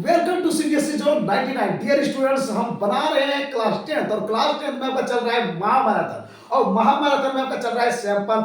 Welcome to CBSE जो 99 dear students. हम बना रहे हैं क्लास 10th और क्लास 10th में आपका चल रहा है महामैराथन और महामैराथन में आपका चल रहा है सैंपल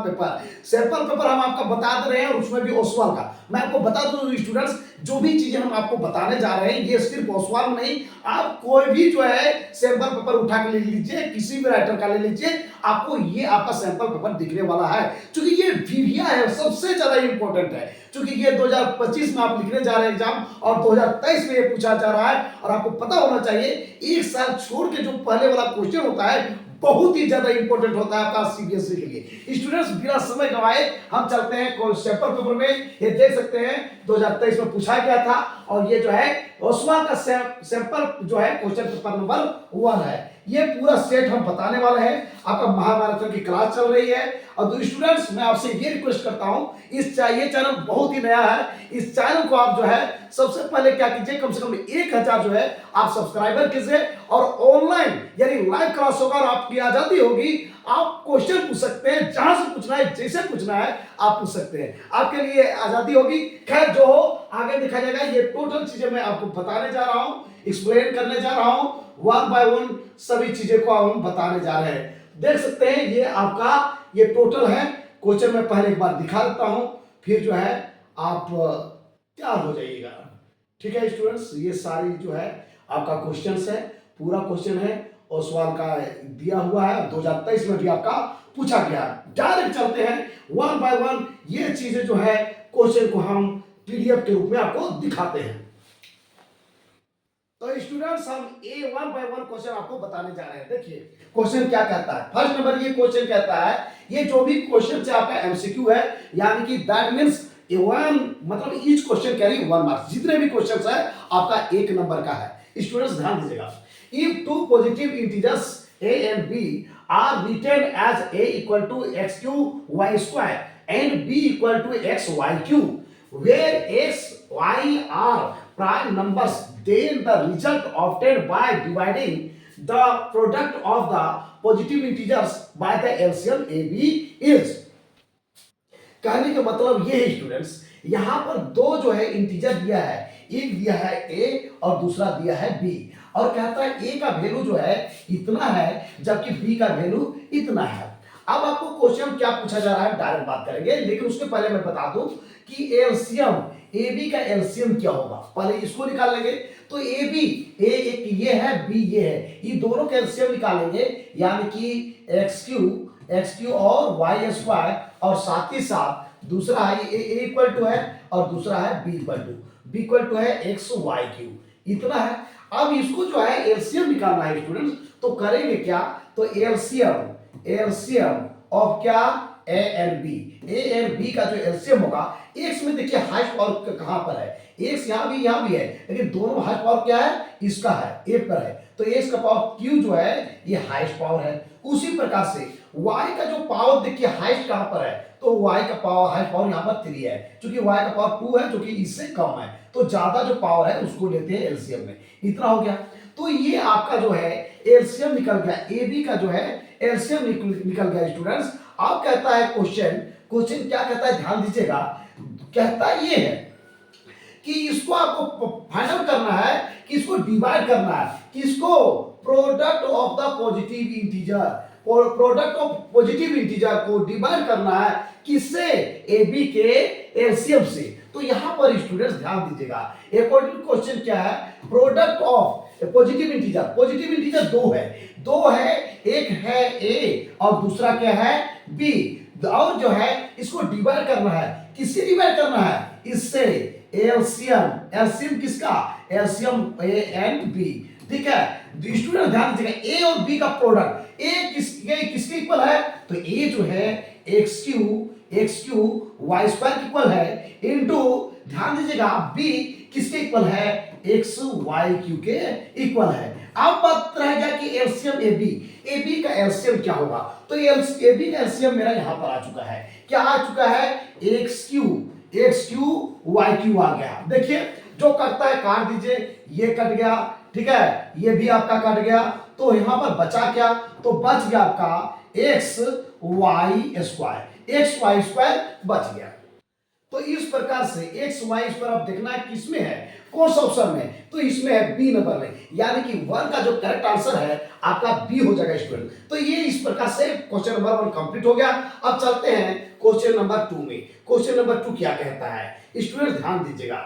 पेपर हम आपका बता दे रहे हैं और उसमें भी ओसवाल का मैं आपको बता दूं स्टूडेंट्स, जो भी चीजें हम आपको बताने जा रहे हैं ये सिर्फ ओसवाल में नहीं, आप कोई भी जो है सैंपल पेपर उठा के ले लीजिए, किसी भी राइटर का ले लीजिए, आपको ये आपका सैंपल पेपर दिखने वाला है। क्योंकि ये वीविया है, सबसे ज्यादा इंपॉर्टेंट है, क्योंकि ये 2025 में आप लिखने जा रहे हैं एग्जाम और 2023 में ये पूछा जा रहा है। और आपको पता होना चाहिए एक साल छोड़ के जो पहले वाला क्वेश्चन होता है बहुत ही ज्यादा इंपॉर्टेंट होता है आपका सीबीएसई के लिए। स्टूडेंट्स बिना समय गवाए हम चलते हैं सैंपल पेपर में। ये देख सकते हैं 2023 में पूछा गया था और ये जो है ओसवाल का सैंपल जो है क्वेश्चन पेपर नंबर 1 है। ये पूरा सेट हम बताने वाले हैं। आपका महामैराथन की क्लास चल रही है और स्टूडेंट्स मैं आपसे ये रिक्वेस्ट करता हूं, ये चैनल बहुत ही नया है, इस चैनल को आप जो है सबसे पहले क्या कीजिए, कम से कम 1000 जो है आप सब्सक्राइबर कीजिए और ऑनलाइन यानी लाइव क्लास होगा और आपकी आजादी होगी। आप क्वेश्चन पूछ सकते हैं, जहां से पूछना है, जैसे पूछना है आप पूछ सकते हैं, आपके लिए आजादी होगी। खैर जो हो आगे देखा जाएगा। ये टोटल चीजें मैं आपको बताने जा रहा हूं, एक्सप्लेन करने जा रहा हूं, वन बाय वन सभी चीजें को हम बताने जा रहे हैं। देख सकते हैं ये आपका ये टोटल है क्वेश्चन। मैं पहले एक बार दिखा देता हूं, फिर जो है आप तैयार हो जाइएगा। ठीक है स्टूडेंट्स, ये सारी जो है आपका क्वेश्चंस है, पूरा क्वेश्चन है ओसवाल का दिया हुआ है, 2023 में भी आपका पूछा गया। डायरेक्ट चलते हैं वन बाय वन, ये चीजें जो है क्वेश्चन को हम पीडीएफ के रूप में आपको दिखाते हैं। तो स्टूडेंट्स हम वन बाय वन क्वेश्चन आपको बताने जा रहे हैं। देखिए क्वेश्चन क्या कहता है। फर्स्ट नंबर ये क्वेश्चन कहता है, ये जो भी क्वेश्चन से आपका एमसीक्यू है, यानी कि दैट मींस वन मतलब ईच क्वेश्चन कैरी 1 मार्क्स। जितने भी क्वेश्चंस है आपका 1 नंबर का है। स्टूडेंट्स ध्यान दीजिएगा। If two positive integers a and b are written as a equal to x cube y square and b equal to x y cube where x y are prime numbers, then the result obtained by dividing the product of the positive integers by the LCM AB is। कहने का मतलब ये है students, यहां पर दो जो है इंटीजर दिया है, एक दिया है a और दूसरा दिया है b, और कहता है a का वैल्यू जो है इतना है जबकि b का वैल्यू इतना है। अब आपको क्वेश्चन क्या पूछा जा रहा है डायरेक्ट बात करेंगे, लेकिन उसके पहले मैं बता दूं कि एलसीएम AB का एलसीएम क्या होगा, पहले इसको निकाल लेंगे। तो AB A एक ये है, B ये है, ये दोनों का एलसीएम निकालेंगे, यानी कि x3 और y स्क्वायर, और साथ ही साथ दूसरा है a इक्वल टू है और दूसरा है b इक्वल टू है x y क्यूब, इतना है। अब इसको जो है एलसीएम निकालना है स्टूडेंट्स, तो करेंगे क्या, तो एलसीएम ऑफ क्या a एंड b का जो एलसीएम होगा, x में देखिए हाईएस्ट पावर कहां पर है, x यहां भी है, लेकिन दोनों हाईएस्ट पावर क्या है, इसका है, a पर है, तो x का पावर q जो है ये हाईएस्ट पावर है। उसी प्रकार से y का जो पावर देखिए हाईएस्ट कहां पर है, तो y का पावर हाईएस्ट पावर यहां पर 3 है, क्योंकि y का पावर 2 है जो कि इससे कम है, तो ज्यादा जो पावर है उसको लेते हैं एलसीएम में। इतना हो गया, तो ये आपका जो है एलसीएम निकल गया, AB का जो है एलसीएम निकल गया स्टूडेंट्स। अब कहता है क्वेश्चन क्या कहता है, ध्यान दीजिएगा। कहता ये है कि इसको आपको फाइनल करना है, कि इसको डिवाइड करना है, कि इसको product of the positive integer को डिवाइड करना है किससे, AB के एलसीएम से। तो यहां पर स्टूडेंट्स ध्यान दीजिएगा, अकॉर्डिंग क्वेश्चन क्या है, प्रोडक्ट ऑफ पॉजिटिव इंटीजर दो है, एक है A और दूसरा क्या है B, और जो है इसको डिवाइड करना है, किससे डिवाइड करना है, इससे एलसीएम किसका, एलसीएम A एंड B। ठीक है स्टूडेंट ध्यान दीजिएगा, A और B का प्रोडक्ट, A किसके इक्वल है, तो A जो है x3 y स्क्वायर इक्वल है, इनटू ध्यान दीजिएगा B किसके इक्वल है, x y q के इक्वल है। अब बात रह गया कि एलसीएम AB का एलसीएम क्या होगा, तो AB का एलसीएम मेरा यहां पर आ चुका है, क्या आ चुका है, x3 y क्यू आ गया। देखिए जो कटता है काट दीजिए, ये कट गया, ठीक है, ये भी आपका कट गया, तो यहां पर बचा क्या, तो बच गया आपका x y स्क्वायर बच गया। तो इस प्रकार से x y पर अब देखना है किसमें है, कौन सा ऑप्शन में, तो इसमें है बी नंबर में, यानी कि 1 का जो करेक्ट आंसर है आपका बी हो जाएगा स्टूडेंट। तो ये इस प्रकार से क्वेश्चन नंबर 1 कंप्लीट हो गया। अब चलते हैं क्वेश्चन नंबर 2 में। क्वेश्चन नंबर 2 क्या कहता है स्टूडेंट, ध्यान दीजिएगा।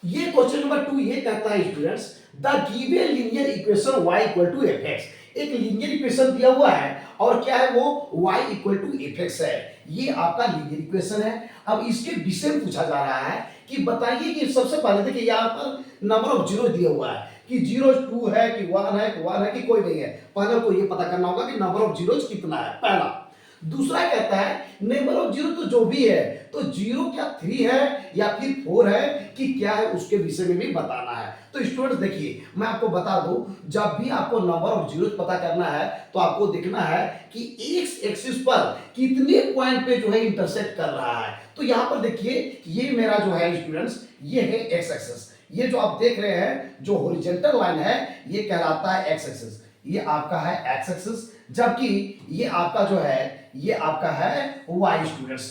ये क्वेश्चन नंबर 2 ये कहता है students, the given linear equation y equal to fx। एक लीनियर इक्वेशन दिया हुआ है और क्या है वो y इक्वल टू fx है। ये आपका लीनियर इक्वेशन है। अब इसके विषय में पूछा जा रहा है कि बताइए कि सबसे पहले देखिए यहाँ पर नंबर ऑफ जीरो दिया हुआ है कि 0 2 है कि 1 है कि 1 है कि कोई नहीं है। पहले को ये पता करना होगा कि नंबर ऑफ जीरोज कितना है, पहला। दूसरा कहता है नंबर ऑफ जीरो तो जो भी है, तो जीरो क्या 3 है या फिर 4 है कि क्या है, उसके विषय में भी बताना है। तो स्टूडेंट्स देखिए, मैं आपको बता दूं, जब भी आपको नंबर ऑफ जीरो पता करना है तो आपको देखना है कि एक्स एक्सिस पर कितने पॉइंट पे जो है इंटरसेक्ट कर रहा है। तो यहां पर देखिए, ये मेरा जो है स्टूडेंट्स, ये है एक्स एक्सिस। ये जो आप देख रहे हैं जो हॉरिजॉन्टल लाइन है ये कहलाता है एक्स एक्सिस, ये आपका है एक्स एक्सिस, जबकि ये आपका जो है ये आपका है वाई स्टूडेंट्स।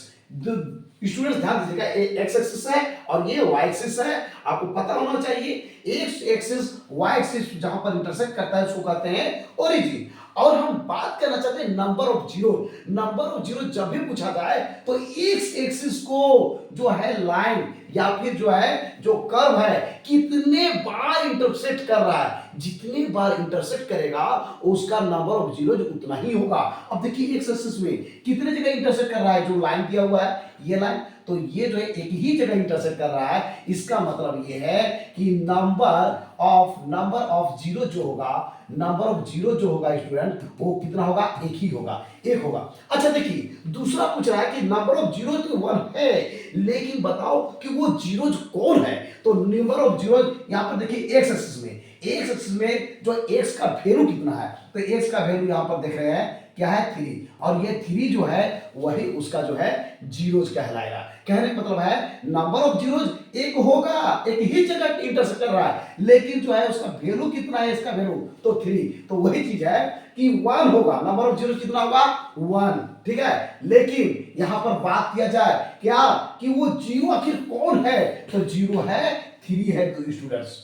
स्टूडेंट्स ध्यान दीजिएगा, एक्स एक्सिस है और ये वाई एक्सिस है। आपको पता होना चाहिए एक्स एक्सिस वाई एक्सिस जहां पर इंटरसेक्ट करता है उसको कहते हैं ओरिजिन। और हम बात करना चाहते हैं number of zero. Number of zero जब भी पूछा जाए तो एक्स एक्सिस को जो है लाइन या फिर जो है जो कर्व है कितने बार इंटरसेक्ट कर रहा है, जितने बार इंटरसेक्ट करेगा उसका नंबर ऑफ जीरो जो उतना ही होगा। अब देखिए एक्स एक्सिस में कितने जगह इंटरसेक्ट कर रहा है, जो लाइन दिया हुआ है ये लाइन, तो ये जो है एक ही जगह इंटरसेक्ट कर रहा है। इसका मतलब ये है कि नंबर ऑफ जीरो जो होगा, नंबर ऑफ जीरो जो होगा स्टूडेंट वो कितना होगा, एक ही होगा, एक होगा। अच्छा देखिए, दूसरा पूछ रहा है कि नंबर ऑफ जीरो तो 1 है, लेकिन बताओ कि वो जीरो कौन है। तो नंबर ऑफ जीरो यहां पर देखिए एक्स एक्सिस में, एक्स एक्सिस में जो एक्स का वैल्यू कितना है, तो एक्स का वैल्यू यहां पर देख रहे हैं क्या है 3, और ये 3 जो है वही उसका जो है जीरोज कहलाएगा। कहने का मतलब है नंबर ऑफ जीरोज एक होगा, एक ही जगह इंटरसेक्ट कर रहा है, लेकिन जो है उसका वैल्यू कितना है, इसका वैल्यू तो 3। तो वही चीज है कि 1 होगा, नंबर ऑफ जीरोज कितना होगा 1, ठीक है। लेकिन यहां पर बात किया जाए क्या कि वो जीरो आखिर कौन है, तो जीरो है 3 है स्टूडेंट्स।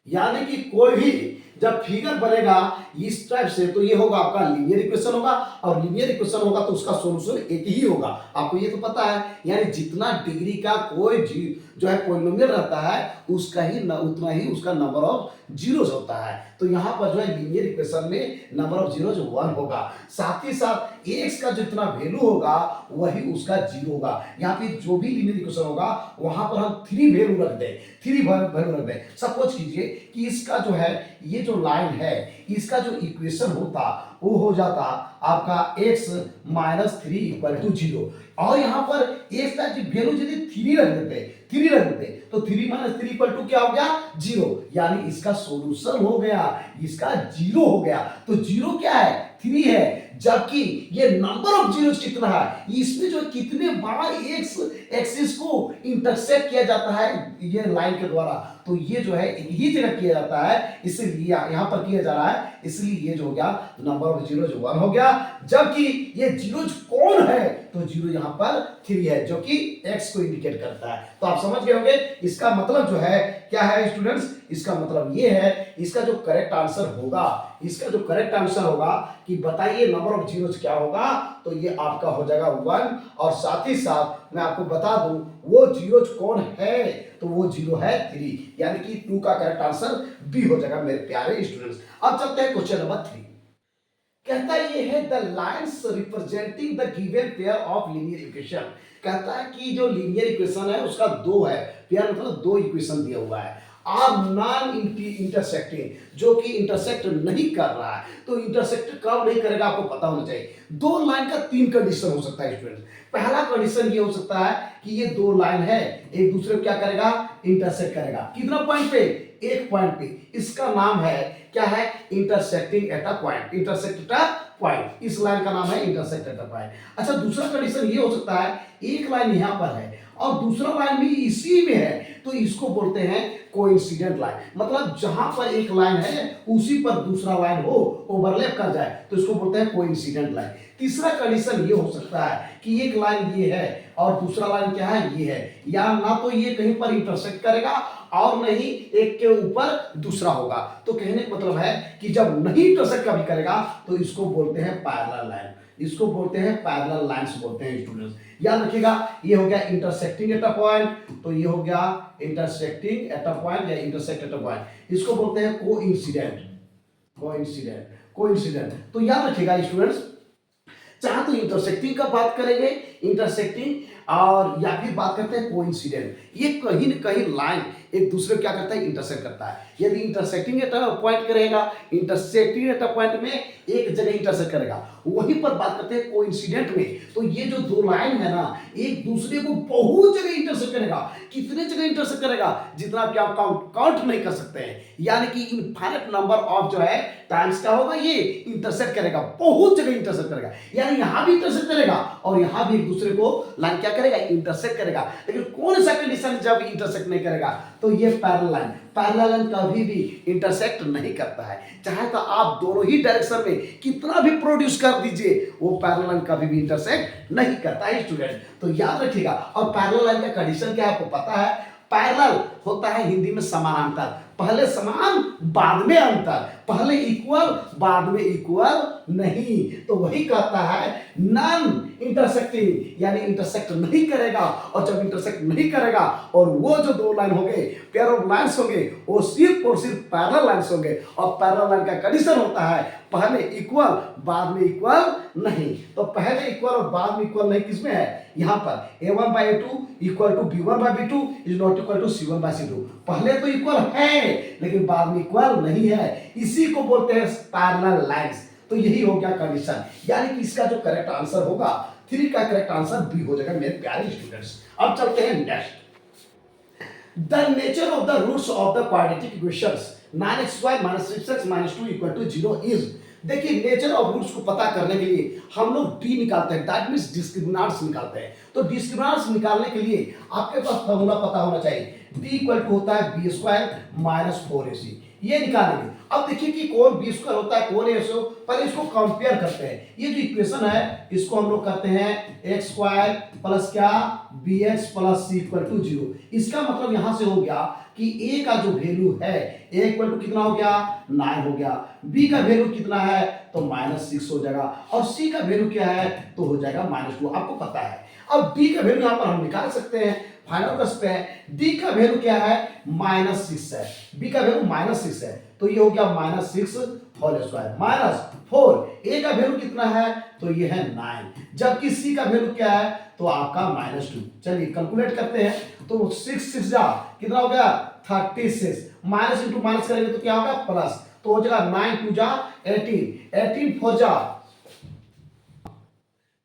यानी कि कोई भी जब फिगर बनेगा इस टाइप से तो ये होगा आपका लीनियर इक्वेशन होगा, और लीनियर इक्वेशन होगा तो उसका सॉल्यूशन एक ही होगा। आपको ये तो पता है, यानी जितना डिग्री का कोई जो है पॉलिनोमियल रहता है उसका ही उतना ही उसका नंबर ऑफ जीरोस होता है। तो यहाँ पर जो है लीनियर इक्वेशन में नंबर ऑफ जीरोस 1 होगा, साथ ही साथ एक्स का जितना वैल्यू होगा वही उसका जीरो होगा। यहाँ पे जो भी लीनियर इक्वेशन होगा वहां पर हम 3 वैल्यू रख दें, 3 वैल्यू रख दें। सपोज कीजिए कि इसका जो है ये जो लाइन है इसका जो इक्वेशन होता वो हो जाता आपका x माइनस 3 इक्वल टू 0, और यहाँ पर x का वैल्यू यदि 3 रख देते तो 3 माइनस 3 इक्वल टू क्या हो गया 0, यानी इसका सॉल्यूशन हो गया, इसका 0 हो गया। तो 0 क्या है 3 है, जबकि ये नंबर ऑफ जीरोस कितना है, इसमें जो कितने बार एक्स एक्सिस को इंटरसेक्ट किया जाता है ये लाइन के द्वारा, तो ये जो है एक ही जगह किया जाता है, इसलिए यहाँ पर किया जा रहा है, इसलिए ये जो हो गया नंबर ऑफ जीरो 1 हो गया। जबकि ये जीरो कौन है, तो जीरो यहाँ पर 3 है जो कि एक्स को इंडिकेट करता है। तो आप समझ गए होंगे इसका मतलब जो है क्या है स्टूडेंट्स, इसका मतलब ये है, इसका जो करेक्ट आंसर होगा, इसका जो करेक्ट आंसर होगा कि बताइए नंबर ऑफ जीरोस क्या होगा, तो ये आपका हो जाएगा 1, और साथ ही साथ मैं आपको बता दूं वो जीरोस कौन है, तो वो जीरो है 3, यानी कि 2 का करेक्ट आंसर बी हो जाएगा मेरे प्यारे स्टूडेंट्स। अब चलते हैं क्वेश्चन नंबर 3। कहता है ये है the lines representing the given pair of linear equation. कहता है कि जो लीनियर इक्वेशन है उसका 2 है, पेयर मतलब 2 इक्वेशन दिया हुआ है, आर नॉन इंटरसेक्टिंग, जो कि इंटरसेक्ट नहीं कर रहा है। तो इंटरसेक्ट कब नहीं करेगा आपको पता होना चाहिए। 2 लाइन का 3 कंडीशन हो सकता है स्टूडेंट। पहला कंडीशन ये हो सकता है कि ये 2 लाइन है एक दूसरे को क्या करेगा, इंटरसेक्ट करेगा। कितना पॉइंट पे, एक पॉइंट पे, इसका नाम है क्या है, intersecting at a point, intersect at a point, इस लाइन का नाम है इंटरसेक्ट एट अ पॉइंट। अच्छा दूसरा कंडीशन ये हो सकता है एक लाइन यहां पर है और दूसरा लाइन भी इसी में है, तो इसको बोलते हैं कोइंसिडेंट लाइन, मतलब जहां पर एक लाइन है उसी पर दूसरा लाइन हो, ओवरलैप कर जाए, तो इसको बोलते हैं कोइंसिडेंट लाइन। तीसरा कंडीशन ये हो सकता है कि एक लाइन ये है और दूसरा लाइन क्या है, ये है। या ना तो ये कहीं पर इंटरसेक्ट करेगा और नहीं एक के ऊपर दूसरा होगा। तो कहने का मतलब है कि जब नहीं इंटरसेक्ट कभी करेगा तो इसको बोलते हैं पैरेलल लाइन, इसको बोलते हैं पैरेलल लाइंस बोलते हैं स्टूडेंट्स। याद रखिएगा, ये हो गया इंटरसेक्टिंग एट अ पॉइंट, तो ये हो गया इंटरसेक्टिंग एट अ पॉइंट या इंटरसेक्ट एट अ पॉइंट। इसको बोलते हैं कोइंसिडेंट, कोइंसिडेंट, कोइंसिडेंट। तो याद रखिएगा स्टूडेंट्स, चाहे तो इंटरसेक्टिंग का बात करेंगे, इंटरसेक्टिंग, और या फिर बात करते हैं कोइंसिडेंट। ये कहीं न कहीं लाइन एक दूसरे को क्या करता है, इंटरसेक्ट करता है। यदि इंटरसेक्टिंग एट अ पॉइंट करेगा, इंटरसेक्टिंग एट अ पॉइंट में एक जगह इंटरसेक्ट करेगा, वहीं पर बात करते हैं कोइंसिडेंट में, तो ये जो दो लाइन है ना, एक दूसरे को बहुत जगह इंटरसेक्ट करेगा। कितने जगह इंटरसेक्ट करेगा, जितना कि आप काउंट नहीं कर सकते हैं। यानी कि इनफाइनाइट नंबर ऑफ जो है टाइम्स क्या होगा, ये इंटरसेक्ट करेगा, बहुत जगह इंटरसेक्ट करेगा। यानी यहां भी इंटरसेक्ट करेगा और यहां भी एक दूसरे को लाइन क्या करेगा, इंटरसेक्ट करेगा। लेकिन कौन सा कंडीशन जब इंटरसेक्ट नहीं करेगा, तो ये पैरेलल लाइन, पैरेलल लाइन कभी भी इंटरसेक्ट नहीं करता है। चाहे तो आप दोनों ही डायरेक्शन में कितना भी प्रोड्यूस कर दीजिए, वो पैरेलल लाइन कभी भी इंटरसेक्ट नहीं करता है स्टूडेंट। तो याद रखिएगा, और पैरेलल लाइन का कंडीशन क्या है आपको पता है। पैरेलल होता है हिंदी में समानांतर, पहले समान बाद में अंतर, पहले इक्वल बाद में इक्वल नहीं। तो वही कहता है नॉन इंटरसेक्टिंग, यानी इंटरसेक्ट नहीं करेगा। और जब इंटरसेक्ट नहीं करेगा और वो जो दो लाइन होंगे, पेयर ऑफ लाइंस होंगे, वो सिर्फ और सिर्फ पैरेलल लाइंस होंगे। और पैरेलल लाइन का कंडीशन होता है पहले इक्वल बाद में इक्वल नहीं। तो पहले इक्वल और बाद में इक्वल नहीं किसमें है, यहां पर a1/a2 equal to b1/b2 is not equal to c1/c2। पहले तो इक्वल है लेकिन बाद में इक्वल नहीं है, इसी को बोलते हैं पैरेलल लाइंस। तो यही हो गया कंडीशन, यानी कि इसका जो करेक्ट आंसर होगा 3 का करेक्ट आंसर बी हो जाएगा मेरे प्यारे स्टूडेंट्स। अब चलते हैं next. The nature of the roots of the quadratic equations 9x² - 6x - 2 = 0 is. देखिए, नेचर ऑफ रूट्स को पता करने के लिए हम लोग डी निकालते हैं, दैट मींस डिस्क्रिमिनेंट्स निकालते हैं। तो डिस्क्रिमिनेंट्स निकालने के लिए आपके पास फॉर्मूला पता होना चाहिए, d = होता है b² - 4ac, ये निकालेंगे। अब देखिए कि कौन b² होता है कौन ac, पहले इसको कंपेयर करते हैं। ये जो इक्वेशन है इसको हम लोग करते हैं x² प्लस क्या bx प्लस c = 0। इसका मतलब यहां से हो गया कि a का जो वैल्यू है, a = कितना हो गया 9 हो गया, b का वैल्यू कितना है तो -6 हो जाएगा, और c का वैल्यू क्या है तो हो जाएगा -2, आपको पता है। अब d का वैल्यू यहां पर हम निकाल सकते हैं, फाइनल कस पे है। d का वैल्यू क्या है -6 है, b का वैल्यू -6 है, तो ये हो गया -6 होल स्क्वायर -4। a का वैल्यू कितना है तो ये है 9, जबकि c का वैल्यू क्या है तो आपका -2। चलिए कैलकुलेट करते हैं, तो 6 6 जा कितना हो गया 36, माइनस इंटू माइनस करेंगे तो क्या होगा प्लस, तो हो जाएगा 9 2 जा 18, 18 4 जा,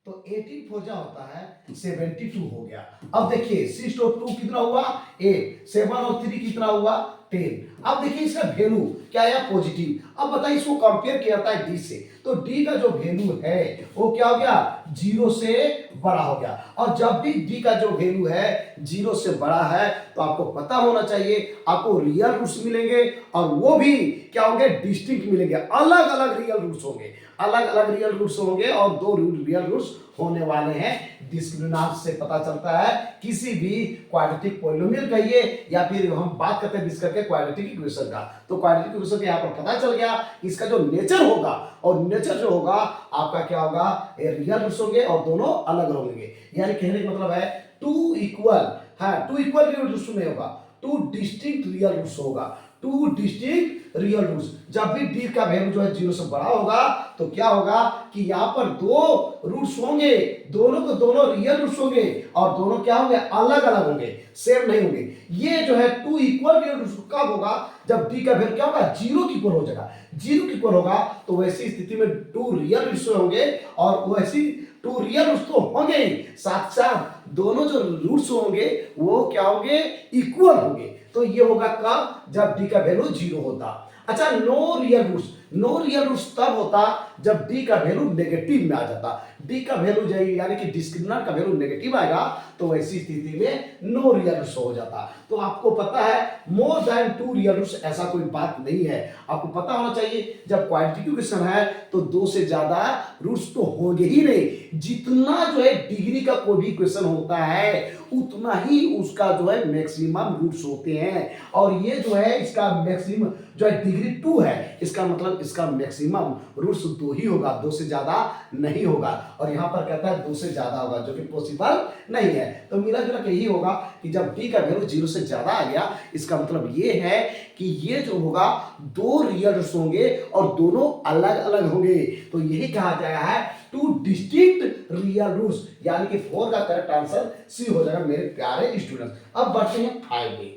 तो 18 4 जा होता है 72 हो गया। अब देखिए 6 और 2 कितना हुआ 8, 7 और 3 कितना हुआ 10। अब देखिए इसका वैल्यू क्या आया पॉजिटिव। अब बताइए इसको कंपेयर किया जाता है डी से, तो डी का जो वैल्यू है वो क्या हो गया 0 से बड़ा हो गया। और जब भी डी का जो वैल्यू है 0 से बड़ा है तो आपको पता होना चाहिए आपको रियल रूट्स मिलेंगे, और वो भी क्या होंगे डिस्टिंक्ट मिलेंगे, अलग अलग रियल रूट्स होंगे, अलग अलग रियल रूट्स होंगे, और दो रियल रूट्स होने वाले हैं। डिस्क्रिमिनेंट से पता चलता है किसी भी क्वाड्रेटिक पॉलिनोमियल कहिए या फिर हम बात करते हैं विशेष करके क्वाड्रेटिक इक्वेशन का, तो क्वाड्रेटिक इक्वेशन के यहाँ पर पता चल गया इसका जो नेचर होगा, और नेचर जो होगा आपका क्या होगा रियल रूट्स होंगे और दोनों अलग होंगे। यानी कहने का मतलब है टू इक्वल रियल रूट्स नहीं होगा, टू डिस्टिंक्ट रियल रूट्स होगा, टू डिस्टिंक्ट रियल रूट्स। जब भी डी का वैल्यू जो है 0 से बड़ा होगा तो क्या होगा कि यहाँ पर दो रूट्स होंगे, दोनों को दोनों रियल रूट्स होंगे, और दोनों क्या होंगे अलग अलग होंगे, सेम नहीं होंगे। ये जो है टू इक्वल रियल रूट्स कब होगा जब डी का वैल्यू क्या होगा 0 के इक्वल हो जाएगा। 0 के इक्वल होगा तो वैसी स्थिति में टू रियल रूट्स होंगे, और वैसी टू रियल रूट्स तो होंगे ही, साथ साथ दोनों जो रूट्स होंगे वो क्या होंगे इक्वल होंगे। तो ये होगा कब जब डी का वैल्यू 0 होता। अच्छा, नो रियल रूट्स तब होता जब डी का वैल्यू नेगेटिव में आ जाता। डी का वैल्यू जाएगी यानी कि डिस्क्रिमिनेंट का वैल्यू नेगेटिव आएगा तो वैसी स्थिति में नो रियल रूट्स हो जाता। तो आपको पता है मोर देन 2 रियल रूट्स ऐसा कोई बात नहीं है। आपको पता होना चाहिए जब क्वाड्रेटिक क्वेश्चन है तो 2 से ज्यादा रूट्स तो होंगे ही नहीं। जितना जो है डिग्री का कोई भी क्वेश्चन होता है उतना ही उसका जो है मैक्सिमम रूट्स होते हैं। और ये जो है इसका मैक्सिमम जो है डिग्री 2 है, इसका मतलब इसका मैक्सिमम रूट्स 2 ही होगा, 2 से ज्यादा नहीं होगा। और यहाँ पर कहता है 2 से ज्यादा होगा जो कि पॉसिबल नहीं है। तो मिला जुला के यही होगा कि जब डी का वैल्यू 0 से ज्यादा आ गया इसका मतलब ये है कि ये जो होगा 2 रियल रूट्स होंगे और दोनों अलग अलग होंगे। तो यही कहा गया है 2 डिस्टिंक्ट रियल रूट्स, यानी कि 4 का करेक्ट आंसर सी हो जाएगा मेरे प्यारे स्टूडेंट्स। अब बढ़ते हैं 5 में।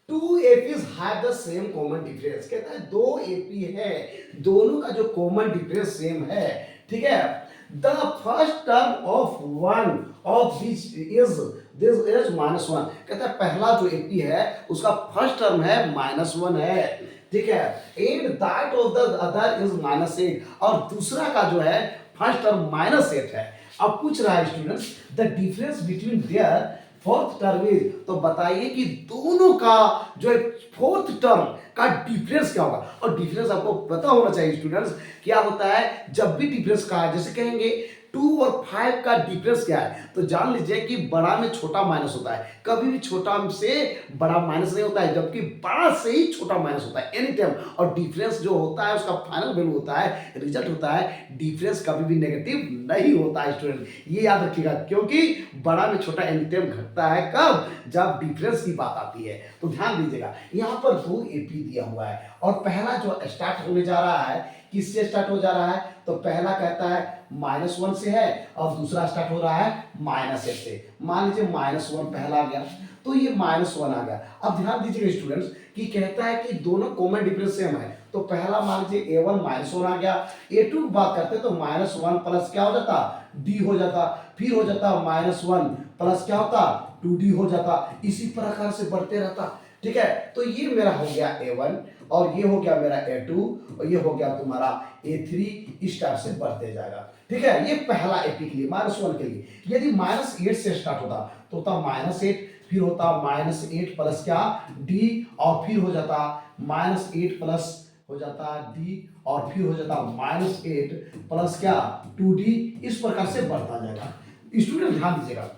2 APs have the same common difference, कहता है 2 AP है, दोनों का जो कॉमन डिफरेंस सेम है, ठीक है। The first term of one of this is -1, कहता है पहला जो AP है उसका फर्स्ट टर्म है -1 है, ठीक है। And that of the other is -8, और दूसरा का जो है फर्स्ट टर्म -8 है। अब पूछ रहा है students the difference between their fourth term is, तो बताइए कि दोनों का जो है फोर्थ टर्म का डिफरेंस क्या होगा। और डिफरेंस आपको पता होना चाहिए स्टूडेंट्स क्या होता है। जब भी डिफरेंस का है जैसे कहेंगे 2 और 5 का डिफरेंस क्या है, तो जान लीजिए कि बड़ा में छोटा माइनस होता है, कभी भी छोटा से बड़ा माइनस नहीं होता है, जबकि बड़ा से ही छोटा माइनस होता है एनी टाइम। और डिफरेंस जो होता है उसका फाइनल वैल्यू होता है, रिजल्ट होता है, डिफरेंस कभी भी नेगेटिव नहीं होता है स्टूडेंट, ये याद रखिएगा। क्योंकि बड़ा में छोटा एनी टाइम घटता है कब, जब डिफरेंस की बात आती है। तो ध्यान दीजिएगा यहाँ पर 2 AP दिया हुआ है और पहला जो स्टार्ट होने जा रहा है किससे स्टार्ट हो जा रहा है, तो पहला कहता है -1 से है और दूसरा स्टार्ट हो रहा है -8 से। मान लीजिए -1 पहला आ गया तो ये -1 आ गया। अब ध्यान दीजिएगा स्टूडेंट्स कि कहता है कि दोनों कॉमन डिफरेंस सेम है, तो पहला मान लीजिए A1 -1 आ गया, A2 की बात करते तो -1 प्लस क्या हो जाता, D हो जाता, फिर हो जाता -1 प्लस क्या होता 2D हो जाता, इसी प्रकार से बढ़ते रहता, ठीक है। तो ये मेरा हो गया A1 और ये हो गया मेरा A2 और ये हो गया तुम्हारा A3, इस टाइप से बढ़ते जाएगा, ठीक है। ये पहला AP के लिए -1 के लिए। यदि -8 से स्टार्ट होता तो होता -8, फिर होता -8 प्लस क्या D, और फिर हो जाता -8 प्लस हो जाता D, और फिर हो जाता -8 प्लस क्या 2D, इस प्रकार से बढ़ता जाएगा। स्टूडेंट ध्यान दीजिएगा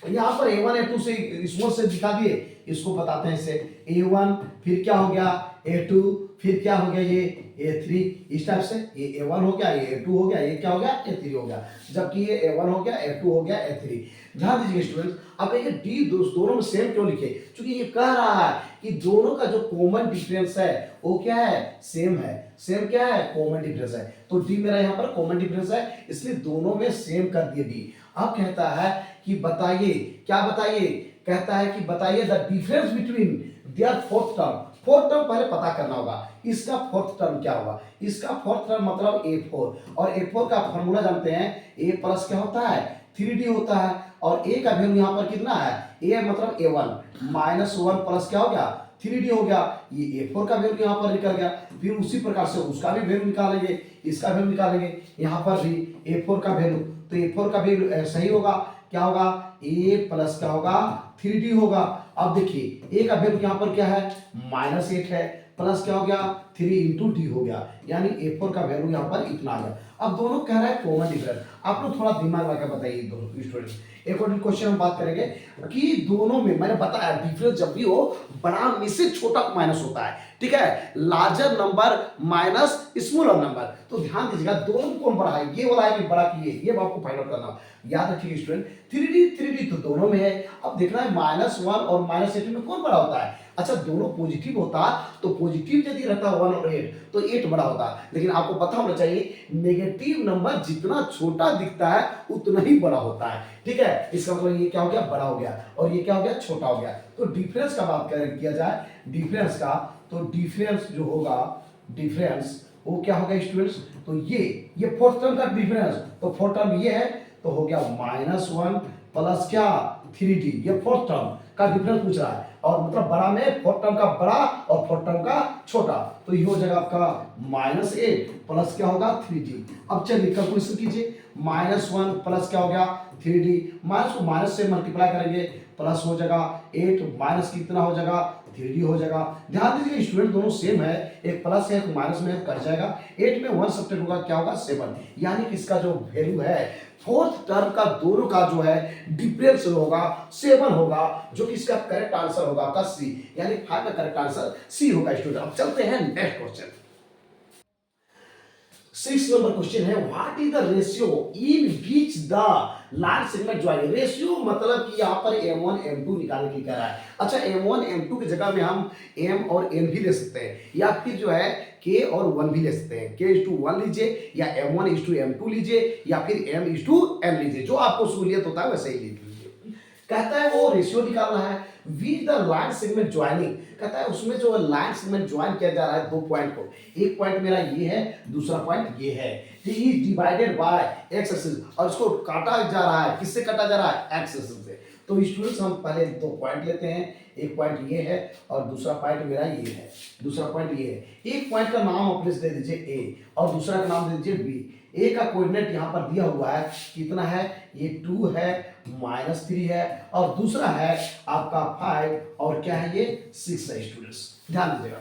यहाँ पर A1 A2 से स्मॉल से दिखा दिए, इसको बताते हैं इसे A1, फिर क्या हो गया A2, फिर क्या हो गया ये A3, इस टाइप से ये A1 हो गया, ये A2 हो गया, ये क्या हो गया A3 हो गया, जबकि ये A1 हो गया, A2 हो गया, A3। ध्यान दीजिए स्टूडेंट्स, अब ये D दोनों में सेम क्यों लिखे, क्योंकि ये कह रहा है कि दोनों का जो कॉमन डिफरेंस है वो क्या है, सेम है। सेम क्या है, कॉमन डिफरेंस है। तो D मेरा यहाँ पर कॉमन डिफरेंस है, इसलिए दोनों में सेम कर दिए D। अब कहता है कि बताइए, क्या बताइए, कहता है कि बताइए the difference between their fourth term. Fourth term पहले पता करना होगा, इसका फोर्थ टर्म क्या होगा। इसका फोर्थ टर्म मतलब A4, और A4 का फॉर्मूला जानते हैं, A प्लस क्या होता है 3D होता है, और A का वैल्यू यहाँ पर कितना है, A मतलब A1 -1 प्लस क्या हो गया 3D हो गया, ये A4 का वैल्यू यहाँ पर निकल गया। फिर उसी प्रकार से उसका भी वैल्यू निकालेंगे, इसका वैल्यू निकालेंगे, यहाँ पर भी A4 का वैल्यू, तो A4 का वैल्यू सही होगा, क्या होगा A प्लस क्या होगा 3D होगा। अब देखिए A का वैल्यू यहाँ पर क्या है -8 है, प्लस क्या हो गया 3 इंटू डी हो गया, यानी A4 का वैल्यू यहाँ पर इतना आ गया। अब दोनों कह रहा है कॉमन डिफरेंस, आप लोग थोड़ा दिमाग लगा बताइए दोनों स्टूडेंट्स। एक और क्वेश्चन हम बात करेंगे कि दोनों में मैंने बताया डिफरेंस जब भी हो बड़ा में से छोटा माइनस होता है, ठीक है, larger number minus smaller number. तो ध्यान दीजिएगा दोनों कौन बड़ा है, ये वाला है कि बड़ा की ये आपको फाइंड आउट करना। याद रखिए स्टूडेंट 3D तो दोनों में है। अब देखना है -1 और -8 में कौन बड़ा होता है। अच्छा दोनों पॉजिटिव होता तो पॉजिटिव यदि रहता 1 और 8 तो 8 बड़ा होता, लेकिन आपको पता होना चाहिए नेगेटिव नंबर जितना छोटा दिखता है उतना ही बड़ा होता है, ठीक है। इसका मतलब ये क्या हो गया बड़ा हो गया और ये क्या हो गया छोटा हो गया। तो डिफरेंस का बात किया जाए डिफरेंस का, तो डिफरेंस जो होगा डिफरेंस वो क्या होगा स्टूडेंट्स, तो ये फोर्थ टर्म का डिफरेंस, तो फोर्थ टर्म ये है तो हो गया -1 प्लस क्या 3D, ये फोर्थ टर्म का डिफरेंस पूछ रहा है, और मतलब बड़ा में फोर्थ टर्म का बड़ा और फोर्थ टर्म का छोटा, तो ये हो जाएगा आपका -8 प्लस क्या होगा 3D। अब चलिए कैलकुलेशन कीजिए, -1 प्लस क्या हो गया 3D, माइनस को माइनस से मल्टीप्लाई करेंगे प्लस हो जाएगा 8, माइनस कितना हो जाएगा 3D हो जाएगा। ध्यान दीजिए स्टूडेंट दोनों सेम है, एक प्लस है एक माइनस में कट जाएगा, 8 में 1 सब्ट्रैक्ट होगा क्या होगा 7, यानी कि इसका जो वैल्यू है फोर्थ टर्म का दोनों का जो है डिफरेंस होगा 7 होगा, जो कि इसका करेक्ट आंसर होगा आपका सी, यानी 5 का करेक्ट आंसर सी होगा स्टूडेंट। अब चलते हैं नेक्स्ट क्वेश्चन। 6 नंबर क्वेश्चन है, what is the ratio in which the large segment join. Ratio मतलब कि यहाँ पर m1 m2 निकालने के लिए कह रहा है। अच्छा m1 m2 की जगह में हम m और n भी ले सकते हैं, या फिर जो है k और 1 भी ले सकते हैं, k:1 लीजिए या m1:m2 लीजिए या फिर m:n लीजिए, जो आपको सहूलियत होता है वैसे ही लीजिए। कहता है वो रेशियो निकालना है with the line segment joining, कहता है उसमें जो लाइन सेगमेंट ज्वाइन किया जा रहा है दो पॉइंट को, एक पॉइंट मेरा ये है दूसरा पॉइंट ये है, he is divided by x axis, और इसको काटा जा रहा है, किससे काटा जा रहा है एक्स एक्सिस से। तो स्टूडेंट्स हम पहले दो पॉइंट लेते हैं, एक पॉइंट ये है और दूसरा पॉइंट मेरा ये है, दूसरा पॉइंट ये है। एक पॉइंट का नाम आप दे दीजिए ए और दूसरा का नाम दे दीजिए बी। ए का कोऑर्डिनेट यहाँ पर दिया हुआ है कितना है, ये 2 है -3 है, और दूसरा है आपका 5 और क्या है ये 6 है। स्टूडेंट्स ध्यान दीजिएगा,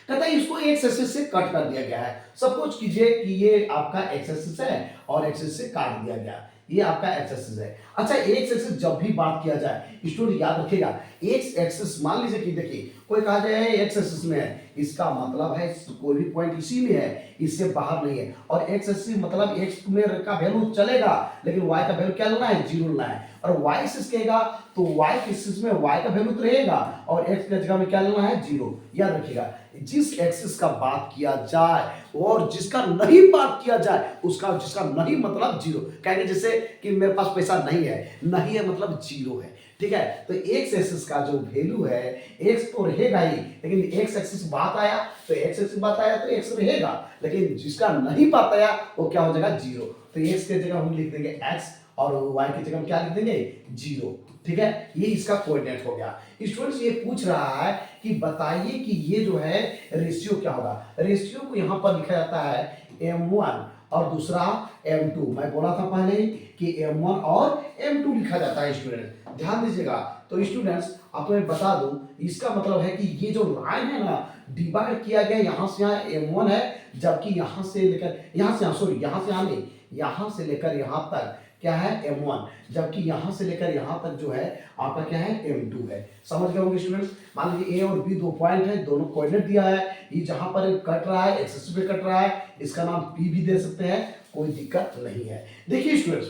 कहता है इसको एक्स एक्सिस से कट कर दिया गया है। सपोज कीजिए कि ये आपका एक्स एक्सिस है और एक्स एक्सिस से काट दिया गया, ये आपका एक्स एक्सिस है। अच्छा एक्स एक्सिस जब भी बात किया जाए स्टूडेंट याद रखिएगा, एक्स एक्सिस मान लीजिए कि देखिए कोई कहा जाए एक्स एक्सिस में है, इसका मतलब है कोई भी पॉइंट इसी में है, इससे बाहर नहीं है, और एक्स एक्सिस मतलब एक्स में का वैल्यू चलेगा लेकिन वाई का वैल्यू क्या लेना है 0 लेना है, और वाई एक्सिस कहेगा तो वाई एक्सिस में वाई का वैल्यू तो रहेगा और एक्स की जगह में क्या लेना है 0। याद रखिएगा जिस एक्सिस का बात किया जाए और जिसका नहीं बात किया जाए उसका, जिसका नहीं मतलब 0, कहेंगे जैसे कि मेरे पास पैसा नहीं है मतलब 0 है, ठीक है। तो एक्स एक्सिस का जो वैल्यू है एक्स तो रहेगा ही, लेकिन एक्स एक्सिस बात आया तो एक्स एक्सिस बात आया तो एक्स रहेगा, लेकिन जिसका नहीं बात आया वो क्या हो जाएगा 0। तो एक्स की जगह हम लिख देंगे x और y की जगह हम क्या लिख देंगे 0, ठीक है। ये इसका कोऑर्डिनेट हो गया। स्टूडेंट्स ये पूछ रहा है कि बताइए कि ये जो है रेशियो क्या होगा। रेशियो को यहाँ पर लिखा जाता है m1 और दूसरा m2। मैं बोला था पहले ही कि m1 और m2 लिखा जाता है स्टूडेंट, ध्यान दीजिएगा। तो स्टूडेंट्स आपको मैं बता दूं इसका मतलब है कि ये जो लाइन है ना डिवाइड किया गया यहाँ से यहाँ m1 है, जबकि यहाँ से लेकर यहाँ से यहाँ सॉरी यहाँ से यहाँ नहीं, यहाँ से लेकर यहाँ तक क्या है m1, जबकि यहाँ से लेकर यहाँ तक जो है आपका क्या है m2 है। समझ गए होंगे स्टूडेंट्स। मान लीजिए a और b दो पॉइंट है, दोनों कोऑर्डिनेट दिया है, ये जहाँ पर कट रहा है एक्सिस पे कट रहा है, इसका नाम p भी दे सकते हैं, कोई दिक्कत नहीं है। देखिए स्टूडेंट्स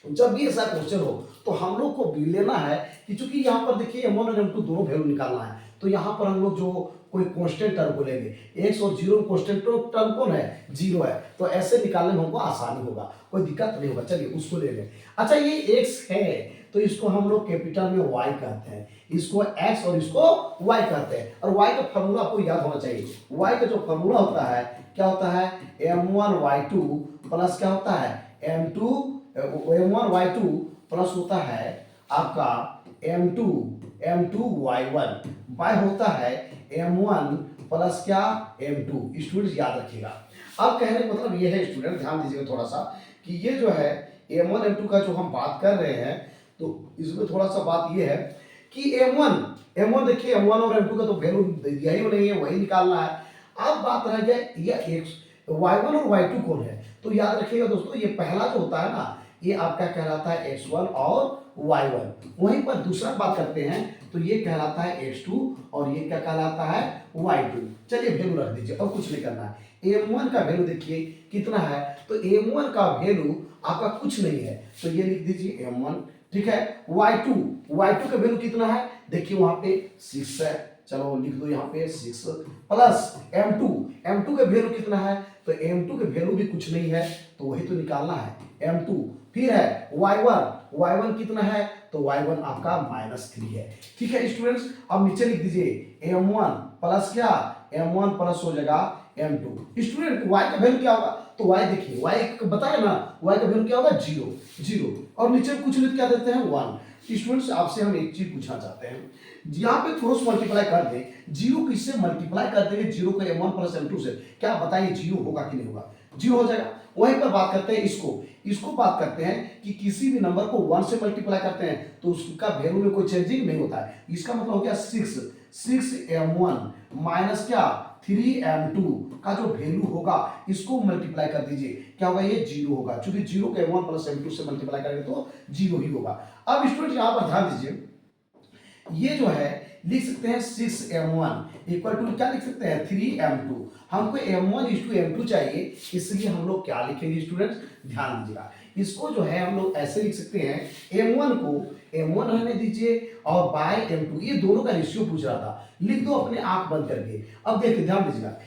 जब भी ऐसा क्वेश्चन हो तो हम लोग को भी लेना है कि चूंकि यहाँ पर देखिए m1 और m2 दोनों वैल्यू निकालना है, तो यहाँ पर हम लोग जो कोई कांस्टेंट टर्म को लेंगे, x और 0 कांस्टेंट टर्म कौन है 0 है, तो ऐसे निकालने में हमको आसानी होगा, कोई दिक्कत नहीं होगा। चलिए उसको ले लें। अच्छा ये x है तो इसको हम लोग कैपिटल में y कहते हैं, इसको x और इसको y कहते हैं, और y का फॉर्मूला आपको याद होना चाहिए। y का जो फॉर्मूला होता है क्या होता है m1y2 प्लस क्या होता है m1y2 प्लस होता है आपका m2y1 y होता है m1 प्लस क्या m2। स्टूडेंट्स याद रखिएगा। अब कहने का मतलब ये है स्टूडेंट ध्यान दीजिएगा थोड़ा सा कि ये जो है m1 m2 का जो हम बात कर रहे हैं तो इसमें थोड़ा सा बात ये है कि m1 देखिए m1 और m2 का तो वैल्यू दिया ही नहीं है, वही निकालना है। अब बात रह गया ये y1 और y2 कौन है, तो याद रखिएगा दोस्तों ये पहला जो होता है ना ये आपका कहलाता है x1 और y1, वहीं पर दूसरा बात करते हैं तो ये कहलाता है x2 और ये क्या कहलाता है y2। चलिए वैल्यू रख दीजिए और कुछ नहीं करना है। m1 का वैल्यू देखिए कितना है, तो m1 का वैल्यू आपका कुछ नहीं है तो ये लिख दीजिए m1, ठीक है। y2 का वैल्यू कितना है देखिए वहां पे 6 है, चलो लिख दो यहाँ पे 6 प्लस m2 का वैल्यू कितना है, तो m2 का वैल्यू भी कुछ नहीं है तो वही तो निकालना है m2। फिर है y1 कितना है, तो y1 आपका -3 है, ठीक है स्टूडेंट्स। अब नीचे लिख दीजिए m1 प्लस क्या m1 प्लस हो जाएगा m2। स्टूडेंट y का वैल्यू क्या होगा, तो y देखिए y बताया ना, y का वैल्यू क्या होगा, जीरो जीरो, और नीचे कुछ नहीं क्या देते हैं, वन। स्टूडेंट्स आपसे हम एक चीज पूछना चाहते हैं, यहाँ पे क्रॉस मल्टीप्लाई कर दे, जीरो किससे मल्टीप्लाई कर देंगे, जीरो को m1 प्लस m2 से, क्या बताइए जीरो होगा कि नहीं होगा, जीरो हो जाएगा। वहीं पर बात करते हैं इसको बात करते हैं कि किसी भी नंबर को 1 से मल्टीप्लाई करते हैं तो उसका वैल्यू में कोई चेंजिंग नहीं होता है। इसका मतलब हो गया 6m1 माइनस क्या 3m2 का जो वैल्यू होगा इसको मल्टीप्लाई कर दीजिए, क्या होगा, ये जीरो होगा, क्योंकि जीरो को m1 प्लस m2 से मल्टीप्लाई करेंगे तो जीरो ही होगा। अब स्टूडेंट यहां पर ध्यान दीजिए, ये जो है लिख सकते हैं 6m1 इक्वल टू क्या लिख सकते हैं, 3m2। हमको m1 इज टू m2 चाहिए, इसलिए हम लोग क्या लिखेंगे स्टूडेंट्स, ध्यान दीजिएगा, इसको जो है हम लोग ऐसे लिख सकते हैं, m1 को m1 रहने दीजिए और बाय m2, ये दोनों का रेशियो पूछ रहा था, लिख दो अपने आंख बंद करके। अब देखिए ध्यान दीजिएगा,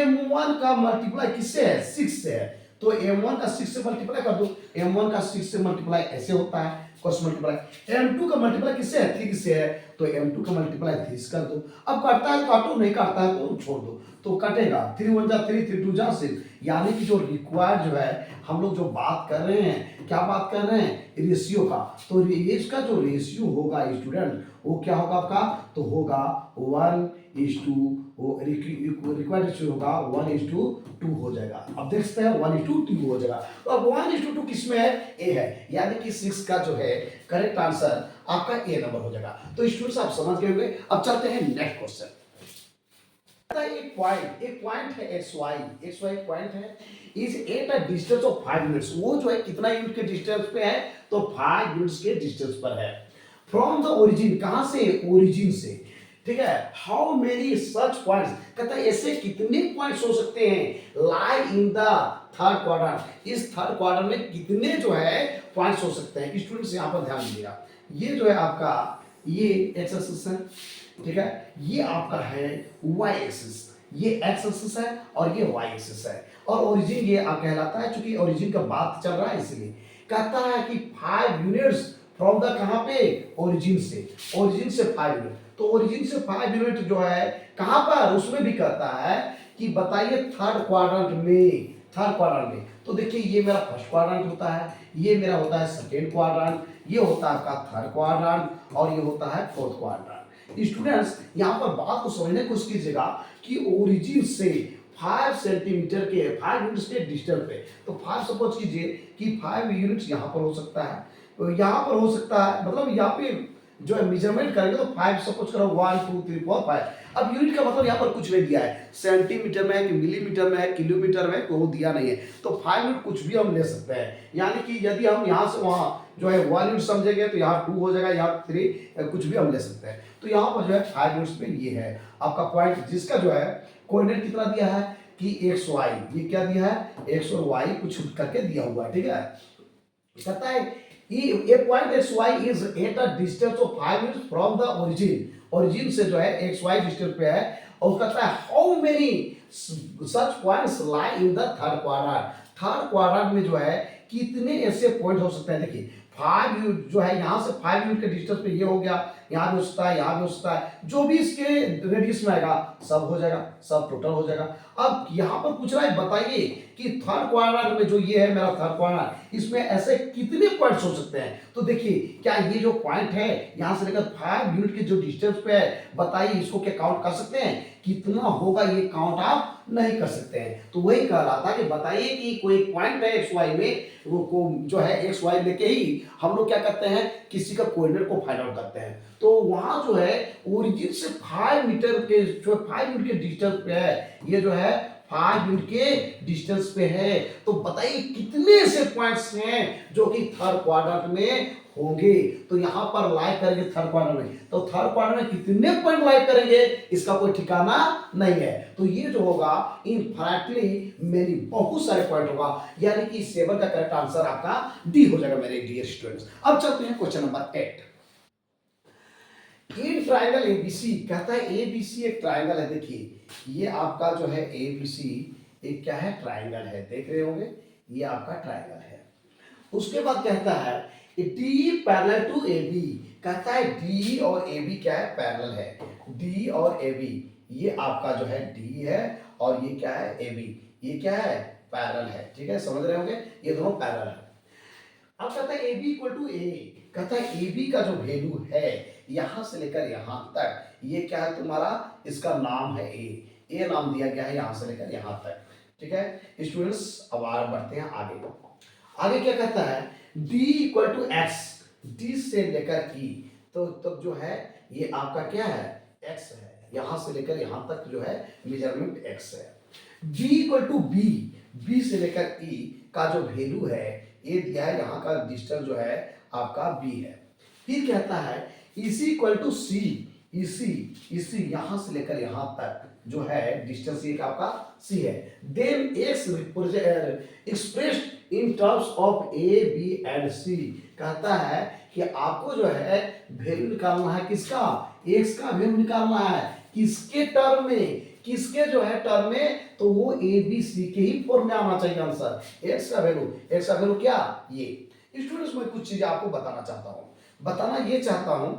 m1 का मल्टीप्लाई किससे है, 6 से है, तो m1 का 6 से मल्टीप्लाई कर दो, m1 का 6 से मल्टीप्लाई ऐसे होता है क्रॉस मल्टीप्लाई, m2 का मल्टीप्लाई किससे है, 3 से है, तो m2 का मल्टीप्लाई 3 कर दो। अब काटता है काटो, नहीं काटता है तो छोड़ दो, तो कटेगा 3 1 जा 3 3 2 जा 6, यानी कि जो रिक्वायर्ड जो है हम लोग जो बात कर रहे हैं, क्या बात कर रहे हैं, रेशियो का, तो इसका जो रेशियो होगा स्टूडेंट वो क्या होगा आपका, तो होगा 1:2, रिक्वायर्ड रेशियो होगा 1:2 हो जाएगा। अब देख सकते हैं 1:2 हो जाएगा, तो अब 1:2 किस में है, ए है, यानी कि 6 का जो है करेक्ट आंसर आपका ए नंबर हो जाएगा। तो स्टूडेंट्स आप समझ गए होंगे। अब चलते हैं नेक्स्ट क्वेश्चन। एक पॉइंट है xy एक पॉइंट है, is at a distance of 5 units, वो जो है कितना यूनिट के डिस्टेंस पे है, तो 5 यूनिट्स के डिस्टेंस पर है, फ्रॉम द ओरिजिन, कहां से, ओरिजिन से, ठीक है। हाउ मेनी सच पॉइंट्स, कहता है ऐसे कितने पॉइंट्स हो सकते हैं, लाई इन द थर्ड क्वाड्रेंट, इस थर्ड क्वाड्रेंट में कितने जो है पॉइंट्स हो सकते हैं। स्टूडेंट्स यहां पर ध्यान दीजिएगा, ये जो है आपका ये एक्स एक्सिस है, ठीक है, ये आपका है y एक्सिस, ये x एक्सिस है और ये y एक्सिस है, और ओरिजिन ये कहलाता है, क्योंकि ओरिजिन का बात चल रहा है इसलिए कहता है कि 5 यूनिट्स फ्रॉम द, कहां पे, ओरिजिन से, ओरिजिन से 5 यूनिट, तो ओरिजिन से 5 यूनिट जो है कहां पर, उसमें भी कहता है कि बताइए थर्ड क्वाड्रेंट में, थर्ड क्वाड्रेंट में, तो देखिए ये मेरा फर्स्ट क्वाड्रेंट होता है, ये मेरा होता है सेकेंड क्वाड्रेंट, ये होता है आपका थर्ड क्वाड्रेंट, और ये होता है फोर्थ क्वाड्रेंट। स्टूडेंट्स यहां पर बात को समझने की कोशिश कीजिएगा कि ओरिजिन से 5 सेंटीमीटर के 5 यूनिट्स के डिस्टेंस पे, तो 5 सपोज कीजिए कि 5 यूनिट्स यहां पर हो सकता है, तो यहां पर हो सकता है, मतलब यहां पे जो है मेजरमेंट करेंगे तो 5 सपोज करो 1 2 3 4 5। अब यूनिट का मतलब यहाँ पर कुछ नहीं दिया है, सेंटीमीटर में है कि मिलीमीटर में है, किलोमीटर में को दिया नहीं है, तो 5 यूनिट कुछ भी हम ले सकते हैं, यानी कि यदि हम यहाँ से वहाँ जो है 1 यूनिट समझेंगे तो यहाँ 2 हो जाएगा, यहाँ 3, कुछ भी हम ले सकते हैं। तो यहाँ पर जो है 5 यूनिट्स में ये है आपका पॉइंट, जिसका जो है कोऑर्डिनेट कितना दिया है कि एक्स वाई, ये क्या दिया है, एक्स और वाई कुछ करके दिया हुआ है, ठीक है। कहता है a point xy is at a distance of 5 units from the origin, origin से जो है xy डिस्टेंस पे है, और कहता है how many such points lie in the third quadrant, third quadrant में जो है कितने ऐसे पॉइंट हो सकते हैं। देखिए 5 यूनिट जो है यहाँ से 5 यूनिट के डिस्टेंस पे ये हो गया, यहाँ भी हो सकता है, यहाँ भी हो सकता है, जो भी इसके रेडियस में आएगा सब हो जाएगा, सब टोटल हो जाएगा। अब यहाँ पर पूछ रहा है बताइए कि थर्ड क्वाड्रेंट में जो ये है मेरा थर्ड क्वाड्रेंट, इसमें ऐसे कितने पॉइंट्स हो सकते हैं। तो देखिए क्या ये जो पॉइंट है यहाँ से लेकर 5 यूनिट के जो डिस्टेंस पे है, बताइए इसको क्या काउंट कर सकते हैं, कितना होगा ये काउंट आप नहीं कर सकते हैं। तो वही कह रहा था कि बताइए कि कोई पॉइंट है एक्स वाई में, वो को जो है एक्स वाई लेके ही हम लोग क्या करते हैं, किसी का कोऑर्डिनेट को फाइंड आउट करते हैं। तो वहां जो है ओरिजिन से 5 मीटर के जो 5 यूनिट के डिस्टेंस पे है, ये जो है 5 यूनिट के डिस्टेंस पे है, तो बताइए कितने ऐसे पॉइंट्स हैं जो कि थर्ड क्वाड्रेंट में होंगे। तो यहां पर लाइक करेंगे थर्ड क्वाड्रेंट में, तो थर्ड क्वाड्रेंट में कितने पॉइंट लाइक करेंगे इसका कोई ठिकाना नहीं है। तो ये जो होगा इनफिनिटली मेनी, बहुत सारे पॉइंट होगा, यानी कि 7 का करेक्ट आंसर आपका डी हो जाएगा मेरे डियर स्टूडेंट्स। अब चलते हैं question number 8। In triangle ABC, कहता है एबीसी एक ट्राइंगल है। देखिए ये आपका जो है एबीसी एक क्या है, ट्राइंगल है, देख रहे होंगे ये आपका ट्राइंगल है। उसके बाद कहता है डी पैरेलल टू AB, कहता है डी और AB क्या है, पैरेलल है, डी और AB, ये आपका जो है डी है और ये क्या है AB, ये क्या है पैरेलल है, ठीक है, समझ रहे होंगे, ये दोनों पैरेलल है। अब कहता है ए बी इक्वल टू ए, कहता है ए बी का जो वैल्यू है यहां से लेकर यहां तक, ये क्या है तुम्हारा, इसका नाम है ए नाम दिया गया है यहां से लेकर यहां तक, ठीक है स्टूडेंट्स। अब आगे बढ़ते हैं आगे। आगे क्या कहता है, D equal to X, D से लेकर ई, तो जो है ये आपका क्या है, एक्स है, यहां से लेकर यहां तक जो है मेजरमेंट एक्स है। B equal to B, B से लेकर ई का जो वैल्यू है ये दिया है, यहाँ का डिस्टेंस जो है आपका बी है। फिर कहता है इसी इक्वल टू सी, इसी यहां से लेकर यहां तक जो है डिस्टेंस ये आपका सी है। Then X expressed in terms of A B and C, कहता है कि आपको जो है वैल्यू निकालना है किसका, एक्स का वैल्यू निकालना है किसके टर्म में, किसके जो है टर्म में, तो वो ए बी सी के ही फॉर्म में आना चाहिए आंसर। एक्स का वैल्यू क्या, ये स्टूडेंट्स मैं कुछ चीजें आपको बताना चाहता हूं, बताना ये चाहता हूं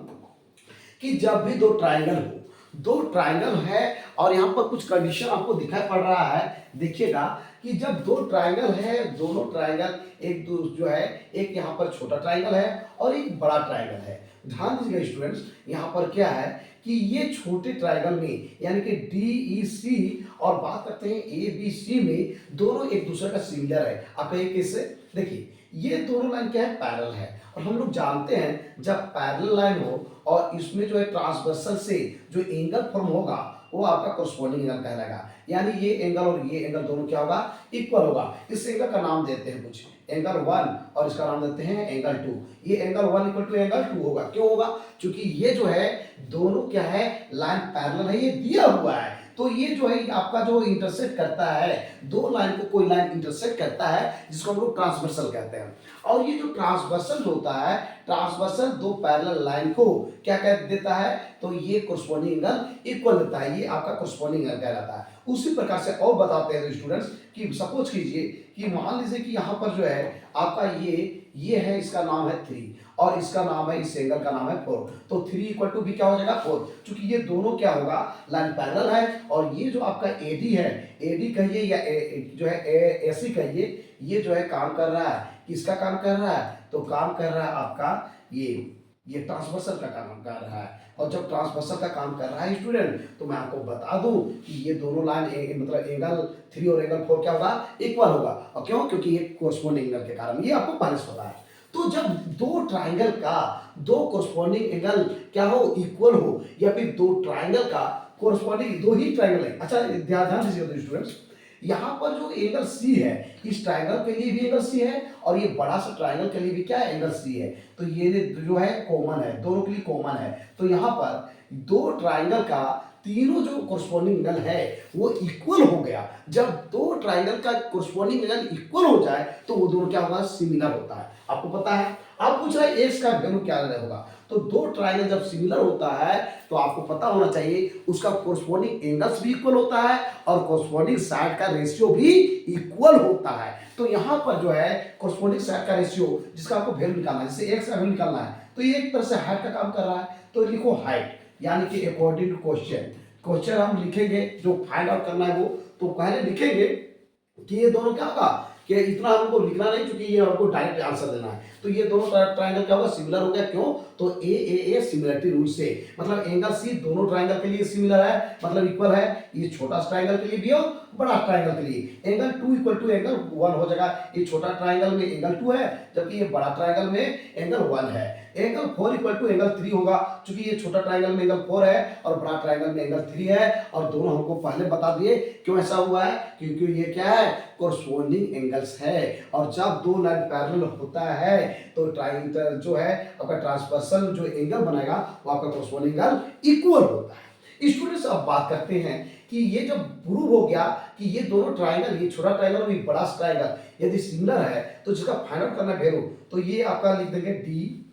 कि जब भी दो ट्राइंगल है और यहाँ पर कुछ कंडीशन आपको दिखाई पड़ रहा है, देखिएगा कि जब दो ट्राइंगल है, दोनों ट्राइंगल एक जो है, एक यहाँ पर छोटा ट्राइंगल है और एक बड़ा ट्राइंगल है। ध्यान दीजिएगा स्टूडेंट्स, यहाँ पर क्या है कि ये छोटे ट्राइंगल में यानी कि डी ई सी और बात करते हैं ए बी सी में, दोनों एक दूसरे का सिमिलर है। आप कहिए किससे, देखिए ये दोनों लाइन क्या है, पैरेलल है, और हम लोग जानते हैं जब पैरेलल लाइन हो और इसमें जो है ट्रांसवर्सल से जो एंगल फॉर्म होगा वो आपका कोरस्पोंडिंग एंगल कहलाएगा। यानी ये एंगल और ये एंगल दोनों क्या होगा, इक्वल होगा। इस एंगल का नाम देते हैं कुछ, एंगल 1 और इसका नाम देते हैं एंगल 2। ये एंगल 1 इक्वल टू एंगल 2 होगा, क्यों होगा, क्योंकि ये जो है दोनों क्या है, लाइन पैरेलल है, ये दिया हुआ है। तो ये जो है आपका जो इंटरसेक्ट करता है, दो लाइन को कोई लाइन इंटरसेक्ट करता है जिसको हम लोग ट्रांसवर्सल कहते हैं। और ये जो ट्रांसवर्सल होता है, ट्रांसवर्सल दो पैरेलल लाइन को क्या कह देता है, तो ये कोरस्पोंडिंग एंगल इक्वल देता है, ये आपका कोरस्पोंडिंग एंगल कहलाता है। उसी प्रकार से और बताते हैं स्टूडेंट्स कि सपोज कीजिए कि मान लीजिए कि यहाँ पर जो है आपका ये है, इसका नाम है 3 और इसका नाम है, इस एंगल का नाम है 4, तो 3 इक्वल टू भी क्या हो जाएगा 4, क्योंकि ये दोनों क्या होगा, लाइन पैरेलल है। और ये जो आपका एडी है, एडी कहिए या जो है एसी कहिए, ये जो है काम कर रहा है, किसका काम कर रहा है, तो काम कर रहा है आपका ये ट्रांसवर्सल का काम कर रहा है। और जब ट्रांसवर्सल का काम कर रहा है स्टूडेंट, तो मैं आपको बता दूं कि ये दोनों लाइन मतलब एंगल 3 और एंगल 4 क्या होगा, इक्वल होगा। और क्यों, क्योंकि ये कोरस्पोंडिंग एंगल के कारण, ये आपको पहले से पता है। तो जब दो ट्राइंगल का दो कोरस्पोंडिंग एंगल क्या हो, इक्वल हो, या फिर दो ट्राइंगल का कोरस्पोंडिंग, दो ही ट्राइंगल है। अच्छा ध्यान दीजिए स्टूडेंट्स, यहाँ पर जो एंगल सी है, इस ट्राइंगल के लिए भी एंगल सी है और ये बड़ा सा ट्राइंगल के लिए भी क्या है, एंगल सी है। तो ये जो है कॉमन है, दोनों के लिए कॉमन है। तो यहाँ पर दो ट्राइंगल का तीनों जो कोरस्पोंडिंग एंगल है वो इक्वल हो गया। जब दो ट्राइंगल का कोरस्पोंडिंग एंगल इक्वल हो जाए तो वो दोनों क्या होगा, सिमिलर होता है। आपको पता है, आप पूछ रहे हैं एक्स का वैल्यू क्या होगा, तो दो ट्राइंगल जब सिमिलर होता है तो आपको पता होना चाहिए उसका कोरस्पोंडिंग एंगल्स भी इक्वल होता है और कोरस्पोंडिंग साइड का रेशियो भी इक्वल होता है। तो यहाँ पर जो है कोरस्पोंडिंग साइड का रेशियो जिसका आपको वैल्यू निकालना है, जैसे एक्स का वैल्यू निकालना है, तो ये एक तरह से हाइट का काम कर रहा है। तो लिखो हाइट, यानी कि अकॉर्डिंग टू क्वेश्चन हम लिखेंगे जो फाइंड आउट करना है वो, तो पहले लिखेंगे कि ये दोनों क्या होगा, कि इतना हमको लिखना नहीं क्योंकि ये हमको डायरेक्ट आंसर देना है। तो ये दोनों ट्राइंगल क्या होगा, सिमिलर हो गया। क्यों, तो ए सिमिलरिटी रूल से, मतलब एंगल सी दोनों ट्राइंगल के लिए सिमिलर है, मतलब इक्वल है। ये छोटा ट्राइंगल के लिए भी और बड़ा ट्राइंगल के लिए। एंगल 2 इक्वल टू एंगल 1 हो जाएगा। ये छोटा ट्राइंगल में एंगल 2 है, जबकि ये बड़ा ट्राइंगल में एंगल 1 है। एंगल 4 इक्वल टू एंगल 3 होगा, क्योंकि ये छोटा ट्राइंगल में एंगल 4 है और बड़ा ट्राइंगल में एंगल 3 है। और दोनों हमको पहले बता दिए क्यों ऐसा हुआ है, क्योंकि ये क्या है, कोरस्पोंडिंग एंगल्स है। और जब दो लाइन पैरेलल होता है तो ट्राइंगल जो है आपका ट्रांसवर्सल जो एंगल बनेगा वो आपका कोरस्पोंडिंग एंगल इक्वल होता है। स्टूडेंट्स अब बात करते हैं कि ये जब प्रूव हो गया कि ये दोनों ट्राइंगल, ये छोटा ट्राइंगल और ये बड़ा ट्राइंगल यदि सिमिलर है, तो जिसका फाइंड आउट करना वैल्यू, तो ये आपका लिख देंगे डी,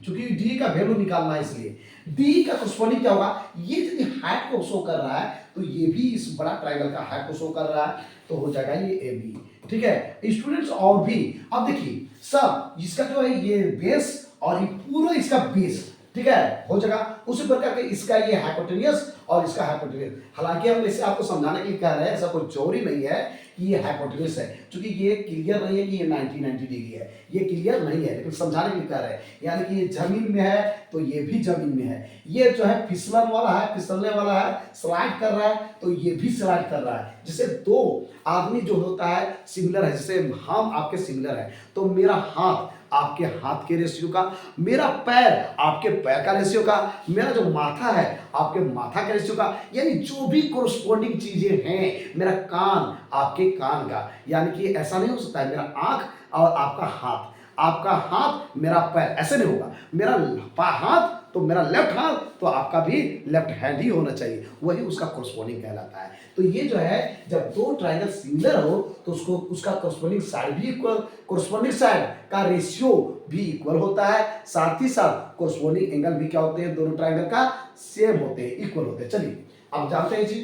क्योंकि डी का वैल्यू निकालना है, इसलिए डी का कोरस्पोंडिंग क्या होगा, ये यदि हाइट को शो कर रहा है तो ये भी इस बड़ा ट्राइंगल का हाइट को शो कर रहा है, तो हो जाएगा ये ए बी। ठीक है स्टूडेंट्स, और भी अब देखिए सब इसका जो है ये बेस और ये पूरा इसका बेस ठीक है, हो जाएगा। उसी प्रकार के इसका ये हाइपोटेनियस और इसका हाइपोटेनियस, हालांकि हम इसे आपको समझाने के लिए कह रहे हैं, ऐसा कोई चोरी नहीं है कि ये हाइपोटेनियस है, क्योंकि ये क्लियर नहीं है कि ये 90 डिग्री है, ये क्लियर नहीं है, लेकिन समझाने के लिए कह रहे हैं। यानी कि ये जमीन में है तो ये भी जमीन में है, ये जो है फिसलन वाला है, फिसलने वाला है, स्लाइड कर रहा है तो ये भी स्लाइड कर रहा है। जैसे दो आदमी जो होता है सिमिलर है, जैसे हम आपके सिमिलर है, तो मेरा हाथ आपके हाथ के रेशियो का, मेरा पैर आपके पैर का रेशियो का, मेरा जो माथा है आपके माथा के रेशियो का, यानी जो भी कोरस्पॉन्डिंग चीजें हैं, मेरा कान आपके कान का, यानी कि ऐसा नहीं हो सकता है मेरा आंख और आपका हाथ, आपका हाथ मेरा पैर, ऐसे नहीं होगा। मेरा हाथ तो मेरा लेफ्ट हाथ तो आपका भी लेफ्ट हैंड ही होना चाहिए, वही उसका कोरस्पॉन्डिंग कहलाता है। तो ये जो है जब दो ट्रायंगल सिमिलर हो तो उसको उसका कोरस्पॉन्डिंग साइड भी इक्वल, कोरस्पॉन्डिंग साइड का रेशियो भी इक्वल होता है, साथ ही साथ कोरस्पॉन्डिंग एंगल भी क्या होते हैं, दोनों ट्रायंगल का सेम होते हैं, इक्वल होते हैं। चलिए अब जानते हैं जी,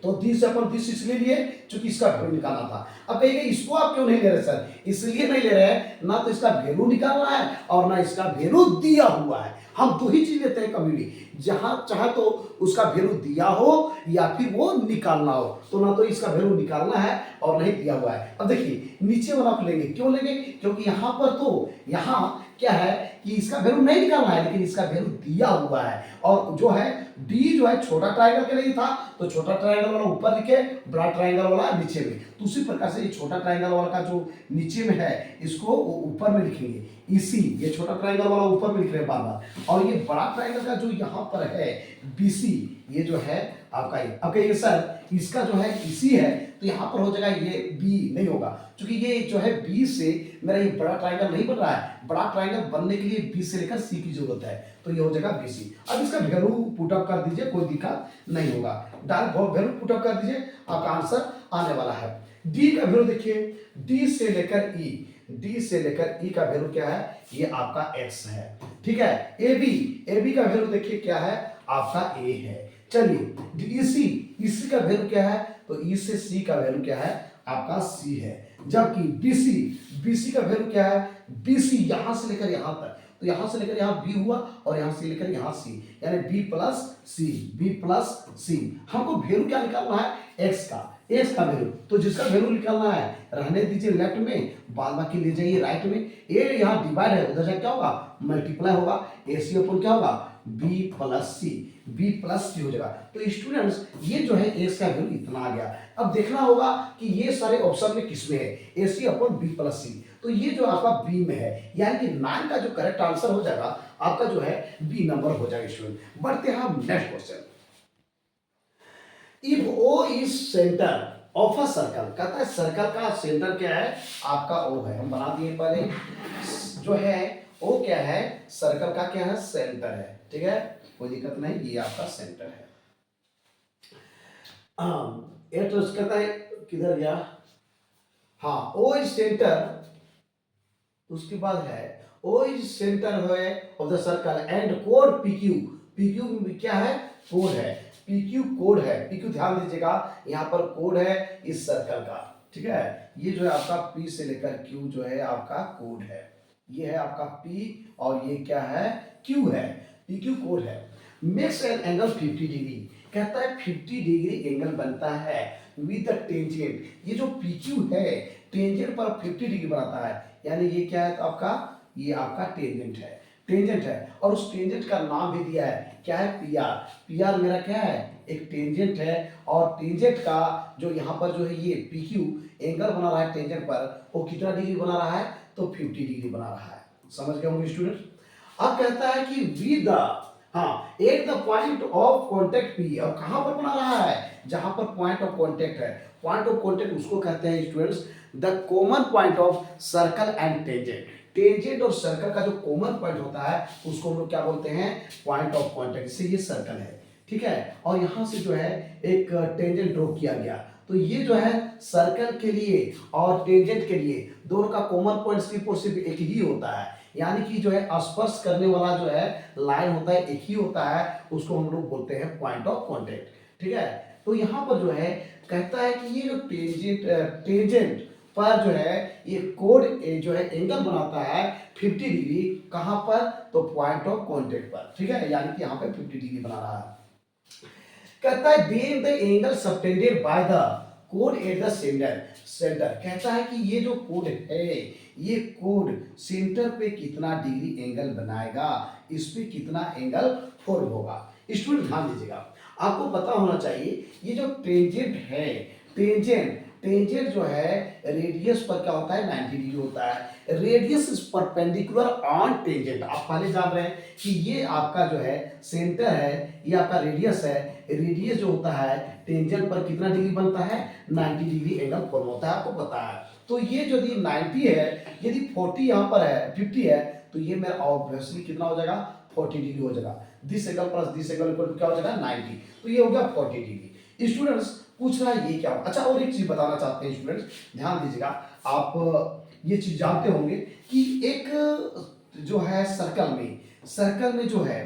तो 30 से अपन 30 इसलिए लिए क्योंकि इसका वैल्यू निकालना था। अब कहिए इसको आप क्यों नहीं ले रहे सर, इसलिए नहीं ले रहे हैं, ना तो इसका वैल्यू निकालना है और ना इसका वैल्यू दिया हुआ है। हम दो ही चीज लेते हैं कभी भी, जहां चाहे तो उसका वैल्यू दिया हो या फिर वो निकालना हो, तो ना तो इसका वैल्यू निकालना है और नहीं दिया हुआ है। अब देखिए नीचे वाला आप लेंगे, क्यों लेंगे, क्योंकि यहां पर तो यहाँ क्या है कि इसका वैल्यू नहीं निकालना है, लेकिन इसका वैल्यू दिया हुआ है। और जो है डी जो है छोटा ट्रायंगल के लिए था, तो छोटा ट्रायंगल वाला ऊपर लिखे, बड़ा ट्रायंगल वाला नीचे में। तो उसी प्रकार से ये छोटा ट्रायंगल वाला का जो नीचे में है इसको ऊपर में लिखेंगे, इसी ये छोटा ट्रायंगल वाला ऊपर में लिख रहे हैं बार बार, और ये बड़ा ट्रायंगल का जो यहाँ पर है बीसी, ये जो है आपका ये। अब कहिए सर इसका जो है इसी है, तो यहाँ पर हो जाएगा ये बी नहीं होगा, क्योंकि ये जो है बी से मेरा ये बड़ा ट्रायंगल नहीं बन रहा है, बड़ा ट्रायंगल बनने के लिए बी से लेकर सी की जरूरत है, तो ये हो जाएगा बीसी। अब इसका वैल्यू पुट अप कर दीजिए, कोई दिक्कत नहीं होगा, डायरेक्ट वैल्यू पुट अप कर दीजिए, आपका आंसर आने वाला है। डी का वैल्यू देखिए, डी से लेकर ई, डी से लेकर ई का वैल्यू क्या है, ये आपका एक्स है, ठीक है। ए बी का वैल्यू देखिए क्या है, आपका ए है। चलिए इसी इसी का वैल्यू क्या है, तो ई से सी का वैल्यू क्या है, आपका सी है। जबकि बीसी का वैल्यू क्या है, बीसी यहां से लेकर यहां तक, तो यहां से लेकर यहां बी हुआ और यहां से लेकर यहां सी, यानी बी प्लस सी। हमको वैल्यू क्या निकालना है, एक्स का वैल्यू, तो जिसका वैल्यू निकालना है रहने दीजिए लेफ्ट में, बाद बाकी ले जाइए राइट में। ए यहाँ डिवाइड है, उधर जाके क्या होगा, मल्टीप्लाई होगा, ए सी अपन क्या होगा, बी प्लस सी हो जाएगा। तो स्टूडेंट्स ये जो है एक्स का वैल्यू इतना आ गया। अब देखना होगा कि ये सारे ऑप्शन में किसमें है, ए सी अपन बी प्लस सी, तो ये जो आपका बी में है, यानी कि 9 का जो करेक्ट आंसर हो जाएगा आपका जो है बी नंबर हो जाएगा। स्टूडेंट बढ़ते हैं हम next question. If O is centre of a circle, कहता है सर्कल का सेंटर क्या है, आपका O है, हम बना दिए पहले, जो है O क्या है, सर्कल का क्या है, सेंटर है, ठीक है, कोई दिक्कत नहीं, ये आपका सेंटर है। ये तो कहता है किधर गया, हाँ O इज सेंटर, उसके बाद है O इज सेंटर है of the circle and code PQ क्या है, कोड है, PQ कोड है, PQ ध्यान दीजिएगा यहाँ पर कोड है इस सर्कल का, ठीक है। ये जो है आपका P से लेकर Q जो है आपका कोड है, ये है आपका P और ये क्या है, Q है, PQ कोड है। मेक्स एन एंगल 50 डिग्री, कहता है 50 डिग्री एंगल बनता है विद द टेंजेंट, ये जो PQ है टेंजेंट पर 50 डिग्री बनाता है, यानी ये क्या है, तो आपका ये आपका टेंजेंट है, और उस टेंजेंट का नाम भी दिया है, क्या है, पीआर मेरा क्या है, एक टेंजेंट है, और टेंजेंट का जो यहाँ पर जो है ये PQ एंगल बना रहा है टेंजेंट पर, वो कितना डिग्री बना रहा है, तो 50 डिग्री बना रहा है, समझ गए होंगे स्टूडेंट। अब कहता है कि with at the point of contact P, और कहां पर बना रहा है, जहां पर पॉइंट ऑफ कॉन्टेक्ट है, पॉइंट ऑफ कॉन्टेक्ट उसको कहते हैं students the common point of circle and tangent और सर्कल का जो कॉमन पॉइंट होता है उसको हम लोग क्या बोलते हैं, पॉइंट ऑफ कॉन्टेक्ट, से ये सर्कल है, ठीक है, और यहां से जो है एक टेंजेंट ड्रॉ किया गया, तो ये जो है सर्कल के लिए और टेंजेंट के लिए दोनों का कॉमन पॉइंट सिर्फ और सिर्फ एक ही होता है, यानी कि जो है स्पर्श करने वाला जो है लाइन होता है एक ही होता है, उसको हम लोग बोलते हैं पॉइंट ऑफ कॉन्टेक्ट, ठीक है। तो यहाँ पर जो है कहता है कि ये जो टेंजेंट पर जो है ये कोड जो है एंगल बनाता है 50 डिग्री, कहां पर, तो पॉइंट ऑफ कांटेक्ट पर, ठीक है, यानी कि यहां पे 50 डिग्री बना रहा है। कहता है Ben the angle subtended by the code at the centre, centre कहता है कि ये जो कोड है, ये कोड सेंटर पे कितना डिग्री एंगल बनाएगा, इस पे कितना एंगल फॉर्म होगा। स्टूडेंट ध्यान दीजिएगा, आपको पता होना चाहिए ये जो टेंजेंट है, टेंजेंट टेंजेंट जो है रेडियस पर क्या होता है 90 डिग्री होता है। Radius is perpendicular on tangent, आप पहले जान रहे हैं कि ये आपका जो है सेंटर है, ये आपका रेडियस है। रेडियस जो होता है टेंजेंट पर कितना डिग्री बनता है 90 डिग्री एंगल फॉर्म होता है, आपको पता है। तो ये यदि 90 है, यदि 40 यहाँ पर है 50 है, तो ये मेरा ऑब्वियसली कितना हो जाएगा 40 डिग्री हो जाएगा। This angle plus this angle equal to क्या हो जाएगा 90, तो ये हो गया 40 डिग्री। स्टूडेंट्स पूछ रहा है ये क्या हो। अच्छा और एक चीज बताना चाहते हैं स्टूडेंट्स, ध्यान दीजिएगा, आप ये चीज जानते होंगे कि एक जो है सर्कल में जो है,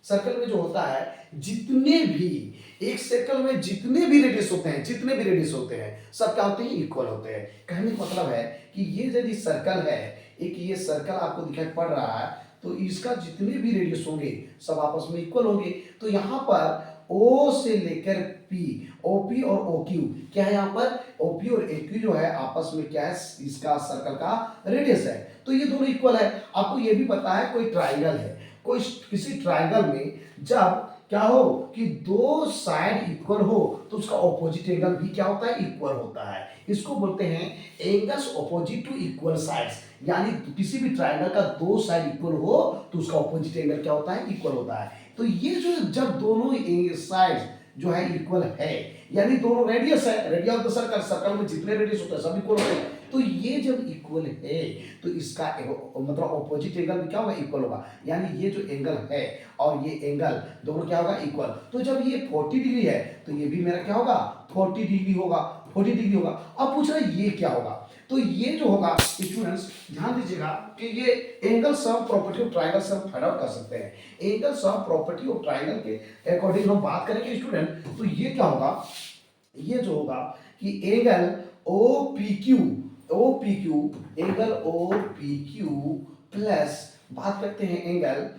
सर्कल में जो होता है जितने भी एक सर्कल में जितने भी रेडियस होते हैं, जितने भी रेडियस होते हैं सब क्या होते हैं इक्वल होते हैं। कहने का मतलब है कि ये यदि सर्कल है, एक ये सर्कल आपको दिखाई पड़ रहा है, तो इसका जितने भी रेडियस होंगे सब आपस में इक्वल होंगे। तो यहाँ पर O से लेकर P, OP और OQ क्या है, यहाँ पर OP और AQ जो है आपस में क्या है, इसका सर्कल का रेडियस है, तो ये दोनों इक्वल है। आपको ये भी पता है कोई ट्राइंगल है, कोई किसी ट्राइंगल में जब क्या हो कि दो साइड इक्वल हो तो उसका ऑपोजिट एंगल भी क्या होता है इक्वल होता है। इसको बोलते हैं angles opposite to equal sides, यानी किसी भी ट्राइंगल का दो साइड इक्वल हो तो उसका ऑपोजिट एंगल क्या होता है इक्वल होता है। तो ये जो जब दोनों साइड्स जो है इक्वल है, यानी दोनों रेडियस है, radius of the circle, circle में जितने रेडियस होते हैं सब इक्वल होते हैं, तो ये जब इक्वल है तो इसका मतलब ऑपोजिट एंगल भी क्या होगा इक्वल होगा, यानी ये जो एंगल है और ये एंगल दोनों क्या होगा इक्वल। तो जब ये 40 डिग्री है तो ये भी मेरा क्या होगा 40 डिग्री होगा, 40 डिग्री होगा। अब पूछ रहा है ये क्या होगा, तो ये जो होगा स्टूडेंट्स ध्यान दीजिएगा कि ये angle sum property of triangle से हम फाइंड आउट कर सकते हैं। Angle sum property of triangle के अकॉर्डिंग हम बात करेंगे स्टूडेंट, तो ये क्या होगा, ये जो होगा कि angle OPQ, angle OPQ plus बात करते हैं एंगल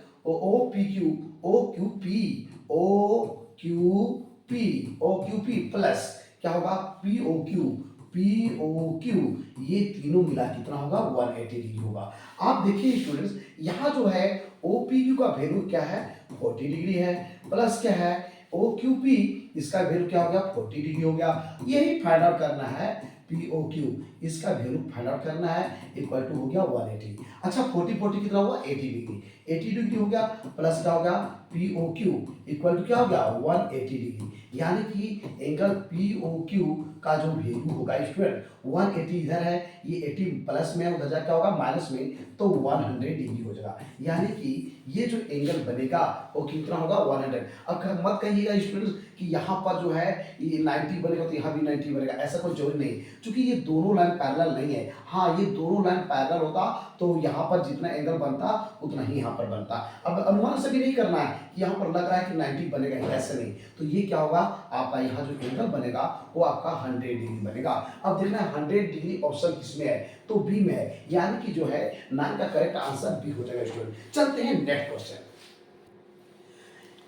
OQP प्लस क्या होगा POQ, ये तीनों मिला कितना होगा 180 डिग्री होगा। आप देखिए स्टूडेंट्स यहाँ जो है OPQ का वैल्यू क्या है 40 डिग्री है, प्लस क्या है OQP, इसका वैल्यू क्या हो गया 40 डिग्री हो गया। यही फाइंड आउट करना है POQ, इसका वैल्यू फाइंड आउट करना है, इक्वल टू हो गया 180। अच्छा 40 कितना हुआ 80 डिग्री, 80 डिग्री हो गया, प्लस क्या हो गया POQ इक्वल टू क्या हो गया 180 डिग्री, यानी कि एंगल POQ का जो वैल्यू होगा स्टूडेंट 180 इधर है, ये 80 प्लस में उधर जा क्या होगा माइनस में, तो 100 डिग्री हो जाएगा, यानी कि ये जो एंगल बनेगा वो कितना होगा 100। अब मत कहिएगा स्टूडेंट्स कि यहाँ पर जो है ये 90 बनेगा तो यहाँ भी 90 बनेगा, ऐसा कोई जरूरी नहीं, क्योंकि ये दोनों लाइन पैरेलल नहीं है। हाँ ये दोनों लाइन पैरेलल होता तो यहाँ पर जितना एंगल बनता उतना ही यहाँ पर बनता। अब अनुमान से भी नहीं करना है कि यहाँ पर लग रहा है कि 90 बनेगा, ऐसे नहीं, तो ये क्या होगा आपका यहाँ जो एंगल बनेगा वो आपका 100 डिग्री बनेगा। अब देखना है 100 डिग्री ऑप्शन किसमें है, तो बी में है, यानी कि जो है 9 का करेक्ट आंसर बी हो जाएगा स्टूडेंट। चलते हैं नेक्स्ट क्वेश्चन।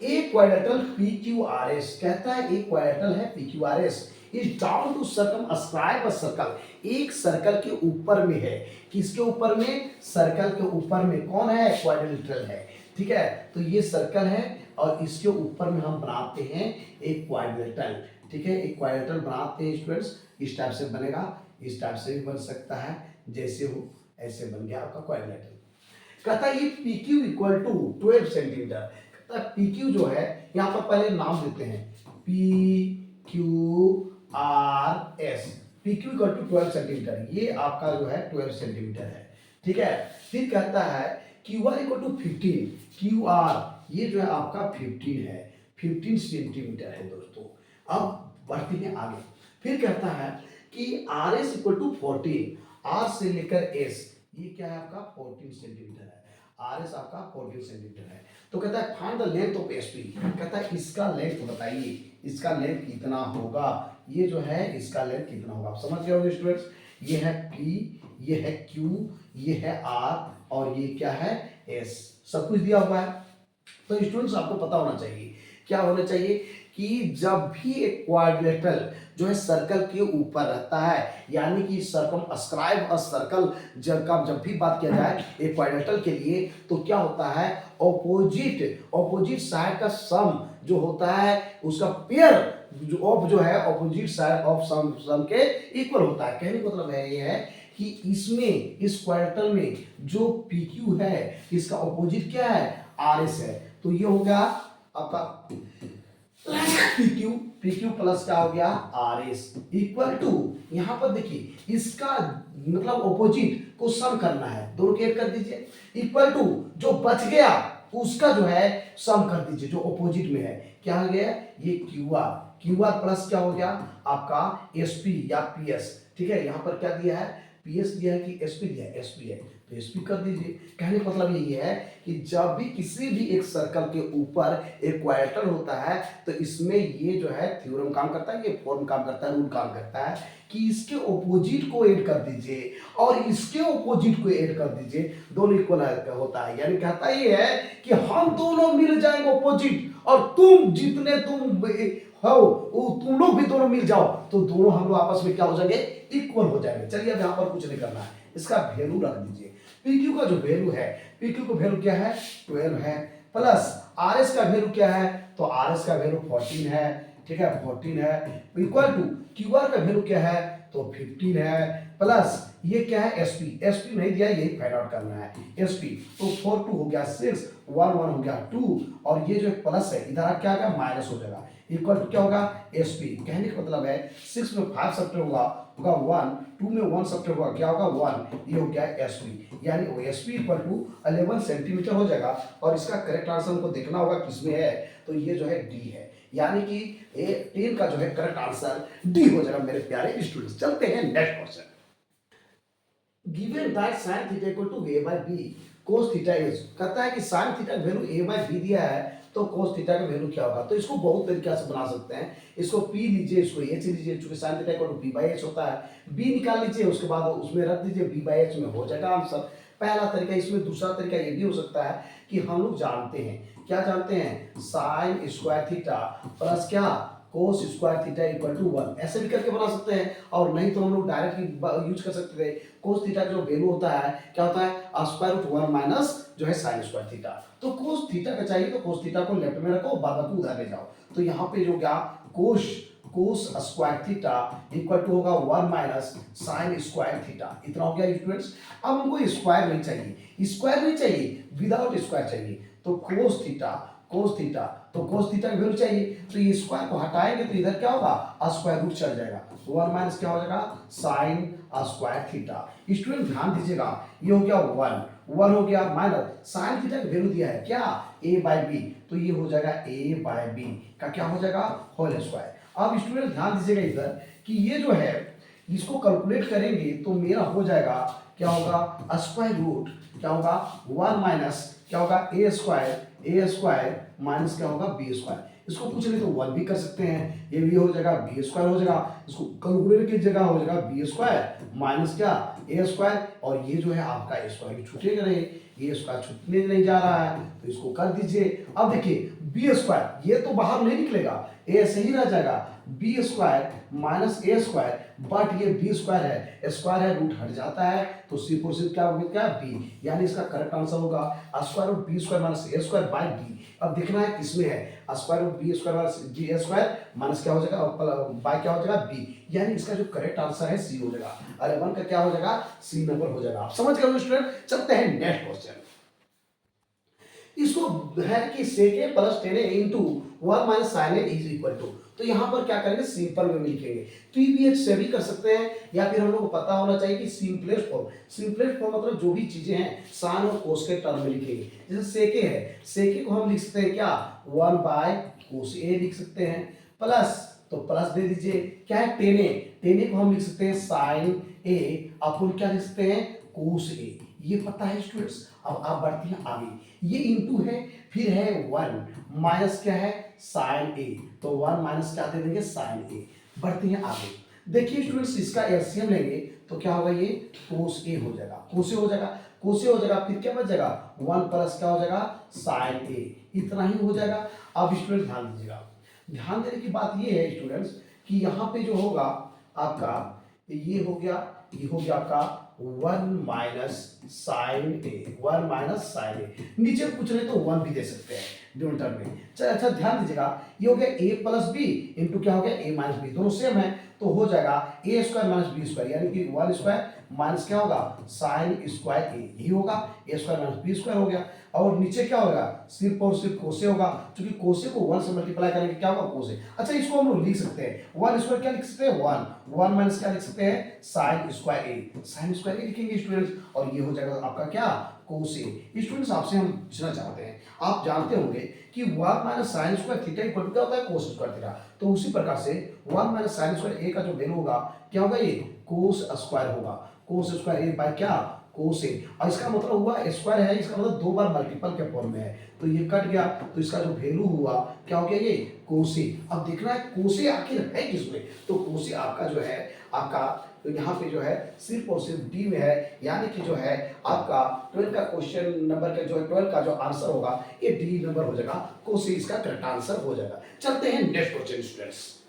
एक क्वाड्रेटल PQRS कहता है एक क्वाड्रेटल है PQRS is drawn to circumscribe a circle, एक सर्कल के ऊपर में है, किसके ऊपर में, सर्कल के ऊपर में, कौन है क्वाड्रिलेटरल है, ठीक है। तो ये सर्कल है और इसके ऊपर में हम बनाते हैं एक क्वाड्रिलेटरल, ठीक है, एक क्वाड्रिलेटरल बनाते हैं स्टूडेंट्स, इस टाइप से बनेगा, इस टाइप से भी बन सकता है, जैसे हो ऐसे बन गया आपका क्वाड्रिलेटरल। कहता है ये PQ equal to 12 centimetre, PQ जो है यहाँ पर पहले नाम देते हैं PQRS, PQ equal to 12 centimetre, ये आपका जो है 12 सेंटीमीटर है, ठीक है। फिर कहता है QR इक्वल टू 15, QR ये जो है आपका 15 है, 15 सेंटीमीटर है दोस्तों। अब बढ़ते हैं आगे, फिर कहता है कि RS इक्वल टू 14, R से लेकर S ये क्या है आपका 14 सेंटीमीटर है, RS आपका 14 सेंटीमीटर है। तो कहता है find the length of SP, कहता है इसका लेंथ बताइए, इसका लेंथ कितना होगा, ये जो है इसका लेंथ कितना होगा, आप समझ गए होंगे स्टूडेंट्स। ये है P, ये है Q, ये है R और ये क्या है S। सब कुछ दिया हुआ है। तो स्टूडेंट्स आपको पता होना चाहिए, क्या होना चाहिए कि जब भी एक क्वाड्रिलेटरल जो है सर्कल के ऊपर रहता है, यानी कि सर्कमस्क्राइब अ सर्कल जब भी बात किया जाए एक क्वाड्रिलेटरल के लिए, तो क्या होता है ऑपोजिट साइड का सम जो होता है उसका पेयर जो है ऑपोजिट साइड ऑफ सम के इक्वल होता है। कहने का मतलब है ये है कि इसमें इस क्वाड्रिलेटरल में जो PQ है इसका ऑपोजिट क्या है RS है। तो ये हो गया आपका PQ प्लस क्या हो गया RS इक्वल टू, यहां पर देखिए इसका मतलब ऑपोजिट को सम करना है, दोनों के ऐड कर दीजिए, इक्वल टू जो बच गया उसका जो है सम कर दीजिए जो ऑपोजिट में है। क्या हो गया ये QR प्लस क्या हो गया आपका SP या PS। ठीक है, यहां पर क्या दिया है PS दिया है कि SP दिया है, SP है तो SP कर दीजिए। कहने का मतलब यही है कि जब भी किसी भी एक सर्कल के ऊपर एक क्वाड्रिलेटरल होता है तो इसमें ये जो है थ्योरम काम करता है, ये फॉर्म काम करता है, रूल काम करता है कि इसके ऑपोजिट को ऐड कर दीजिए और इसके ऑपोजिट को ऐड कर दीजिए, दोनों इक्वल होता है। यानी कहता ये है कि हम दोनों मिल जाएंगे ऑपोजिट और तुम जितने तुम हो तुम लोग भी दोनों मिल जाओ तो दोनों हम लोग आपस में क्या हो जाएंगे इक्वल हो जाएंगे। चलिए अब यहाँ पर कुछ नहीं करना है, इसका वैल्यू रख दीजिए। PQ का जो वैल्यू है, PQ का वैल्यू क्या है 12 है, प्लस RS का वैल्यू क्या है तो RS का वैल्यू 14 है। ठीक है 14 है इक्वल टू QR का वैल्यू क्या है तो 15 है, प्लस ये क्या है SP नहीं दिया, यही फाइंड आउट करना है SP। तो 4 2 हो गया 6, 1 1 हो गया 2 और ये जो प्लस है इधर क्या आ गया माइनस हो जाएगा, इक्वल टू क्या होगा SP। कहने का मतलब है 6 में 5 सब्ट्रैक्ट होगा 1, 2 में 1 सब्ट्रैक्ट होगा क्या होगा 1, ये हो गया SP। यानी वो SP इक्वल टू 11 सेंटीमीटर हो जाएगा और इसका करेक्ट आंसर हमको देखना होगा किसमें है तो ये जो है D है। यानी कि 10 का जो है करेक्ट आंसर D हो जाएगा मेरे प्यारे स्टूडेंट्स। चलते हैं next question. Given that sin theta equal to a by b cos theta is, कहता है कि sin थीटा का वैल्यू a by b दिया है तो cos थीटा का वैल्यू क्या होगा। तो इसको बहुत तरीके से बना सकते हैं, इसको p लीजिए, इसको h लीजिए, क्योंकि sin theta equal to b by h होता है, b निकाल लीजिए उसके बाद उसमें रख दीजिए b by h में हो जाएगा आंसर। पहला तरीका। इसमें दूसरा तरीका ये भी हो सकता है कि हम लोग जानते हैं, क्या जानते हैं sin स्क्वायर थीटा प्लस क्या cos square theta equal to 1, ऐसे भी करके बना सकते हैं। और नहीं तो हम लोग डायरेक्ट यूज कर सकते थे, कोस थीटा का जो वैल्यू होता है क्या होता है स्क्वायर रूट 1 माइनस जो है साइन स्क्वायर थीटा। तो कोस थीटा का चाहिए तो कोस थीटा को लेफ्ट में रखो, बाद बाकी उधर ले जाओ। तो यहाँ पे जो क्या cos square theta equal to होगा 1 माइनस साइन स्क्वायर थीटा, इतना हो गया स्टूडेंट्स। अब हमको स्क्वायर नहीं चाहिए, स्क्वायर नहीं चाहिए, विदाउट स्क्वायर चाहिए। तो कोस थीटा तो कोस थीटा की वैल्यू चाहिए, तो ये स्क्वायर को हटाएंगे तो इधर क्या होगा स्क्वायर रूट चल जाएगा, 1 माइनस क्या हो जाएगा साइन स्क्वायर थीटा। स्टूडेंट ध्यान दीजिएगा, ये हो गया 1 हो गया माइनस साइन थीटा की वैल्यू दिया है क्या a बाई बी, तो ये हो जाएगा a बाई बी का क्या हो जाएगा होल स्क्वायर। अब स्टूडेंट ध्यान दीजिएगा इधर कि ये जो है इसको कैलकुलेट करेंगे तो मेरा हो जाएगा क्या होगा स्क्वायर रूट क्या होगा 1 माइनस क्या होगा ए स्क्वायर माइनस क्या होगा बी स्क्वायर। इसको पूछ ले तो 1 भी कर सकते हैं, ये भी हो जाएगा बी स्क्वायर हो जाएगा, इसको कैलकुलेट की जगह हो जाएगा बी स्क्वायर माइनस क्या ए स्क्वायर, और ये जो है आपका ए स्क्वायर छूटेगा नहीं, ये स्क्वायर छूटने नहीं जा रहा है तो इसको कर दीजिए। अब देखिए बी स्क्वायर ये तो बाहर नहीं निकलेगा, ए ऐसे ही रह जाएगा, B square minus A square, but ये बी स्क्वायर है, स्क्वायर है रूट हट जाता है तो सी फोर सी क्या होगा क्या बी, यानी इसका करेक्ट आंसर होगा square root B square minus A square by B. अब देखना है किसमें है square root B square minus B A square minus क्या हो जाएगा बाई क्या हो जाएगा बी, यानी इसका जो करेक्ट आंसर है सी हो जाएगा, अरे 1 का क्या हो जाएगा सी नंबर हो जाएगा। आप समझ गए स्टूडेंट। चलते हैं नेक्स्ट क्वेश्चन। इसको है कि sec a plus tan a into 1 minus sine a is equal to, तो यहाँ पर क्या करेंगे सिंपल में लिखेंगे, पीबीएच से भी कर सकते हैं या फिर हम लोग को पता होना चाहिए कि सिंपलेस्ट फॉर्म मतलब जो भी चीजें हैं साइन और कोस के टर्म में लिखेंगे। जैसे sec a है, sec a को हम लिख सकते हैं क्या 1 बाय कोस a लिख सकते हैं, प्लस तो प्लस दे दीजिए क्या है tan a को हम लिख सकते हैं साइन a अपन क्या लिख सकते हैं कोस a, ये पता है स्टूडेंट्स। अब आप बढ़ते हैं आगे, ये इंटू है फिर है 1 माइनस क्या है साइन ए, तो 1 माइनस क्या दे देंगे साइन ए। बढ़ते हैं आगे, देखिए स्टूडेंट्स, इसका एलसीएम लेंगे तो क्या होगा, ये कोस ए हो जाएगा, कोस ए हो जाएगा, कोस ए हो जाएगा, फिर क्या बच जाएगा, 1 प्लस क्या हो जाएगा, साइन ए, इतना ही हो जाएगा। अब स्टूडेंट ध्यान दीजिएगा, ध्यान देने की बात ये है स्टूडेंट्स कि यहाँ पे जो होगा आपका, ये हो गया आपका 1 माइनस साइन ए, 1 माइनस साइन ए, नीचे कुछ नहीं तो 1 भी दे सकते हैं डिनोमिनेटर में। चल अच्छा ध्यान दीजिएगा, ये हो गया ए प्लस बी इंटू क्या हो गया, ए माइनस बी, दोनों सेम है तो हो जाएगा ए स्क्वायर माइनस बी स्क्वायर, यानी कि 1 स्क्वायर माइनस क्या होगा, साइन स्क्वायर ए, यही होगा, ए स्क्वायर माइनस बी स्क्वायर हो गया। और नीचे क्या होगा, सिर्फ और सिर्फ कोसे होगा, क्योंकि कोसे को 1 से मल्टीप्लाई करेंगे क्या होगा, कोसे। अच्छा इसको हम लोग लिख सकते हैं 1 स्क्वायर क्या लिख सकते हैं, 1 माइनस क्या लिख सकते हैं, साइन स्क्वायर ए, साइन स्क्वायर ए लिखेंगे स्टूडेंट्स, और ये हो जाएगा आपका क्या, कोसे। स्टूडेंट्स आपसे हम पूछना चाहते हैं, आप जानते होंगे कि 1 minus sine square theta equal to क्या होता है, कोस स्क्वायर थीटा, तो उसी प्रकार से 1 माइनस साइन स्क्वायर ए का जो वैल्यू होगा क्या होगा, ये कोस स्क्वायर होगा, कोस स्क्वायर ए बाय क्या, कोस ए। और इसका मतलब हुआ स्क्वायर है, इसका मतलब 2 बार मल्टीपल के फॉर्म में है, तो ये कट गया, तो इसका जो वैल्यू हुआ क्या हो गया, ये कोसे। अब देखना है कोसे आखिर है किसमें, तो कोसे आपका जो है आपका, तो यहाँ पे जो है सिर्फ और सिर्फ डी में है, यानी कि जो है आपका 12 का क्वेश्चन नंबर का जो है 12 का जो आंसर होगा ये डी नंबर हो जाएगा, कोसे इसका करेक्ट आंसर हो जाएगा। चलते हैं next question students.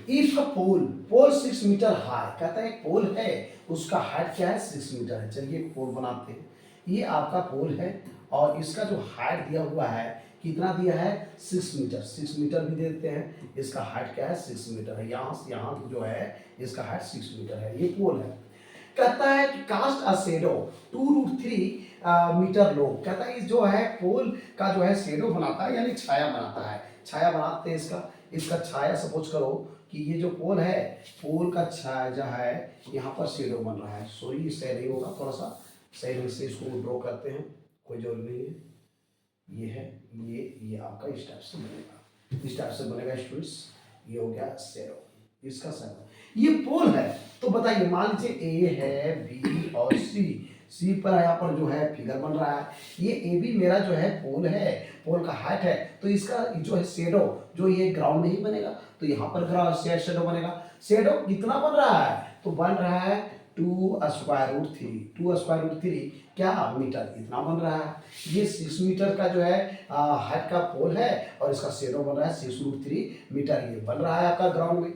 If a pole 6 metre high, कहता है एक पोल है उसका हाइट क्या है, 6 मीटर है। चलिए पोल बनाते हैं, ये आपका पोल है और इसका जो हाइट दिया हुआ है कितना दिया है, 6 मीटर, 6 मीटर भी देते हैं, इसका हाइट क्या है, 6 मीटर है, यहाँ से यहाँ जो है इसका हाइट 6 मीटर है, ये पोल है। कहता है कि कास्ट अ शेडो 2√3 मीटर लो, कहता है जो है पोल का जो है शेडो बनाता है, यानी छाया बनाता है, छाया बनाते हैं इसका छाया, सपोज करो कि ये जो पोल है, पोल का छाया जो है यहाँ पर शेडो बन रहा है, सॉरी सही नहीं होगा, थोड़ा सा सही ढंग से इसको ड्रॉ करते हैं, कोई जरूरी नहीं है, ये है, ये आपका इस टाइप से बनेगा, इस टाइप से बनेगा स्टूडेंट्स, ये हो गया शेडो, इसका शेडो, ये पोल है। तो बताइए मान लीजिए ए है, बी और सी पर यहाँ पर जो है फिगर बन रहा है, ये ए बी मेरा जो है पोल है, पोल का हाइट है, तो इसका जो है शेडो जो ये ग्राउंड में ही बनेगा, तो यहाँ पर ग्राउंड शेडो बनेगा, शेडो कितना बन रहा है, तो बन रहा है 2√3 क्या मीटर, इतना बन रहा है। ये 6 मीटर का जो है हाइट का पोल है और इसका शेडो बन रहा है 6√3 मीटर, ये बन रहा है आपका ग्राउंड में।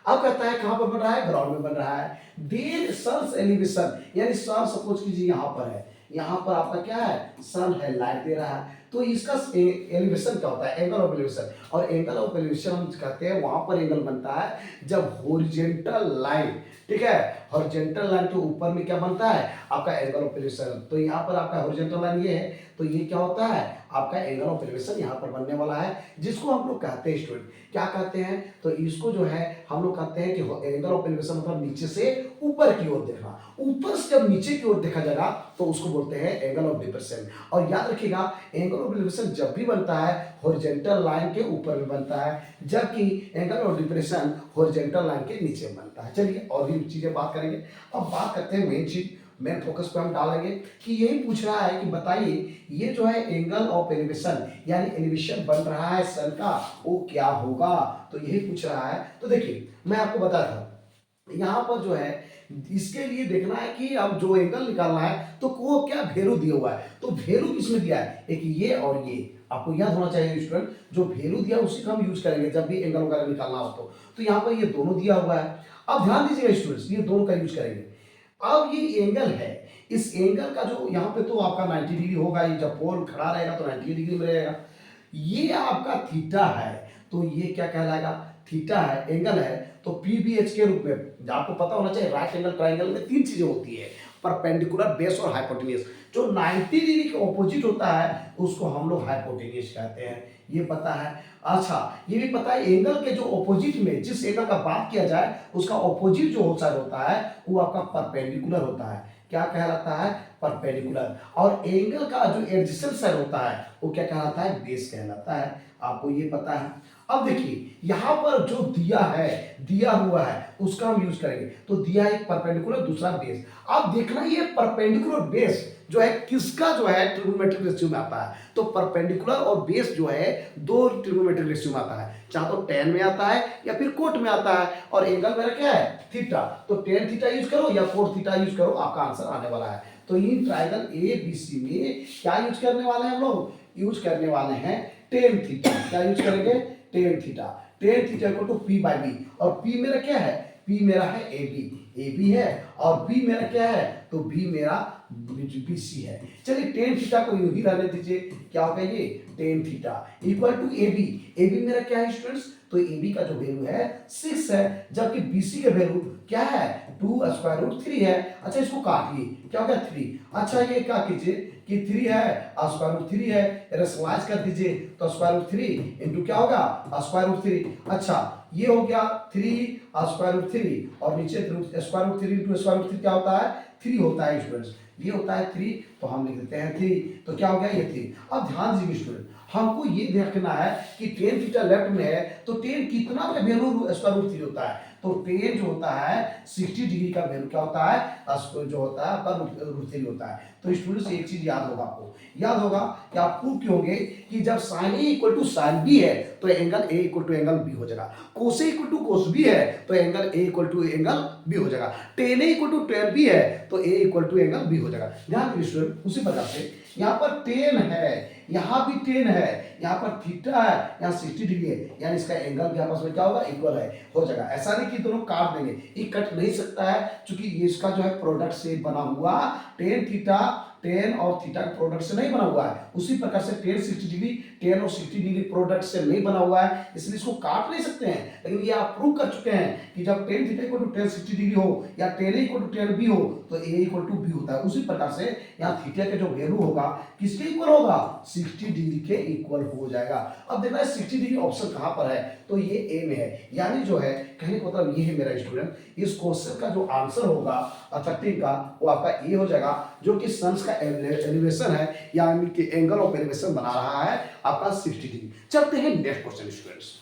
अब कहता है कहां पर बन रहा है, ग्राउंड में बन रहा है। देर सन्स एलिवेशन, यानी सन सपोज कीजिए यहाँ पर है, यहाँ पर आपका क्या है, सन है, लाइट दे रहा है, तो इसका एलिवेशन क्या होता है, एंगल ऑफ एलिवेशन, और एंगल ऑफ एलिवेशन हम कहते हैं वहां पर एंगल बनता है जब हॉरिजॉन्टल लाइन, ठीक है, हॉरिजॉन्टल लाइन के ऊपर में क्या बनता है आपका एंगल ऑफ एलिवेशन, तो यहाँ पर आपका हॉरिजॉन्टल लाइन ये है, तो ये क्या होता है आपका एंगल ऑफ एलिवेशन यहाँ पर बनने वाला है, जिसको हम लोग कहते हैं स्टूडेंट क्या कहते हैं, तो इसको जो है हम लोग कहते हैं कि एंगल ऑफ एलिवेशन मतलब नीचे से ऊपर की ओर देखना, ऊपर से जब नीचे की ओर देखा जाएगा तो उसको बोलते हैं एंगल ऑफ डिप्रेशन। और याद रखिएगा एंगल ऑफ डिप्रेशन जब भी बनता है हॉरिजॉन्टल लाइन के ऊपर में बनता है, जबकि angle of depression horizontal line के नीचे बनता है। चलिए और भी चीजें बात करेंगे, अब बात करते हैं मेन चीज, मेन फोकस पे हम डालेंगे कि यही पूछ रहा है कि बताइए ये जो है एंगल ऑफ एलिवेशन यानी एलिवेशन बन रहा है सन का, वो क्या होगा, तो यही पूछ रहा है। तो देखिए मैं आपको बताता हूं, यहाँ पर जो है इसके लिए देखना है कि अब जो एंगल निकालना है तो वो क्या वैल्यू दिया हुआ है, तो वैल्यू किसमें दिया है, एक ये और ये आपको याद होना चाहिए स्टूडेंट, जो वैल्यू दिया उसी का हम यूज करेंगे जब भी एंगल वगैरह निकालना हो तो यहाँ पर ये दोनों दिया हुआ है। अब ध्यान दीजिएगा स्टूडेंट्स, ये दोनों का यूज करेंगे। अब ये एंगल है, इस एंगल का जो यहाँ पे तो आपका 90 डिग्री होगा, ये जब पोल खड़ा रहेगा तो 90 डिग्री में रहेगा, ये आपका थीटा है, तो ये क्या कहलाएगा, थीटा है, एंगल है, तो पीबीएच के रूप में आपको पता होना चाहिए राइट एंगल ट्राइंगल में 3 चीजें होती है, परपेंडिकुलर, बेस और हाइपोटेन्यूज। जो 90 डिग्री के ऑपोजिट होता है उसको हम लोग हाइपोटेन्यूज कहते हैं, ये पता है। अच्छा ये भी पता है एंगल के जो ऑपोजिट में जिस एंगल का बात किया जाए उसका ऑपोजिट जो साइड होता है वो आपका परपेंडिकुलर होता है, क्या कहलाता है, परपेंडिकुलर। और एंगल का जो एडजेसेंट साइड होता है वो क्या कहलाता है, बेस कहलाता है, आपको ये पता है। अब देखिए यहां पर जो दिया है, दिया हुआ है उसका हम यूज करेंगे। तो दिया एक परपेंडिकुलर, दूसरा बेस। अब देखना ये परपेंडिकुलर बेस जो है किसका जो है ट्रिग्नोमेट्रिक रेशियो में आता है। तो परपेंडिकुलर और बेस जो है दो ट्रिग्नोमेट्रिक रेशियो में आता है, चाहे तो टेन में आता है या फिर कोट में आता है। और एंगल मेरा क्या है, थीटा। तो टेन थीटा यूज करो या कोट थीटा यूज करो, आपका आंसर आने वाला है। तो in triangle A B C में क्या यूज करने वाले हैं हम लोग, यूज करने वाले हैं टेन थीटा। क्या यूज करेंगे, tan theta. Tan theta equal to P by B. और पी मेरा क्या है, पी मेरा है ए बी है। और बी मेरा क्या है, तो बी मेरा बी सी है। चलिए टेन थीटा को यूं ही रहने दीजिए, क्या होगा ये tan theta equal to A B मेरा क्या है स्टूडेंट्स, तो ए बी का जो वैल्यू है 6 है, जबकि बी सी का वैल्यू क्या है 2 स्क्वायर रूट 3 है। अच्छा इसको काटिए, क्या हो गया 3। अच्छा ये क्या कीजिए कि 3 है स्क्वायर रूट 3 है, रेशनलाइज कर दीजिए तो स्क्वायर रूट 3 इंटू क्या होगा स्क्वायर रूट 3। अच्छा ये हो गया 3 स्क्वायर रूट 3 और नीचे square root 3 into square root 3 क्या होता है 3 होता है स्टूडेंट्स। ये होता है 3, तो हम लिख देते हैं 3। तो क्या हो गया ये 3। अब ध्यान दीजिए स्टूडेंट, हमको ये देखना है कि टेन थीटा लेफ्ट में है तो टेन कितना का वैल्यू स्क्वायर रूट 3 होता है। तो टेन जो होता है 60 डिग्री का वैल्यू क्या होता है जो होता है आपका रूट 3 होता है। तो स्टूडेंट्स एक चीज याद होगा, आपको याद होगा कि आप प्रूव क्योंगे कि जब sine A equal to sine B है तो angle A equal to angle B हो जाएगा। Cos A equal to cos B है तो angle A equal to angle B हो जाएगा। Tan A equal to tan B है तो A equal to angle B हो जाएगा। ध्यान दीजिए स्टूडेंट, उसी प्रकार से यहाँ पर टेन है, यहाँ भी टेन है, यहाँ पर थीटा है, यहाँ 60 डिग्री है, यानी इसका एंगल भी आपस में क्या होगा इक्वल है, हो जाएगा। ऐसा नहीं कि दोनों काट देंगे, ये कट नहीं सकता है क्योंकि इसका जो है प्रोडक्ट से बना हुआ टेन थीटा, टेन और थीटा का प्रोडक्ट से नहीं बना हुआ है। उसी प्रकार से टेन 60 डिग्री, टेन और 60 डिग्री प्रोडक्ट से नहीं बना हुआ है, इसलिए इसको काट नहीं सकते हैं। लेकिन ये आप प्रूव कर चुके हैं कि जब tan theta equal to tan 60 degree हो या tan equal to tan B हो तो ए इक्वल टू बी होता है। उसी प्रकार से यहाँ थीटा का जो वैल्यू होगा किसके इक्वल होगा 60 डिग्री के इक्वल हो जाएगा। अब देखना है 60 डिग्री ऑप्शन कहां पर है, तो ये ए में है, यानी जो है कहने का मतलब ये है मेरा स्टूडेंट, इस क्वेश्चन का जो आंसर होगा 30 का वो आपका ए हो जाएगा, जो कि सन्स का एलिवेशन है, यानी कि एंगल ऑफ एलिवेशन बना रहा है आपका 60 डिग्री। चलते हैं next question students.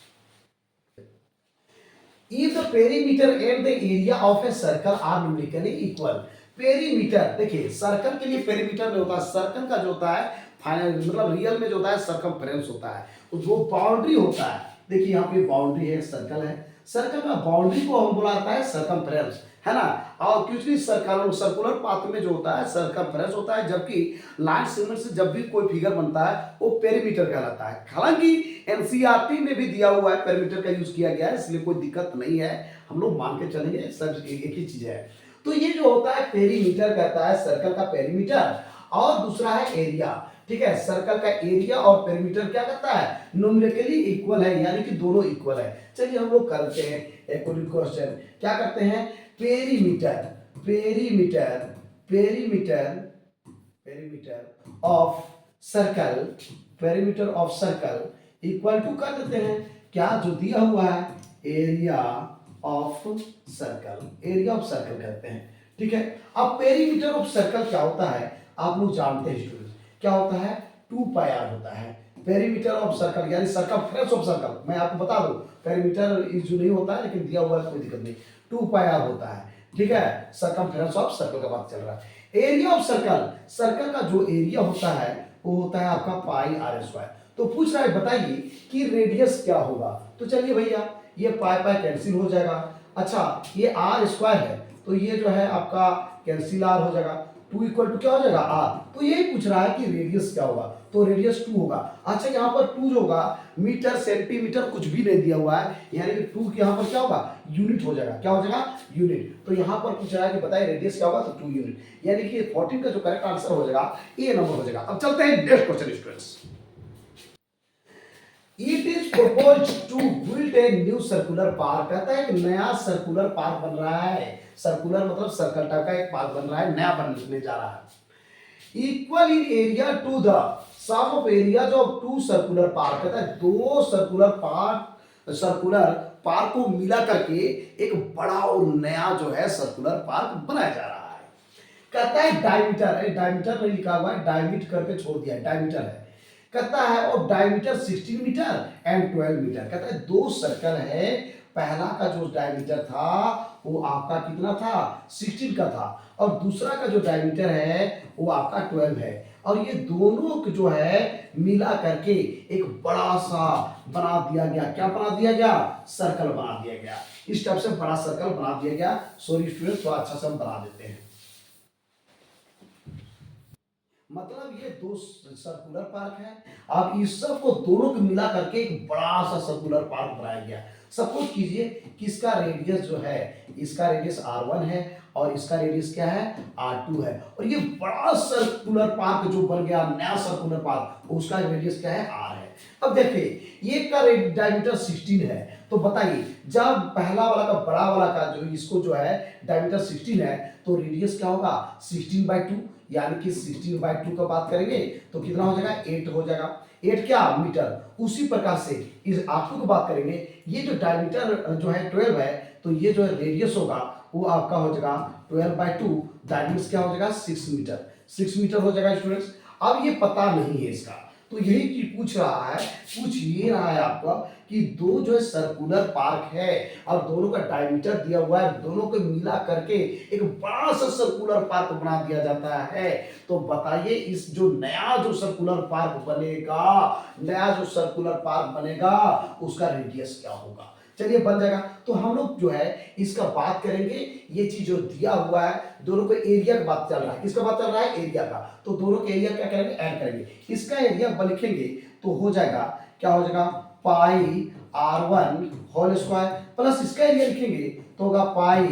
If the perimeter and the area of a circle are numerically equal, perimeter देखिए सर्कल के लिए पेरीमीटर में होता है, सर्कल का जो होता है फाइनल मतलब रियल में जो होता है सरकमफ्रेंस होता है, तो जो बाउंड्री होता है देखिए यहाँ पे बाउंड्री है, सर्कल है, सर्कल का बाउंड्री को हम बुलाता है सरकमफ्रेंस, है ना। और क्योंकि सर्कुलर पाथ में जो होता है सरकमफ्रेंस होता है, जबकि लाइन सेगमेंट से जब भी कोई फिगर बनता है वो पेरीमीटर कहलाता है। हालांकि एनसीईआरटी में भी दिया हुआ है पेरीमीटर का यूज किया गया है, इसलिए कोई दिक्कत नहीं है, हम लोग मान के चलेंगे सब एक ही चीज है। तो ये जो होता है पेरीमीटर कहता है सर्कल का पेरीमीटर, और दूसरा है एरिया, ठीक है। सर्कल का एरिया और पेरीमीटर क्या करता है न्यूमेरिकली इक्वल है, यानी कि दोनों इक्वल है। चलिए हम लोग करते हैं एक क्वेश्चन, क्या करते हैं perimeter perimeter perimeter perimeter of circle, perimeter of circle equal to कर देते हैं क्या जो दिया हुआ है area of circle, area of circle कहते हैं, ठीक है। अब पेरीमीटर ऑफ सर्कल क्या होता है आप लोग जानते हैं स्टूडेंट्स, क्या होता है 2 पाई आर होता है पेरीमीटर ऑफ सर्कल, यानी सर्कमफ्रेंस ऑफ सर्कल। मैं आपको बता दूं पेरीमीटर इशू नहीं होता है, लेकिन दिया हुआ है कोई दिक्कत नहीं, 2 पाई आर होता है, ठीक है। सर्कमफ्रेंस ऑफ सर्कल का बात चल रहा है। एरिया ऑफ सर्कल, सर्कल का जो एरिया होता है वो होता है आपका पाई आर स्क्वायर। तो पूछ रहा है बताइए कि रेडियस क्या होगा, तो चलिए भैया ये पाई पाई कैंसिल हो जाएगा। अच्छा ये आर स्क्वायर है तो ये जो है आपका कैंसिल आर हो जाएगा, 2 इक्वल टू क्या हो जाएगा आर। तो यही पूछ रहा है कि रेडियस क्या होगा, तो रेडियस 2 होगा। अच्छा यहाँ पर 2 जो होगा मीटर सेंटीमीटर कुछ भी नहीं दिया हुआ है, यानी कि 2 यहाँ पर क्या होगा यूनिट हो जाएगा, क्या हो जाएगा यूनिट। तो यहाँ पर पूछ रहा है कि बताइए रेडियस क्या होगा, तो 2 यूनिट, यानी कि 14 का जो करेक्ट आंसर हो जाएगा ए नंबर हो जाएगा। अब चलते हैं next question students. It is proposed to build a new circular park, कहता है कि नया सर्कुलर पार्क बन रहा है, सर्कुलर मतलब सर्कल टाइप का एक पार्क बन रहा है, नया बनने जा रहा है। Equal in area to the sum of areas of 2 circular park, कहता है 2 सर्कुलर पार्क को मिला करके एक बड़ा और नया जो है सर्कुलर पार्क बनाया जा रहा है। कहता है डायमीटर नहीं लिखा हुआ है, डायमीट करके छोड़ दिया है, डायमीटर है, कहता है और डायमीटर 16 मीटर एंड 12 मीटर। कहता है दो सर्कल है, पहला का जो डायमीटर था वो आपका कितना था 16 का था, और दूसरा का जो डायमीटर है वो आपका 12 है, और ये दोनों जो है मिला करके एक बड़ा सा बना दिया गया। क्या बना दिया गया? सर्कल बना दिया गया। इस टाइप से बड़ा सर्कल बना दिया गया। सॉरी स्टूडेंट, थोड़ा अच्छा से हम बना देते हैं। मतलब ये दो सर्कुलर पार्क है, अब इस सब को दोनों को मिला करके एक बड़ा सा सर्कुलर पार्क बनाया गया। सपोज कीजिए कि इसका रेडियस जो है, इसका रेडियस r1 है और इसका रेडियस क्या है r2 है, और ये बड़ा सर्कुलर पार्क जो बन गया, नया सर्कुलर पार्क, उसका रेडियस क्या है r है। अब देखिए ये का डायमीटर 16 है, तो बताइए जब पहला वाला का बड़ा वाला का जो इसको जो है डायमीटर 16 है, तो रेडियस क्या होगा 16/2, यानी कि 16/2 का बात करेंगे तो कितना हो जाएगा 8 हो जाएगा। 8 क्या मीटर। उसी प्रकार से इस R2 की बात करेंगे, ये जो डायमीटर जो है 12 है, तो ये जो रेडियस होगा वो आपका हो जाएगा 12/2, दैट मींस क्या हो जाएगा 6 मीटर। 6 मीटर हो जाएगा स्टूडेंट्स। अब ये पता नहीं है इसका, तो यही चीज पूछ रहा है, पूछ ये रहा है आपका कि दो जो है सर्कुलर पार्क है और दोनों का डायमीटर दिया हुआ है, दोनों को मिला करके एक बड़ा सा सर्कुलर पार्क बना दिया जाता है। तो बताइए इस जो नया जो सर्कुलर पार्क बनेगा, नया जो सर्कुलर पार्क बनेगा उसका रेडियस क्या होगा। चलिए बन जाएगा। तो हम लोग जो है इसका बात करेंगे, ये चीज जो दिया हुआ है, दोनों को एरिया का बात चल रहा है। किसका बात चल रहा है? एरिया का। तो दोनों के एरिया क्या करेंगे? ऐड करेंगे। इसका एरिया लिखेंगे तो हो जाएगा, क्या हो जाएगा पाई r1 होल स्क्वायर, प्लस इसका एरिया लिखेंगे तो होगा पाई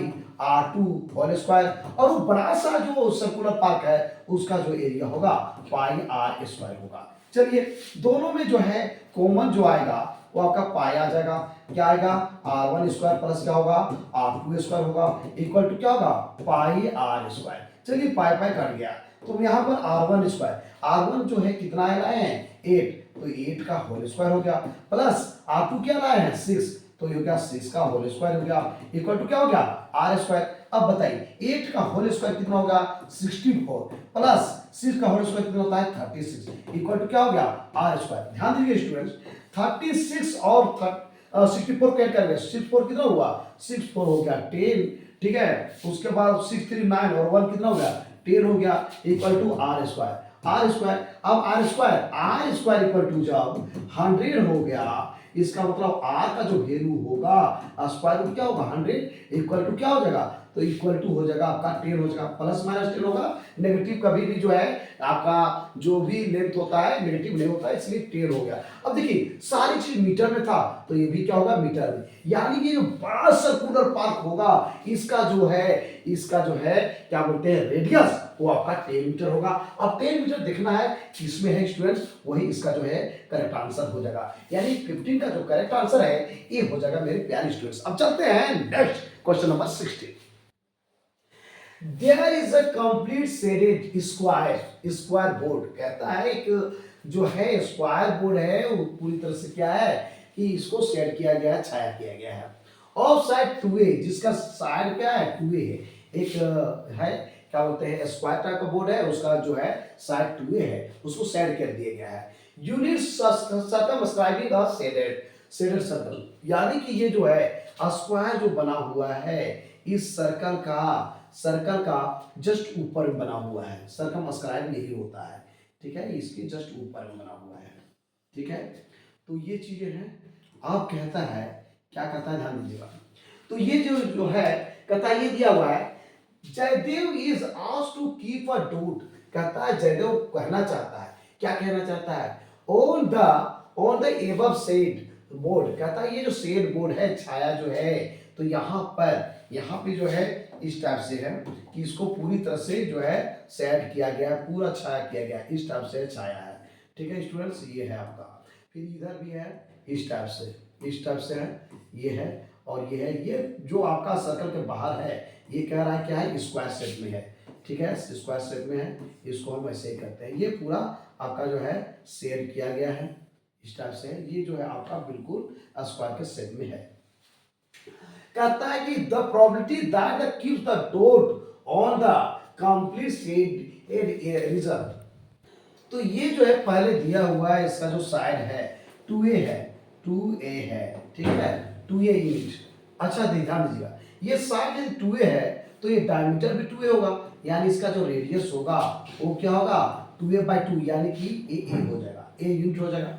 r2 होल स्क्वायर, और वो बड़ा सा जो सर्कुलर पार्क है उसका जो एरिया होगा पाई r स्क्वायर होगा। चलिए दोनों में जो है कॉमन जो आएगा वो आपका पाई आ जाएगा। क्या आएगा r1 स्क्वायर प्लस क्या होगा r2 स्क्वायर होगा, इक्वल टू क्या होगा पाई r स्क्वायर। चलिए पाई पाई कट गया, तो यहाँ पर r1 स्क्वायर, r1 जो है कितना लाए हैं 8, तो 8 का होल स्क्वायर हो गया, प्लस r2 क्या लाए हैं 6, तो ये हो गया 6 का होल स्क्वायर हो गया, इक्वल टू क्या हो गया r स्क्वायर। अब बताइए 8 का होल स्क्वायर कितना होगा 64, प्लस 6 का होल स्क्वायर कितना होता है 36, इक्वल टू क्या हो गया r स्क्वायर। ध्यान दीजिए स्टूडेंट्स, 36 और 64 कैट कर गया, 64 कितना हुआ 64 हो गया 10, ठीक है। उसके बाद 6 3 9 और 1 कितना हो गया 10 हो गया, equal to r square. R square, अब आर स्क्वायर इक्वल टू जब 100 हो गया, इसका मतलब आर का जो वैल्यू होगा स्क्वायर रूट क्या होगा 100, इक्वल टू क्या हो जाएगा, तो इक्वल टू हो जाएगा आपका 10 हो जाएगा, प्लस माइनस 10 होगा। नेगेटिव कभी भी जो है आपका जो भी लेंथ होता है नेगेटिव नहीं होता है, इसलिए 10 हो गया। अब देखिए सारी चीज मीटर में था तो ये भी क्या होगा मीटर में, यानी कि जो बड़ा सर्कुलर पार्क होगा इसका जो है क्या बोलते हैं रेडियस, वो आपका 10 मीटर होगा। अब 10 मीटर देखना है किसमें है स्टूडेंट्स, वही इसका जो है करेक्ट आंसर हो जाएगा, यानी 15 का जो करेक्ट आंसर है ये हो जाएगा मेरे प्यारे स्टूडेंट्स। अब चलते हैं next question number 16। There is a complete shaded square board. कहता है एक जो है स्क्वायर बोर्ड है वो पूरी तरह से क्या है कि इसको शेड किया गया है, छाया किया गया है। ऑफ साइड 2a, जिसका साइड क्या है 2a है, एक है क्या बोलते हैं स्क्वायर टाइप का बोर्ड है, उसका जो है साइड 2a है, उसको शेड कर दिया गया है। यूनिट सर्कमस्क्राइबिंग अ शेडेड सर्कल, यानी कि ये जो है स्क्वायर जो बना हुआ है इस सर्कल का जस्ट ऊपर में बना हुआ है। सर्कमस्क्राइब यही होता है, ठीक है, इसके जस्ट ऊपर में बना हुआ है, ठीक है। तो ये चीजें हैं। अब कहता है क्या कहता है ध्यान दीजिएगा, तो ये जो है कहता है ये दिया हुआ है Jaidev is asked to keep a dot. कहता है जयदेव कहना चाहता है, क्या कहना चाहता है on the above said board. कहता है ये जो सेड बोर्ड है छाया जो है, तो यहाँ पे जो है इस टाइप से है कि इसको पूरी तरह से जो है सेट किया गया है, पूरा छाया किया गया है, इस टाइप से छाया है, ठीक है स्टूडेंट्स। ये है आपका, फिर इधर भी है इस टाइप से है, ये है और ये है। ये जो आपका सर्कल के बाहर है ये कह रहा है क्या है स्क्वायर शेप में है, ठीक है, स्क्वायर शेप में है, इसको हम ऐसे ही करते हैं। ये पूरा आपका जो है शेड किया गया है इस टाइप से, ये जो है आपका बिल्कुल स्क्वायर के शेप में है। कहता है कि the probability that the keeps the dot on the complete shade result. तो तो ये जो है पहले दिया हुआ है, इसका जो साइड है 2a है, 2a है, ठीक है, 2a यूनिट। अच्छा ध्यान दीजिएगा, ये साइड यदि 2a है तो ये डायमीटर भी 2a होगा, यानी इसका जो रेडियस होगा वो क्या होगा 2a/2, यानी कि a हो जाएगा, a यूनिट हो जाएगा।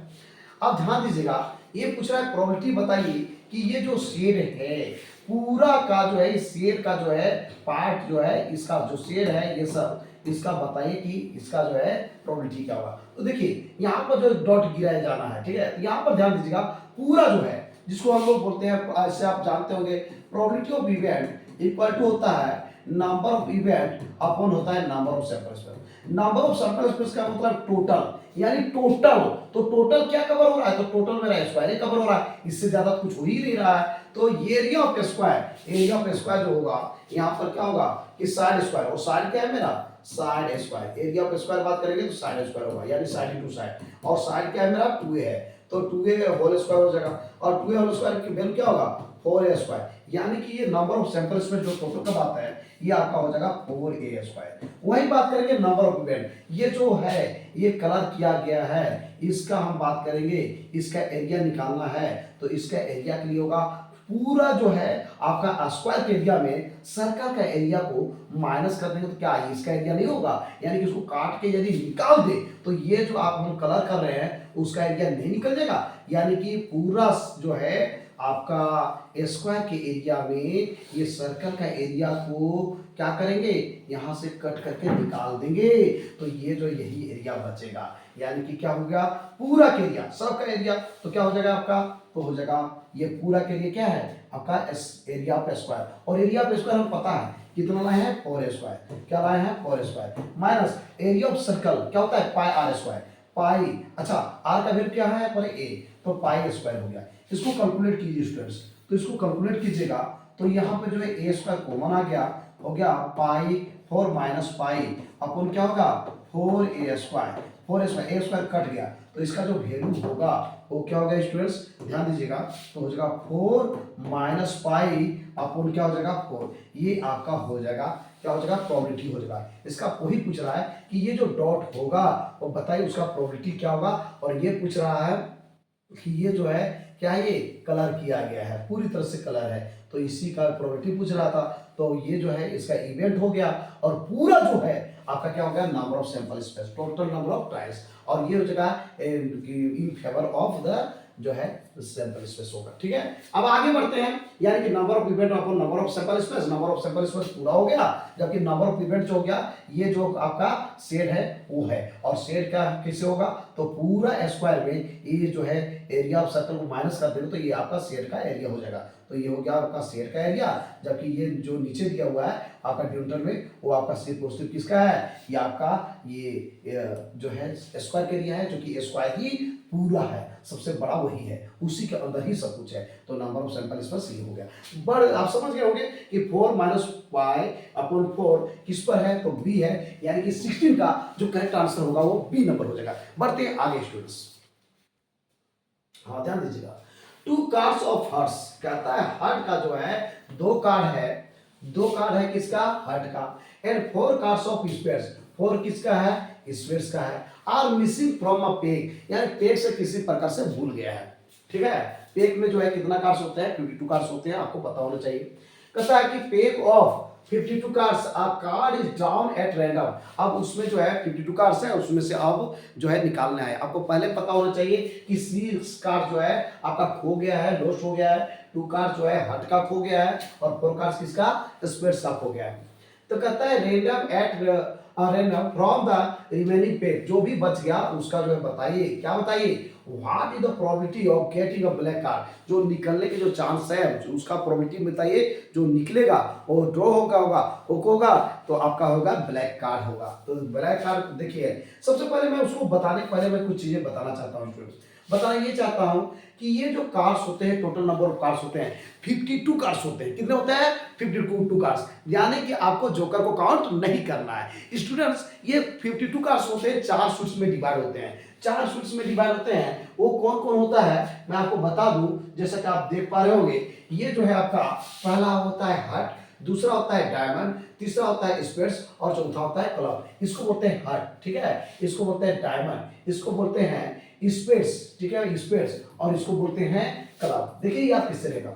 अब ध्यान दीजिएगा, ये पूछ रहा है प्रोबेबिलिटी बताइए कि ये जो शेड है पूरा का जो है, इस शेड का जो है पार्ट जो है, इसका जो शेड है ये सब, इसका बताइए कि इसका जो है प्रोबेबिलिटी क्या होगा। तो देखिए यहाँ पर जो डॉट गिराया जाना है, ठीक है, यहाँ पर ध्यान दीजिएगा, पूरा जो है जिसको हम लोग बोलते हैं, ऐसे आप जानते होंगे, probability of event equal to होता है नंबर ऑफ इवेंट अपॉन होता है number of sample space. Number of sample space का मतलब टोटल, यानी टोटल, तो टोटल क्या कवर हो रहा है, तो टोटल मेरा स्क्वायर कवर हो रहा है, इससे ज्यादा कुछ हो ही नहीं रहा है। तो area of square, area of square जो होगा यहाँ पर क्या होगा कि साइड स्क्वायर, और साइड क्या है मेरा side square, area of square बात करेंगे तो साइड स्क्वायर होगा, यानी साइड इंटू साइड, और साइड क्या है मेरा 2a है, तो 2a होल स्क्वायर हो जाएगा, और 2a होल स्क्वायर की वैल्यू क्या होगा 4a स्क्वायर, यानी कि ये नंबर ऑफ सैंपल स्पेस जो टोटल का बात है ये आपका हो जाएगा 4a स्क्वायर। वही बात करेंगे नंबर ऑफ इवेंट, ये जो है ये कलर किया गया है, इसका हम बात करेंगे, इसका एरिया निकालना है, तो इसका एरिया के लिए होगा पूरा जो है आपका स्क्वायर के एरिया में सर्कल का एरिया को माइनस कर देंगे तो क्या है, इसका एरिया नहीं होगा, यानी कि इसको काट के यदि निकाल दे तो ये जो आप हम कलर कर रहे हैं उसका एरिया नहीं निकल जाएगा, यानी कि पूरा जो है आपका स्क्वायर के एरिया में ये सर्कल का एरिया को क्या करेंगे यहाँ से कट करके निकाल देंगे, तो ये जो यही एरिया बचेगा, यानी कि क्या हो गया पूरा के एरिया, सब का एरिया, तो क्या हो जाएगा आपका, तो हो जाएगा ये पूरा के लिए क्या है आपका एरिया ऑफ स्क्वायर, और एरिया ऑफ स्क्वायर हमें पता है कितना लाए हैं 4a स्क्वायर, क्या लाए हैं 4a square, minus area of circle क्या होता है पाई r स्क्वायर, पाई, अच्छा r का वैल्यू क्या है पर a, तो पाई स्क्वायर हो गया। इसको कैलकुलेट कीजिए स्टूडेंट्स, तो इसको कैलकुलेट कीजिएगा तो यहाँ पे जो है a स्क्वायर कॉमन आ गया, हो गया पाई 4 माइनस पाई अपन क्या होगा 4a square, 4a square, a square cut गया तो इसका जो वैल्यू होगा वो क्या होगा स्टूडेंट्स, ध्यान दीजिएगा, तो हो जाएगा 4 माइनस पाई अपन क्या हो जाएगा 4, ये आपका हो जाएगा क्या हो जाएगा प्रोबेबिलिटी हो जाएगा। इसका वही पूछ रहा है कि ये जो डॉट होगा वो बताइए उसका प्रोबेबिलिटी क्या होगा, और ये पूछ रहा है कि ये जो है क्या है ये कलर किया गया है, पूरी तरह से कलर है, तो इसी का प्रोबेबिलिटी पूछ रहा था, तो ये जो है इसका इवेंट हो गया, और पूरा जो है आपका क्या हो गया number of sample space, total number of trials, और ये हो जाएगा इन फेवर ऑफ द जो है सैंपल स्पेस होगा, ठीक है। अब आगे बढ़ते हैं, यानी कि number of event upon number of sample space, number of sample space पूरा हो गया, जबकि नंबर ऑफ इवेंट जो हो गया ये जो आपका शेड है वो है, और शेड का कैसे होगा, तो पूरा स्क्वायर में ये जो है एरिया ऑफ सर्कल को माइनस कर देंगे तो ये आपका शेड का एरिया हो जाएगा, तो ये हो गया आपका शेड का एरिया, जबकि ये जो नीचे दिया हुआ है आपका डिनोमिनेटर में वो आपका शेड पॉजिटिव किसका है, ये आपका ये जो है स्क्वायर का एरिया है, जो कि स्क्वायर ही पूरा है, सबसे बड़ा वही है, उसी के अंदर ही सब कुछ है, तो नंबर ऑफ सैंपल स्पेस ये हो गया। बट आप समझ गए होंगे कि 4 माइनस पाई अपॉन 4 किस पर है, तो बी है, यानी कि 16 का जो करेक्ट आंसर होगा वो बी नंबर हो जाएगा। बढ़ते हैं आगे स्टूडेंट्स, हाँ ध्यान दीजिएगा, 2 कार्ड्स ऑफ हर्ट्स, कहता है हर्ट का जो है 2 कार्ड है, 2 कार्ड है किसका हर्ट का, एंड 4 कार्ड्स ऑफ स्पेयर्स, 4 किसका है स्पेयर्स का है, are missing from a peg, यानी पेग से किसी प्रकार से भूल गया है, ठीक है, पेग में जो है कितना कार्ड्स होते हैं 52 कार्ड्स होते हैं, आपको पता होना चाहिए। कहता है कि peg of 52 cards, a card is drawn at random, अब उसमें जो है 52 कार्ड्स है, उसमें से अब जो है निकालना है, आपको पहले पता होना चाहिए कि 6 कार्ड जो है आपका खो गया है, लॉस हो गया है, 2 कार्ड जो है हर्ट का खो गया है, और 4 कार्ड किसका स्पेयर्स का खो गया है। तो कहता है random at random from the remaining page, जो भी बच गया उसका जो है बताइए, क्या बताइए, what is the probability of getting a black card, जो निकलने के जो चांस है उसका प्रोबेबिलिटी बताइए, जो निकलेगा वो ड्रॉ होगा तो आपका होगा ब्लैक कार्ड होगा। तो ब्लैक कार्ड देखिए, सबसे पहले मैं उसको बताने के पहले मैं कुछ चीजें बताना चाहता हूँ स्टूडेंट्स, बताना ये चाहता हूं कि ये जो कार्ड्स होते हैं, टोटल नंबर ऑफ कार्ड्स होते हैं 52 कार्ड्स होते हैं, कितने होते हैं 52 कार्ड्स, यानी कि आपको जोकर को काउंट नहीं करना है स्टूडेंट्स। ये 52 कार्ड्स होते हैं 4 सूट्स में डिवाइड होते हैं, 4 सूट्स में डिवाइड होते हैं, वो कौन कौन होता है मैं आपको बता दूं, जैसा कि आप देख पा रहे होंगे, ये जो है आपका पहला होता है हर्ट, दूसरा होता है डायमंड, तीसरा होता है स्पेट्स और चौथा होता है क्लब। इसको बोलते हैं हार्ट, ठीक है, इसको बोलते हैं डायमंड, इसको बोलते हैं स्पेट्स, ठीक है, स्पेट्स, और इसको बोलते हैं क्लब। देखिए याद किससे रहेगा,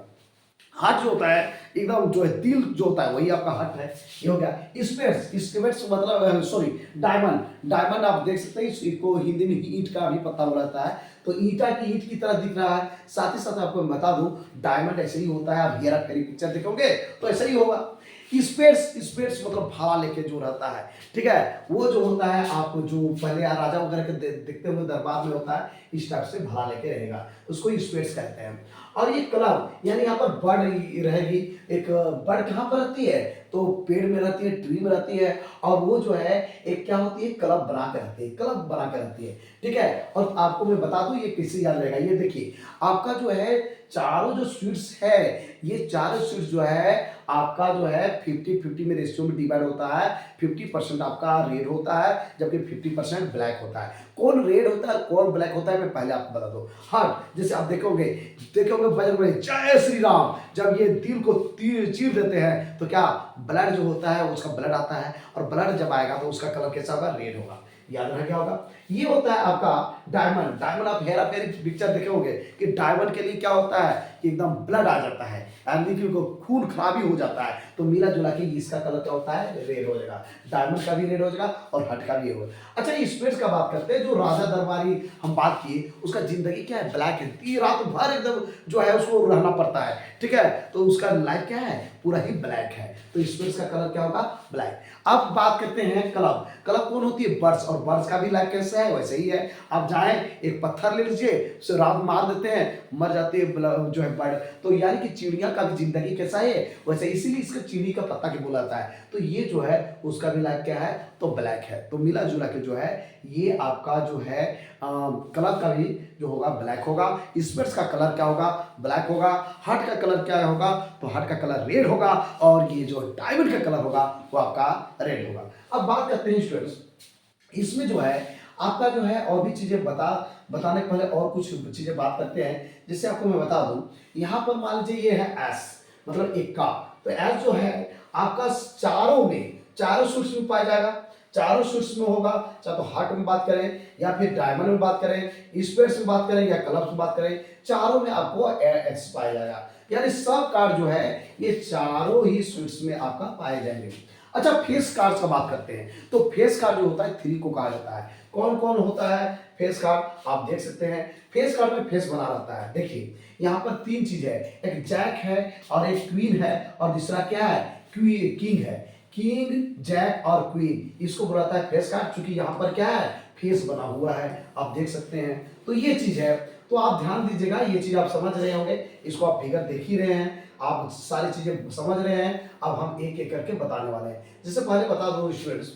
हार्ट जो होता है एकदम जो है दिल जो होता है वही आपका हार्ट है, ये हो गया। स्पेट्स, स्पेट्स मतलब सॉरी डायमंड, डायमंड आप देख सकते हैं इसको हिंदी में ईंट का भी पत्ता बोला जाता है, तो ईंटा की ईंट की तरह दिख रहा है। साथ ही साथ आपको मैं बता दूं डायमंड ऐसे ही होता है, आप हेरा फेरी पिक्चर देखोगे तो ऐसा ही होगा। स्पेट्स, स्पेट्स मतलब भाला लेके जो रहता है, ठीक है, वो जो होता है आप जो पहले राजा वगैरह के देखते हुए दरबार में होता है, इस टाइप से भाला लेके रहेगा, उसको स्पेट्स कहते हैं। और ये क्लब यानी यहाँ पर बर्ड रहेगी, एक बर्ड कहाँ पर रहती है, तो पेड़ में रहती है, ट्री में रहती है, और वो जो है एक क्या होती है, क्लब बना के रहती है, क्लब बना के रहती है, ठीक है। और आपको मैं बता दूं ये किससे याद रहेगा, ये देखिए आपका जो है चारों जो स्वीट्स है, ये चारों स्वीट्स जो है आपका जो है 50-50 में रेशियो में डिवाइड होता है। 50% आपका रेड होता है जबकि 50% ब्लैक होता है। कौन रेड होता है कौन ब्लैक होता है मैं पहले आपको बता दूं। हाँ, जैसे आप देखोगे बजरंगबली जय श्री राम, जब ये दिल को तीर चीर देते हैं तो क्या ब्लड जो होता है उसका ब्लड आता है, और ब्लड जब आएगा तो उसका कलर कैसा होगा, रेड होगा। याद रखा क्या होगा, ये होता है आपका डायमंड। डायमंड आप हेरा फेरी पिक्चर देखोगे कि डायमंड के लिए क्या होता है कि एकदम ब्लड आ जाता है, यानी कि खून खराबी हो जाता है, तो मिला जुला के इसका कलर क्या होता है, रेड हो जाएगा। डायमंड का भी रेड हो जाएगा और हट का भी होगा। अच्छा, स्पेट्स का बात करते हैं, जो राजा दरबारी हम बात किए उसका जिंदगी क्या है, ब्लैक है, रात भर एकदम जो है उसको रहना पड़ता है, ठीक है, तो उसका लाइफ क्या है, पूरा ही ब्लैक है, तो स्पेट्स का कलर क्या होगा, ब्लैक। अब बात करते हैं क्लब। क्लब कौन होती है, बर्ड्स, और बर्ड्स का भी लाइफ कैसे है, वैसे ही है। आप जाएं एक पत्थर ले लीजिए, उसे रात मार देते हैं, मर जाती है जो है बर्ड, तो यानी कि चिड़िया का भी जिंदगी कैसा है वैसे, इसीलिए इसका चिड़ी का पत्ता क्यों बोला जाता है, तो ये जो है उसका भी लाइफ क्या है, तो ब्लैक है। तो मिला जुला के जो है ये आपका जो है क्लब का भी जो होगा ब्लैक होगा, स्पेट्स का कलर क्या होगा, ब्लैक होगा, हार्ट का कलर क्या होगा, तो हार्ट का कलर रेड होगा, और ये जो डायमंड का कलर होगा वो आपका रेड होगा। अब बात करते हैं स्टूडेंट्स, इसमें जो है आपका जो है और भी चीजें बताने के पहले और कुछ चीजें बात करते हैं, जिससे आपको मैं बता दूं। यहाँ पर मान लीजिए ये है एस, मतलब एक का, तो एस जो है आपका चारों सूट्स में पाया जाएगा, चारों सूट्स में होगा, चाहे तो हार्ट में बात करें या फिर डायमंड में बात करें, स्पेट्स में बात करें या क्लब्स में बात करें, चारों में आपको एक्स पाया जाएगा। यानी सब कार्ड जो है ये चारों ही सूट्स में आपका पाए जाएंगे। अच्छा, फेस कार्ड का बात करते हैं, तो फेस कार्ड जो होता है 3 को कहा जाता है। कौन कौन होता है फेस कार्ड, आप देख सकते हैं फेस कार्ड में फेस बना रहता है। देखिए यहाँ पर 3 चीज है, एक जैक है और एक क्वीन है और दूसरा क्या है, किंग है। किंग, जैक और क्वीन, इसको बुलाता है फेस कार्ड, क्योंकि यहाँ पर क्या है, फेस बना हुआ है, आप देख सकते हैं। तो ये चीज है, तो आप ध्यान दीजिएगा, ये चीज आप समझ रहे होंगे, इसको आप फिगर देख ही रहे हैं, आप सारी चीजें समझ रहे हैं। अब हम एक एक करके बताने वाले हैं। जैसे पहले बता दो स्टूडेंट्स,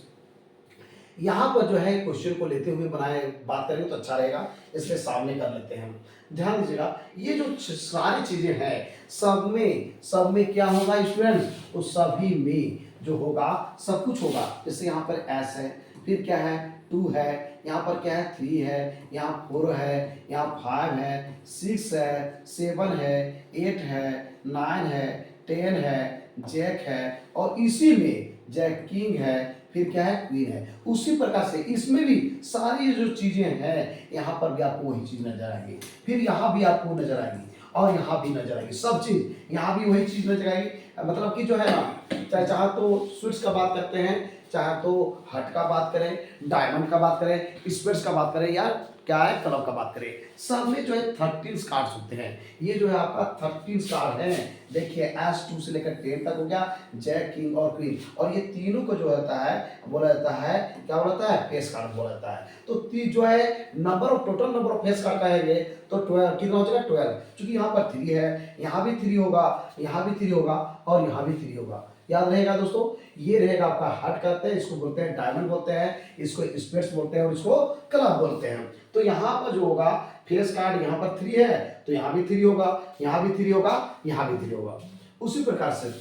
यहाँ पर जो है क्वेश्चन को लेते हुए बनाए बात करेंगे तो अच्छा रहेगा, इसलिए सामने कर लेते हैं हम। ध्यान दीजिएगा, ये जो सारी चीजें हैं सब में क्या होगा स्टूडेंट्स, तो सभी में जो होगा सब कुछ होगा। जैसे यहाँ पर एस है, फिर क्या है 2 है, यहाँ पर क्या है 3 है, यहाँ 4 है, यहाँ 5 है, 6 है, 7 है, 8 है, 9 है, 10 है, जैक है, और इसी में जैक किंग है, फिर क्या है क्वीन है। उसी प्रकार से इसमें भी सारी जो चीजें हैं यहाँ पर भी आपको वही चीज नजर आएगी, फिर यहाँ भी आपको नजर आएगी और यहाँ भी नजर आएगी, सब चीज यहाँ भी वही चीज नजर आएगी। मतलब कि जो है ना, चाहे तो स्वीट्स का बात करते हैं, चाहे तो हट का बात करें, डायमंड का बात करें, स्पेट्स का बात करें, या क्या है क्लब का बात करें, सब में जो है 13 कार्ड्स होते हैं। ये जो है आपका 13 कार्ड है। देखिए S2 से लेकर 10 तक हो गया, जैक, किंग और क्वीन, और ये तीनों को जो होता है बोला जाता है, क्या बोला जाता है, फेस कार्ड बोला जाता है। तो जो है total number of face card कहेंगे तो 12 कितना हो जाएगा, 12, क्योंकि यहाँ पर 3 है, यहाँ भी 3 होगा, यहाँ भी 3 होगा और यहाँ भी 3 होगा। याद रहेगा दोस्तों, ये रहेगा आपका हार्ट करते हैं, इसको बोलते हैं डायमंड बोलते हैं, इसको स्पेट्स बोलते हैं और इसको क्लब बोलते हैं। तो यहाँ पर जो होगा फेस कार्ड, यहाँ पर 3 है तो यहाँ भी 3 होगा, यहाँ भी 3 होगा, यहाँ भी 3 होगा। उसी प्रकार से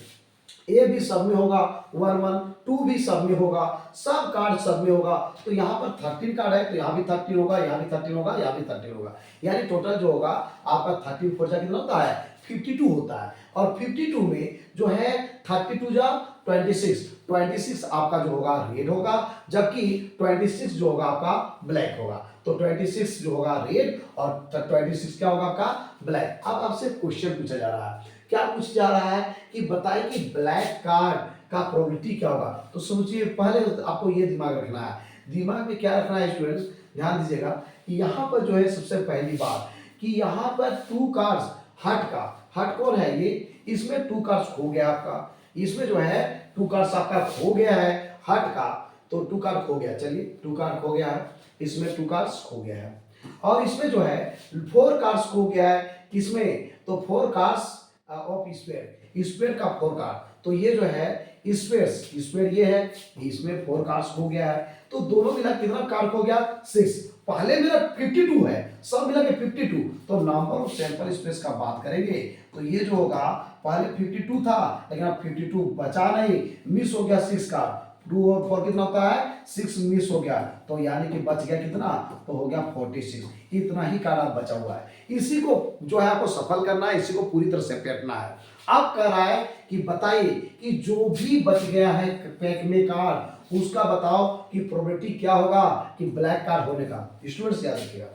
ए भी सब में होगा, 1 1 2 भी सब में होगा, सब कार्ड सब में होगा। तो यहाँ पर 13 कार्ड है तो यहाँ भी 13 होगा, यहाँ भी 13 होगा, यहाँ भी 13 होगा। यानी टोटल जो होगा आपका 13 4 कितना होता है 52 होता है, और 52 में जो है 32 जा 26, 26 आपका जो होगा रेड होगा, जबकि 26 जो होगा आपका ब्लैक होगा। तो 26 जो होगा रेड और 26 क्या होगा आपका ब्लैक। अब आपसे क्वेश्चन पूछा जा रहा है, क्या पूछा जा रहा है कि बताइए कि ब्लैक कार्ड का प्रोबेबिलिटी क्या होगा। तो सोचिए, पहले आपको ये दिमाग रखना है, दिमाग में क्या रखना है स्टूडेंट्स, ध्यान दीजिएगा कि यहाँ पर जो है सबसे पहली बात कि यहाँ पर 2 कार्ड्स हट का, हट कौन है ये, इसमें 2 कार्ड्स खो गया आपका, इसमें जो है 2 कार्ड्स आपका खो गया है हट का, तो 2 कार्ड खो गया, चलिए 2 कार्ड खो गया है, इसमें 2 कार्ड्स खो गया है, और इसमें जो है 4 कार्ड्स खो गया है, किसमें, तो 4 कार्ड्स ऑफ स्क्वायर, स्क्वायर का 4 कार्ड, तो ये जो है स्क्वायर ये है, इसमें 4 कार्ड्स हो गया है, तो दोनों मिला कितना कार्ड हो गया 6। पहले मेरा 52 है, सब मिला के 52, तो नंबर ऑफ सैंपल स्पेस का बात करेंगे तो ये जो होगा पहले 52 था, लेकिन अब 52 बचा नहीं, मिस हो गया 6 का, 2 और 4 कितना होता है 6 मिस हो गया, तो यानी कि बच गया कितना, तो हो गया 46, इतना ही कार्ड बचा हुआ है। इसी को जो है आपको सफल करना है, इसी को पूरी तरह से फेंटना है। अब कह रहा है कि बताइए कि जो भी बच गया है पैक में कार्ड, उसका बताओ कि प्रोबेबिलिटी क्या होगा कि ब्लैक कार्ड होने का। स्टूडेंट्स याद रखिएगा,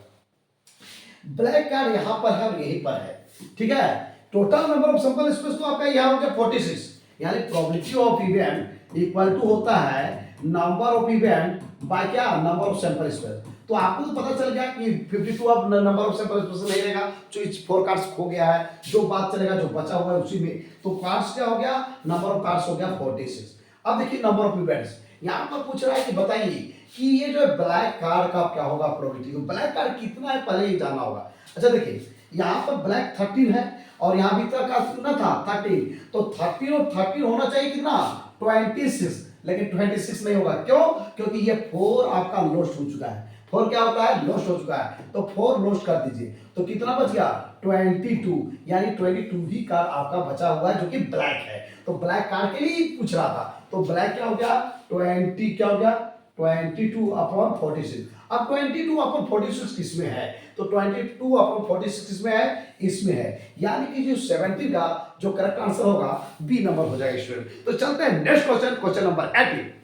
ब्लैक कार्ड यहां पर है और यहीं पर है, ठीक है। Total number of sample space तो आपका यहां हो गया 46, यानी probability of event equal to होता है नंबर ऑफ इवेंट बाय क्या, नंबर ऑफ सैंपल स्पेस। तो आपको तो पता चल गया कि 52 अब नंबर ऑफ सैंपल स्पेस नहीं रहेगा, जो 4 कार्ड्स खो गया है, जो बात चलेगा जो बचा हुआ है उसी में, तो कार्ड्स क्या हो गया, नंबर ऑफ कार्ड्स हो गया 46। अब देखिए नंबर ऑफ इवेंट्स, यहां पर पूछ रहा है कि बताइए कि ये जो ब्लैक कार्ड का क्या होगा प्रोबेबिलिटी, तो ब्लैक कार्ड कितना है पहले ही जानना होगा। अच्छा देखिए, यहाँ पर ब्लैक 13 है और यहाँ भीतर का कितना था 13, तो 13 और 13 होना चाहिए कितना 26, लेकिन 26 नहीं होगा, क्यों, क्योंकि ये 4 आपका लॉस्ट हो चुका है, 4 क्या होता है लॉस्ट हो चुका है, तो 4 लॉस्ट कर दीजिए, तो कितना बच गया 22, यानी 22 ही कार्ड आपका बचा हुआ है जो कि ब्लैक है। तो ब्लैक कार्ड के लिए पूछ रहा था, तो ब्लैक क्या हो गया 20, क्या हो गया 22 अपॉन 46। अब 22 अपॉन 46 किसमें है, तो 22 अपॉन 46 किसमें है, इसमें है, यानी कि जो 70 का जो करेक्ट आंसर होगा बी नंबर हो जाएगा स्टूडेंट। तो चलते हैं next question, question number 18।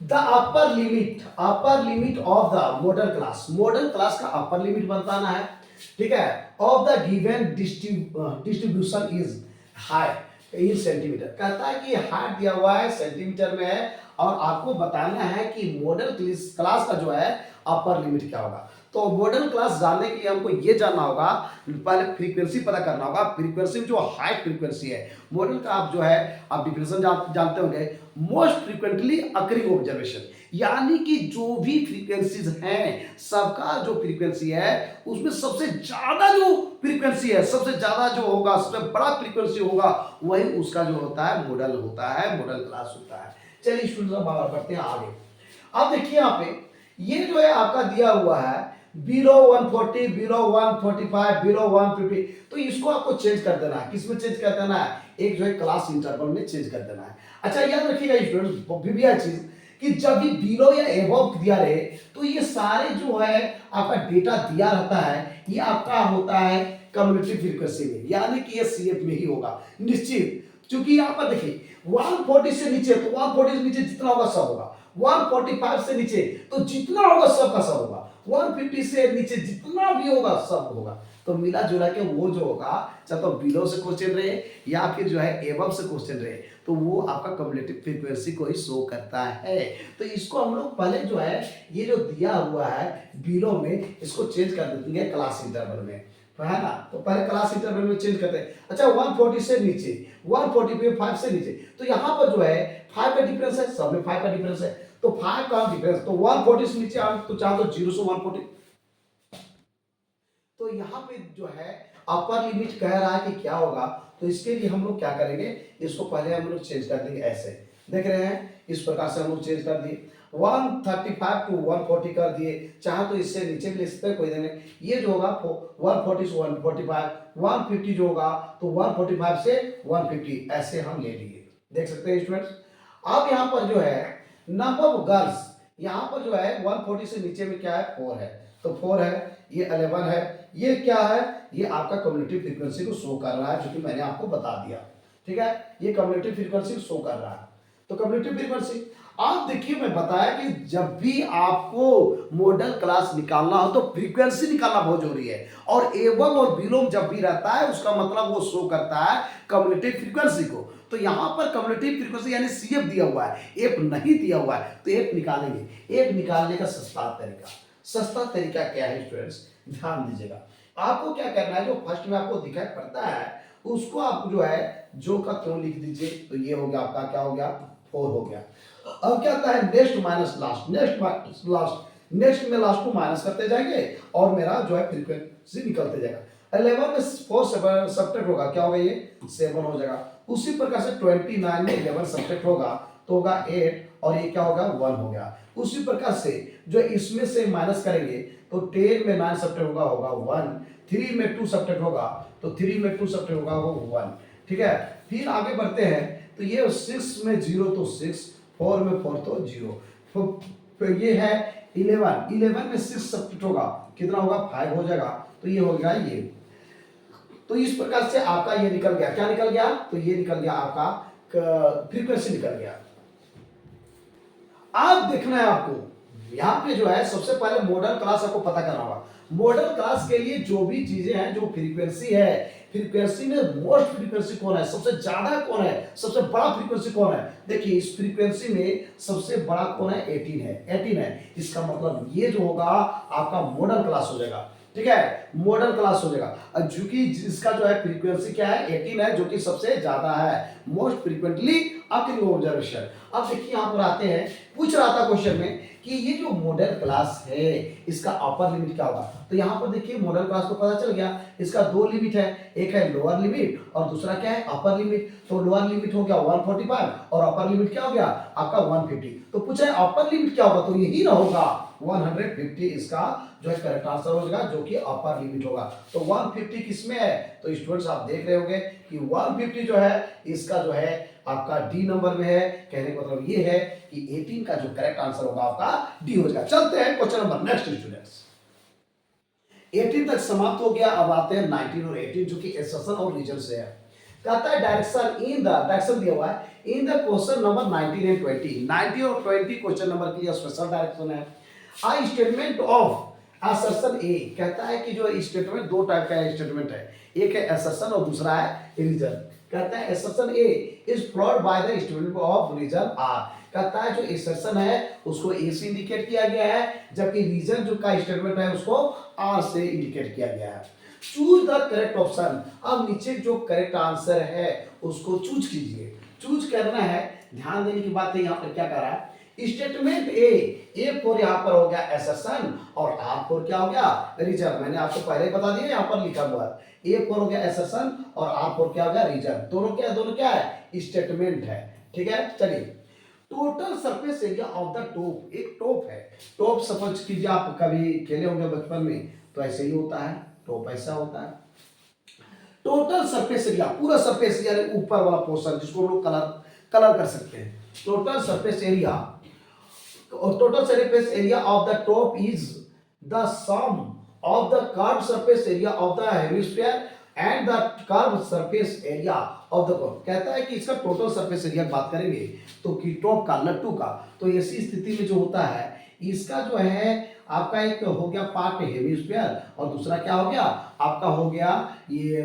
The upper limit of the model class का अपर लिमिट बताना है, ठीक है, of the given distribution is high in centimetre, कहता है कि हाइट दिया हुआ है सेंटीमीटर में है, और आपको बताना है कि मॉडल क्लास का जो है अपर लिमिट क्या होगा। तो मॉडल क्लास जानने के लिए हमको ये जानना होगा, पहले फ्रीक्वेंसी पता करना होगा, फ्रीक्वेंसी जो हाई फ्रीक्वेंसी है मॉडल का, आप जो है आप डिफिनेशन जानते होंगे, मोस्ट फ्रीक्वेंटली अकरिंग ऑब्जर्वेशन, यानी कि जो भी फ्रीक्वेंसीज हैं सबका जो फ्रीक्वेंसी है उसमें सबसे ज्यादा जो फ्रीक्वेंसी है, सबसे ज्यादा जो होगा, सबसे बड़ा फ्रीक्वेंसी होगा, वही उसका जो होता है मॉडल होता है, मॉडल क्लास होता है। चलिए स्टूडेंट्स अब बढ़ते हैं आगे। अब देखिए यहाँ पे ये जो है आपका दिया हुआ है बिलो 140, बिलो 145, बिलो 150, तो इसको आपको चेंज कर देना है, किसमें चेंज कर देना है, एक जो है क्लास इंटरवल में चेंज कर देना है। अच्छा याद रखिएगा स्टूडेंट्स भी चीज कि जब भी बिलो या एबव दिया रहे तो ये सारे जो है आपका डेटा दिया रहता है, ये आपका होता है कम्युनिटी फ्रीक्वेंसी में, यानी कि ये सीएफ में ही होगा निश्चित, क्योंकि यहाँ पर देखिए 140 से नीचे, तो 140 से नीचे जितना होगा सब होगा, 145 से नीचे तो जितना होगा सब का सब होगा, 150 से नीचे जितना भी होगा सब होगा, तो मिला जुला के वो जो होगा चाहे तो बिलो से क्वेश्चन रहे या फिर जो है एबव से क्वेश्चन रहे, तो वो आपका कम्युलेटिव फ्रीक्वेंसी को ही शो करता है। तो इसको हम लोग पहले जो है ये जो दिया हुआ है बिलो में, इसको चेंज कर देंगे क्लास इंटरवल में, तो है ना, तो पहले क्लास इंटरवल में चेंज करते हैं। अच्छा 140 से नीचे, 145 से नीचे, तो यहाँ पर जो है 5 का डिफरेंस है, सब में 5 का डिफरेंस है, तो 5 का डिफरेंस, तो 140 से नीचे आप तो चाहो तो 0 से 140, तो यहाँ पे जो है अपर लिमिट कह रहा है कि क्या होगा, तो इसके लिए हम लोग क्या करेंगे, इसको पहले हम लोग चेंज कर देंगे ऐसे, देख रहे हैं इस प्रकार से हम लोग चेंज कर दिए, 135 टू 140 कर दिए, चाहे तो इससे नीचे भी लिख सकते हैं, कोई नहीं, ये जो होगा 140 से 145, 150 जो होगा तो 145 से 150 ऐसे हम ले लिए, देख सकते हैं स्टूडेंट्स। अब यहाँ पर जो है नंबर ऑफ गर्ल्स, यहाँ पर जो है 140 से नीचे में क्या है 4 है, तो 4 है, ये 11 है, ये क्या है, ये आपका कम्युलेटिव फ्रीक्वेंसी को शो कर रहा है, जो कि मैंने आपको बता दिया। ठीक है, ये कम्युलेटिव फ्रीक्वेंसी शो कर रहा है। तो कम्युलेटिव फ्रीक्वेंसी आप देखिए, मैं बताया कि जब भी आपको मॉडल क्लास निकालना हो तो फ्रीक्वेंसी निकालना बहुत जरूरी है, और एवं और बिलोम जब भी रहता है उसका मतलब वो शो करता है कम्युलेटिव फ्रीक्वेंसी को। तो यहाँ पर कम्युलेटिव फ्रीक्वेंसी यानी सीएफ दिया हुआ है, एफ नहीं दिया हुआ है, तो एफ निकालेंगे। एफ निकालने का सस्ता तरीका क्या है स्टूडेंट्स, ध्यान दीजिएगा। आपको क्या करना है, जो फर्स्ट में आपको दिखाई पड़ता है उसको आप जो है जो का क्यों लिख दीजिए। तो ये हो गया आपका, क्या हो गया, 4 हो गया। अब क्या आता है, नेक्स्ट माइनस लास्ट, नेक्स्ट में लास्ट को माइनस करते जाएंगे और मेरा जो है फ्रीक्वेंसी निकलते जाएगा। 11 में 4 सब्ट्रैक्ट होगा, क्या होगा, ये 7 हो जाएगा। उसी प्रकार से 29 में 11 सब्ट्रैक्ट होगा तो होगा 8, और ये क्या होगा, 1 हो गया। उसी प्रकार से जो इसमें से माइनस करेंगे तो 10 में 9 सब्ट्रैक्ट होगा 1, 3 में 2 सब्ट्रैक्ट होगा तो 3 में 2 सब्ट्रैक्ट होगा वो 1। ठीक है, फिर आगे बढ़ते हैं तो ये 6 में 0 तो 6, 4 में 4 तो 0, फिर ये है 11 में 6 सब्ट्रैक्ट होगा, कितना होगा, 5 हो जाएगा। तो ये हो गया ये। तो इस प्रकार से आपका ये निकल गया, क्या निकल गया, तो ये निकल गया आपका फ्रीक्वेंसी निकल गया। आप देखना है आपको यहाँ पे जो है सबसे पहले मॉडल क्लास आपको पता करना होगा। मॉडल क्लास के लिए जो भी चीजें हैं, जो फ्रीक्वेंसी है, फ्रीक्वेंसी में मोस्ट फ्रीक्वेंसी कौन है, सबसे ज्यादा कौन है, सबसे बड़ा फ्रीक्वेंसी कौन है। देखिए इस फ्रीक्वेंसी में सबसे बड़ा कौन है, 18 है। इसका मतलब ये जो होगा आपका मॉडल क्लास हो जाएगा। ठीक है, मॉडल क्लास हो जाएगा, क्योंकि इसका जो है फ्रीक्वेंसी क्या है, 18 है, जो कि सबसे ज्यादा है, मोस्ट फ्रीक्वेंटली अकरिंग ऑब्जर्वेशन। अब देखिए यहाँ पर आते हैं, पूछ रहा था क्वेश्चन में कि ये जो मॉडल क्लास है इसका अपर लिमिट क्या होगा। तो यहाँ पर देखिए मॉडल क्लास को पता चल गया, इसका 2 लिमिट है, एक है लोअर लिमिट और दूसरा क्या है, अपर लिमिट। तो लोअर लिमिट हो गया 145 और अपर लिमिट क्या हो गया आपका 150। तो पूछा है अपर लिमिट क्या होगा, तो यही ना होगा 150, इसका जो है करेक्ट आंसर हो जाएगा, जो कि अपर लिमिट होगा। तो 150 किसमें है, तो स्टूडेंट्स आप देख रहे होंगे कि 150 जो है इसका जो है आपका डी नंबर में है। कहने का मतलब ये है कि 18 का जो करेक्ट आंसर होगा आपका डी हो जाएगा। चलते हैं क्वेश्चन नंबर नेक्स्ट स्टूडेंट्स। 18 तक समाप्त हो गया, अब आते हैं 19 और 18 जो कि एसर्शन और रीजन से है। कहता है डायरेक्शन दिया हुआ है in the question number 19 and 20। 19 और 20 क्वेश्चन नंबर की स्पेशल डायरेक्शन है। आई स्टेटमेंट ऑफ असर्शन ए, कहता है कि जो स्टेटमेंट दो टाइप का स्टेटमेंट है, एक है असर्शन और दूसरा है रीजन। कहता है assertion A is followed by the statement of reason R. कहता है जो असर्शन है उसको ए से इंडिकेट किया गया है, जबकि रीजन जो का स्टेटमेंट है उसको आर से इंडिकेट किया गया है। Choose the correct option. अब नीचे जो करेक्ट आंसर है उसको चूज कीजिए। चूज करना है, ध्यान देने की बात है, यहाँ पर क्या कर रहा है, स्टेटमेंट ए फोर यहाँ पर हो गया असर्शन और आर फोर क्या हो गया रीजन। मैंने आपको पहले बता दिया, यहाँ पर लिखा हुआ है ए फोर हो गया असर्शन और आर फोर क्या हो गया रीजन। दोनों क्या है, स्टेटमेंट है। ठीक है, चलिए total surface area of the टोप, एक टोप है। टोप सपोज कीजिए आप कभी खेले होंगे बचपन में, तो ऐसे ही होता है, टोप ऐसा होता है। टोटल सरफेस एरिया, पूरा सरफेस एरिया ऊपर वाला पोर्शन जिसको हम लोग कलर कर सकते हैं। Total surface area of the top is the sum of the curved surface area of the hemisphere and the curved surface area of the cone। कहता है कि इसका टोटल सरफेस एरिया बात करेंगे तो कि टॉप का, लट्टू का, तो ऐसी स्थिति में जो होता है इसका जो है आपका एक हो गया पार्ट हेमिस्फीयर और दूसरा क्या हो गया आपका हो गया ये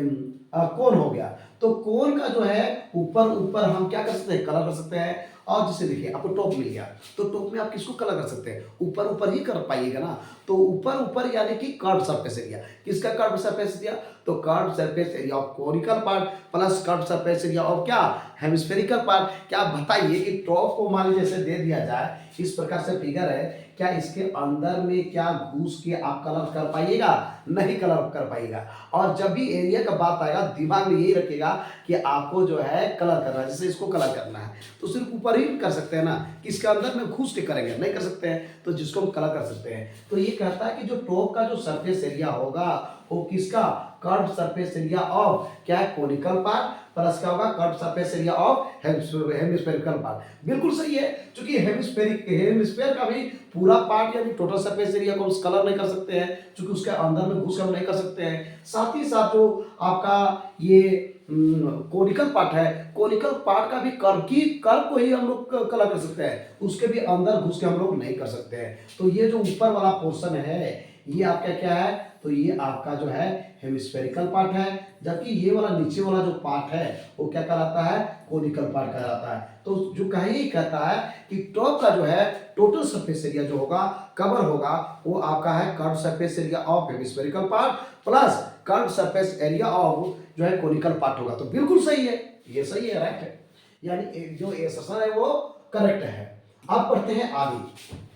कोन हो गया। तो कोन का जो है ऊपर हम क्या कर सकते हैं, कलर कर सकते हैं। और जिसे देखिए आपको टॉप मिल गया, तो टॉप में आप किसको कलर कर सकते हैं, ऊपर ही कर पाइएगा ना। तो ऊपर यानी कि कर्व सरफेस एरिया, किसका कर्व सरफेस एरिया, तो curve surface area of conical part plus curve surface area of क्या हेमिस्फेरिकल पार्ट। क्या आप बताइए कि टॉप को मान लीजिए जैसे दे दिया जाए, इस प्रकार से फिगर है, क्या इसके अंदर में क्या घुस के आप कलर कर पाइएगा, नहीं कलर कर पाइएगा। और जब भी एरिया का बात आएगा दिमाग में यही रखेगा कि आपको जो है कलर करना है, जैसे इसको कलर करना है तो सिर्फ ऊपर ही कर सकते हैं ना, किसके अंदर में घुस के करेंगे, नहीं कर सकते हैं, तो जिसको हम कलर कर सकते हैं। तो ये कहता है कि जो टॉप का जो सरफेस एरिया होगा वो किसका, कर्व सरफेस एरिया ऑफ क्या कोनिकल पार्ट प्लस क्या होगा curve surface area of hemispherical part. बिल्कुल सही है, क्योंकि हेमिस्फेयर का भी पूरा पार्ट यानी टोटल सरफेस एरिया को हम कलर नहीं कर सकते हैं, क्योंकि उसके अंदर में अंदर घुस के हम नहीं कर सकते हैं। साथ ही साथ जो आपका ये कोनिकल पार्ट है, कोनिकल पार्ट का भी कर्व को ही हम लोग कलर कर सकते हैं, उसके भी अंदर घुस के हम लोग नहीं कर सकते हैं। तो ये जो ऊपर वाला पोर्शन है ये आपका क्या है, तो ये आपका जो है हेमिस्फेरिकल पार्ट है, जबकि ये वाला नीचे वाला जो पार्ट है वो क्या कहलाता है, कोनिकल पार्ट कहलाता है। तो जो कहीं कहता है कि टॉप का जो है टोटल सरफेस एरिया जो होगा, कवर होगा, वो आपका है curve surface area of hemispherical part plus curve surface area of जो है कोनिकल पार्ट होगा। तो बिल्कुल सही है, ये सही है, राइट है, यानी जो एसर्शन है वो करेक्ट है। अब बढ़ते हैं आगे।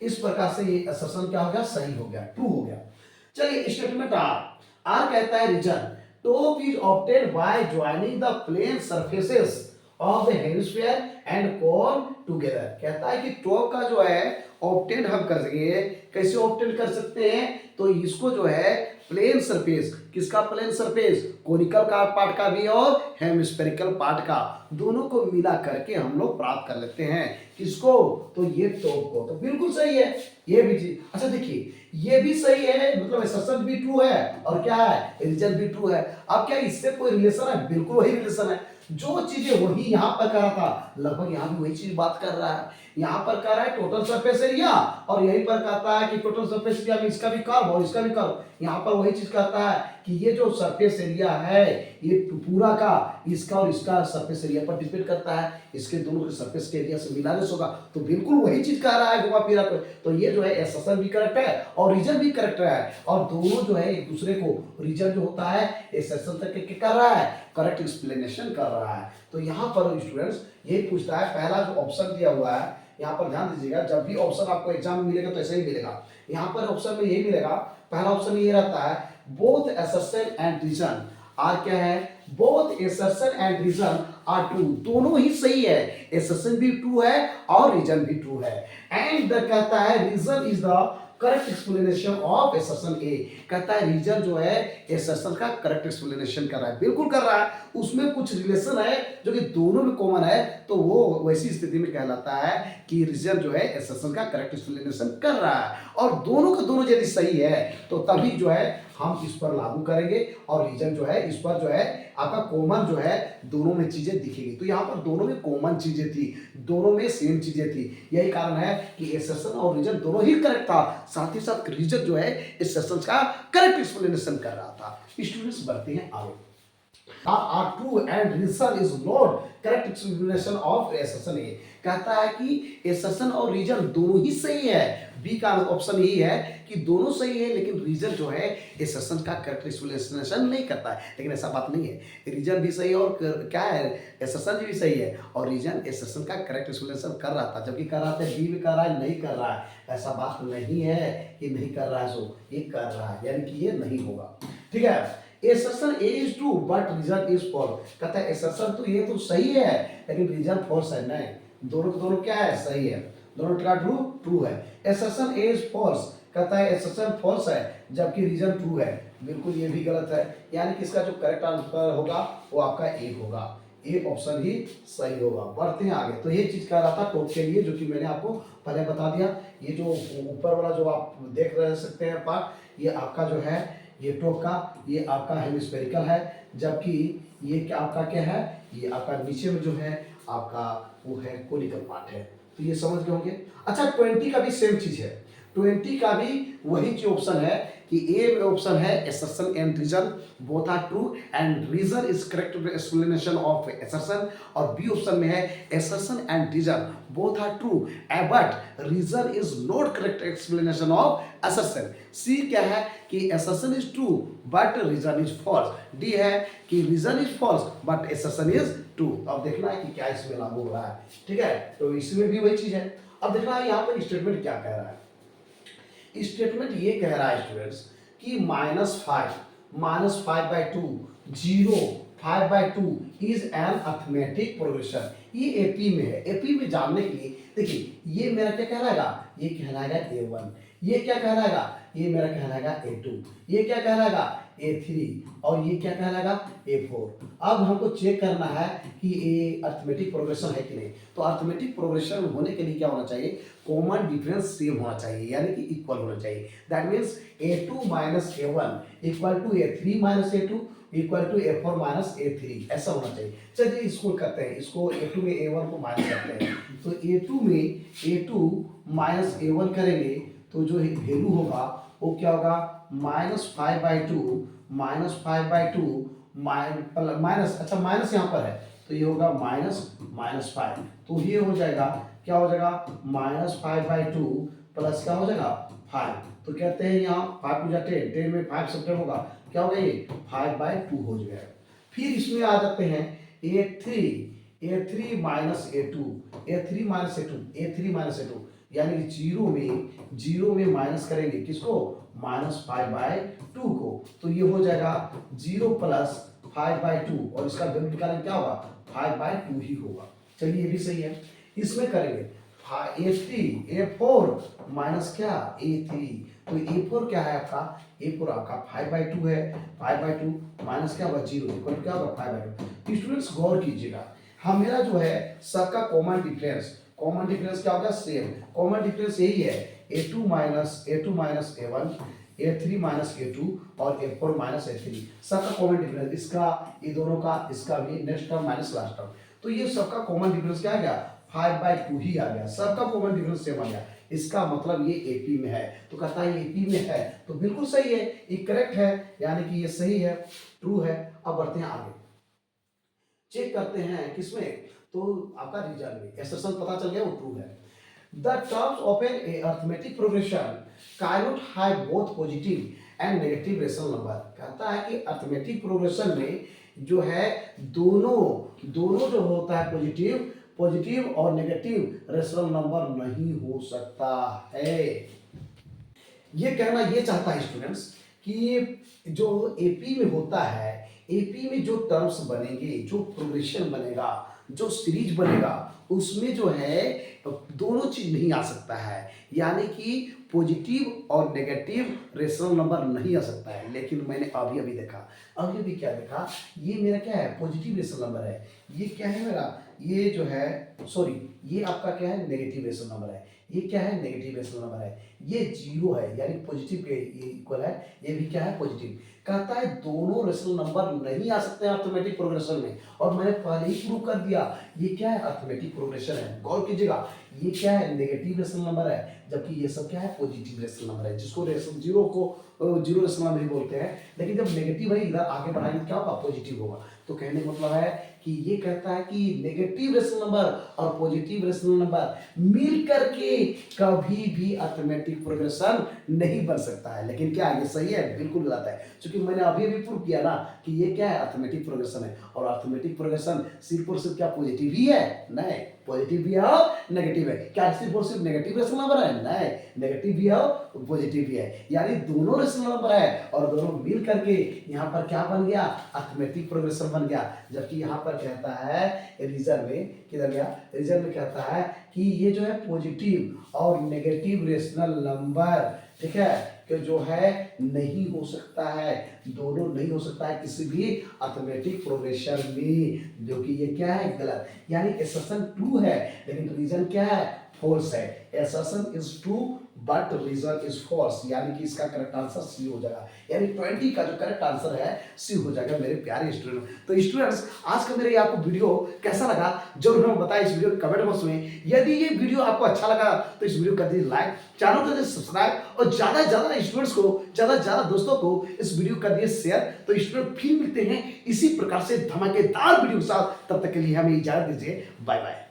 इस प्रकार से ये असर्शन क्या हो गया, सही हो गया, ट्रू हो गया। चलिए स्टेटमेंट आर कहता है reason top is obtained by joining the plane surfaces of the hemisphere and cone together. कहता है कि टॉप का जो है ऑब्टेन्ड हम कर सकेंगे, कैसे ऑब्टेन्ड कर सकते हैं, तो इसको जो है प्लेन सरफेस, किसका प्लेन सरफेस, कोनिकल का पार्ट का भी और हेमिस्फेरिकल पार्ट का, दोनों को मिला करके हम लोग प्राप्त कर लेते हैं, किसको, तो ये टॉप को। तो बिल्कुल सही है ये भी चीज। अच्छा देखिए ये भी सही है, मतलब असर्शन भी ट्रू है और क्या है, रीजन भी ट्रू है। अब क्या इससे कोई रिलेशन है, बिल्कुल वही रिलेशन है, जो चीजें वही यहाँ पर कर रहा था लगभग यहाँ भी वही चीज बात कर रहा है। यहाँ पर कह रहा है टोटल सरफेस एरिया और यहीं पर कहता है कि टोटल सरफेस एरिया में इसका भी कर्व और इसका भी कर्व। यहाँ पर वही चीज कहता है कि ये जो सरफेस एरिया है ये पूरा का इसका और इसका सरफेस एरिया पर डिपेंड करता है, इसके दोनों के सरफेस के एरिया से मिलाने से होगा। तो बिल्कुल वही चीज कह रहा है घुमा फिरा कर। तो ये जो है असर्शन भी करेक्ट है और रीजन भी करेक्ट है, और दोनों जो है एक दूसरे को, रीजन जो होता है असर्शन तक कर रहा है, करेक्ट एक्सप्लेनेशन कर रहा है। तो यहाँ पर स्टूडेंट्स यही पूछता है, पहला जो ऑप्शन दिया हुआ है यहाँ पर ध्यान दीजिएगा, जब भी ऑप्शन आपको एग्जाम में मिलेगा तो ऐसे ही मिलेगा। यहाँ पर ऑप्शन में यही मिलेगा, पहला ऑप्शन ये रहता है both assertion and reason are क्या है, both assertion and reason are true, दोनों ही सही है, असर्शन भी ट्रू है और रीजन भी ट्रू है। एंड कहता है reason is the correct explanation of assertion A, कहता है रीजन जो है असर्शन का करेक्ट एक्सप्लेनेशन कर रहा है, बिल्कुल कर रहा है, उसमें कुछ रिलेशन है जो कि दोनों में कॉमन है, तो वो वैसी स्थिति में कहलाता है कि रीजन जो है असर्शन का करेक्ट एक्सप्लेनेशन कर रहा है। और दोनों का दोनों यदि सही है तो तभी जो है हम इस पर लागू करेंगे और रीजन जो है इस पर जो है आपका कॉमन जो है दोनों में चीजें दिखेगी। तो यहाँ पर दोनों में कॉमन चीजें थी, दोनों में सेम चीजें थी, यही कारण है कि असर्शन और रीजन दोनों ही करेक्ट था, साथ ही साथ रीजन जो है असर्शन का करेक्ट एक्सप्लेनेशन कर रहा था। स्टूडेंट्स बढ़ते हैं आगे। are true and reason is not correct explanation of assertion A, कहता है कि assertion और रीजन दोनों ही सही है। बी का ऑप्शन यही है कि दोनों सही है, लेकिन रीजन जो है assertion का करेक्ट एक्सप्लेनेशन नहीं करता है। लेकिन ऐसा बात नहीं है, रीजन भी सही है और क्या है assertion भी सही है, और रीजन assertion का करेक्ट एक्सप्लेनेशन कर रहा था, जबकि कर रहा था बी भी कर रहा है, नहीं कर रहा है, ऐसा बात नहीं है कि नहीं कर रहा है, सो ये कर रहा है, यानी कि ये नहीं होगा। ठीक है, assertion A is true but reason is false, कहता है assertion तो ये तो सही है लेकिन रीजन फॉल्स है। नहीं, दोनों के दोनों क्या है, सही है, दोनों का ट्रू है। assertion A is false, कहता है assertion फॉल्स है जबकि रीजन ट्रू है, बिल्कुल ये भी गलत है, यानी कि इसका जो करेक्ट आंसर होगा वो आपका ए होगा, एक ऑप्शन ही सही होगा। बढ़ते हैं आगे। तो ये चीज कह रहा था टॉप के लिए, जो कि मैंने आपको पहले बता दिया। ये जो ऊपर वाला जो आप देख रह सकते हैं पार्ट, ये आपका जो है ये टॉप का, ये आपका हेमिस्फेरिकल है, जबकि ये क्या आपका क्या है, ये आपका नीचे में जो है आपका वो है कोनिकल पार्ट है। तो ये समझ गए होंगे। अच्छा 20 का भी सेम चीज है, 20 का भी वही जो ऑप्शन है कि ए में ऑप्शन है assertion and reason both are true and reason is correct explanation of assertion, और बी ऑप्शन में है assertion and reason both are true but reason is not correct explanation of assertion। सी क्या है कि assertion is true but reason is false। D है कि reason is false but assertion is true। अब देखना है कि क्या इसमें लागू हो रहा है। ठीक है, तो इसमें भी वही चीज है। अब देखना है यहाँ पर स्टेटमेंट क्या कह रहा है। स्टेटमेंट ये कह रहा है स्टूडेंट्स कि -5/2 0 5/2 इज एन अर्थमेटिक प्रोग्रेशन। ये एपी में है, एपी में जानने के लिए देखिए ये मेरा क्या कहलाएगा, ये कहलाएगा A1, ये क्या कहलाएगा ये मेरा कहलाएगा A2, ये क्या कहलाएगा A3 और ये क्या कहलाएगा A4। अब हमको चेक करना है कि ये अर्थमेटिक प्रोग्रेशन है कि नहीं। तो अर्थमेटिक प्रोग्रेशन होने के लिए क्या होना चाहिए, कॉमन डिफरेंस सेम होना चाहिए, यानी कि इक्वल होना चाहिए। That means A2 minus A1 equal to A3 minus A2 equal to A4 minus A3, ऐसा होना चाहिए। चलिए इसको करते हैं, इसको A2 में A1 को माइनस करते हैं। तो A2 में A2 माइनस A1 करेंगे तो जो वैल्यू होगा वो क्या होगा, -5/2 माइनस, अच्छा माइनस यहाँ पर है तो ये होगा -5, तो ये हो जाएगा, क्या हो जाएगा, -5/2 प्लस क्या हो जाएगा 5। तो कहते हैं यहाँ 5 टू 10, 10 में 5 सब्ट्रैक्ट होगा, क्या होगा ये 5/2 हो जाएगा। फिर इसमें आ जाते हैं A3 माइनस A2 यानी कि जीरो में माइनस करेंगे किसको, -5/2 को, तो ये हो जाएगा 0 प्लस 5/2 और इसका वैल्यू निकालेंगे क्या होगा 5/2 ही होगा। चलिए ये भी सही है। इसमें करेंगे A4 माइनस क्या A3, तो A4 क्या है आपका, A4 आपका 5/2 है, 5/2 माइनस क्या होगा 0 इक्वल क्या होगा 5/2। स्टूडेंट्स गौर कीजिएगा, हम मेरा जो है सबका कॉमन डिफरेंस क्या होगा सेम, कॉमन डिफरेंस यही है A2 minus A1 A3 minus A2 और A4 माइनस A3, सबका कॉमन डिफरेंस, इसका ये दोनों का, इसका भी next term minus last term, तो ये सबका कॉमन डिफरेंस क्या आ गया 5/2 ही आ गया, सबका कॉमन डिफरेंस सेम आ गया। इसका मतलब ये एपी में है, तो कहता है एपी में है तो बिल्कुल सही है, ये करेक्ट है, यानी कि ये सही है, ट्रू है। अब बढ़ते हैं आगे, चेक करते हैं किसमें, तो आपका रिजल्ट में एसर्शन पता चल गया वो ट्रू है। The terms of an arithmetic progression cannot have both positive and negative rational number। कहता है कि अर्थमेटिक प्रोग्रेशन में जो है दोनों जो होता है पॉजिटिव और नेगेटिव रेशनल नंबर नहीं हो सकता है। ये कहना ये चाहता है स्टूडेंट्स कि जो एपी में होता है, एपी में जो टर्म्स बनेंगे, जो प्रोग्रेशन बनेगा, जो सीरीज बनेगा, उसमें जो है दोनों चीज नहीं आ सकता है, यानी कि पॉजिटिव और नेगेटिव रेशनल नंबर नहीं आ सकता है। लेकिन मैंने अभी देखा, अभी क्या देखा, ये मेरा क्या है पॉजिटिव रेशनल नंबर है, ये क्या है मेरा, ये जो है सॉरी ये आपका क्या है नेगेटिव रेशनल नंबर है, ये क्या है नेगेटिव रेशनल नंबर है, ये 0 है यानी पॉजिटिव के इक्वल है, ये भी क्या है पॉजिटिव। कहता है दोनों रेशनल नंबर नहीं आ सकते हैं अर्थमेटिक प्रोग्रेशन में, और मैंने पहले ही प्रूव कर दिया ये क्या है अर्थमेटिक प्रोग्रेशन है। गौर कीजिएगा, ये क्या है नेगेटिव रेशनल नंबर है, जबकि ये सब क्या है पॉजिटिव रेशनल नंबर है, जिसको रेशनल जीरो रेशनल नंबर ही बोलते हैं। लेकिन जब नेगेटिव है इधर आगे बढ़ाएंगे क्या होगा पॉजिटिव होगा। तो कहने का मतलब है कि ये कहता है कि नेगेटिव रेशनल नंबर और पॉजिटिव रेशनल नंबर मिल करके कभी भी अर्थमेटिक प्रोग्रेशन नहीं बन सकता है। लेकिन क्या ये सही है, बिल्कुल गलत है, क्योंकि मैंने अभी प्रूव किया ना कि ये क्या है अर्थमेटिक प्रोग्रेशन है, और अर्थमेटिक प्रोग्रेशन सिर्फ और सिर्फ क्या पॉजिटिव ही है, नहीं पॉजिटिव भी है और नेगेटिव है। क्या सिर्फ और सिर्फ नेगेटिव रेशनल नंबर है, नहीं नेगेटिव भी है और पॉजिटिव भी है, यानी दोनों रेशनल नंबर है और दोनों मिल करके यहाँ पर क्या बन गया अर्थमेटिक प्रोग्रेशन बन गया। जबकि यहाँ पर कहता है रीजन में, किधर गया रीजन में, कहता है कि ये जो है पॉजिटिव और नेगेटिव रेशनल नंबर, ठीक है, कि जो है नहीं हो सकता है, दोनों नहीं हो सकता है किसी भी अर्थमेटिक प्रोग्रेशन में, जो कि ये क्या है गलत, यानी असर्शन ट्रू है लेकिन रीजन क्या है फॉल्स है। Assertion is true but reason is false, यानी कि इसका करेक्ट आंसर सी हो जाएगा, यानी 20 का जो करेक्ट आंसर है सी हो जाएगा मेरे प्यारे स्टूडेंट। तो स्टूडेंट्स आज का मेरे आपको वीडियो कैसा लगा जरूर हमें बताएं इस वीडियो के कमेंट बॉक्स में। यदि ये वीडियो आपको अच्छा लगा तो इस वीडियो कर दीजिए लाइक, चैनल को सब्सक्राइब और ज्यादा से ज्यादा स्टूडेंट्स को, ज्यादा से ज्यादा दोस्तों को इस वीडियो कर दिए शेयर। तो स्टूडेंट फिर मिलते हैं इसी प्रकार से धमाकेदार वीडियो के साथ, तब तक के लिए हमें इजाजत दीजिए, बाय बाय।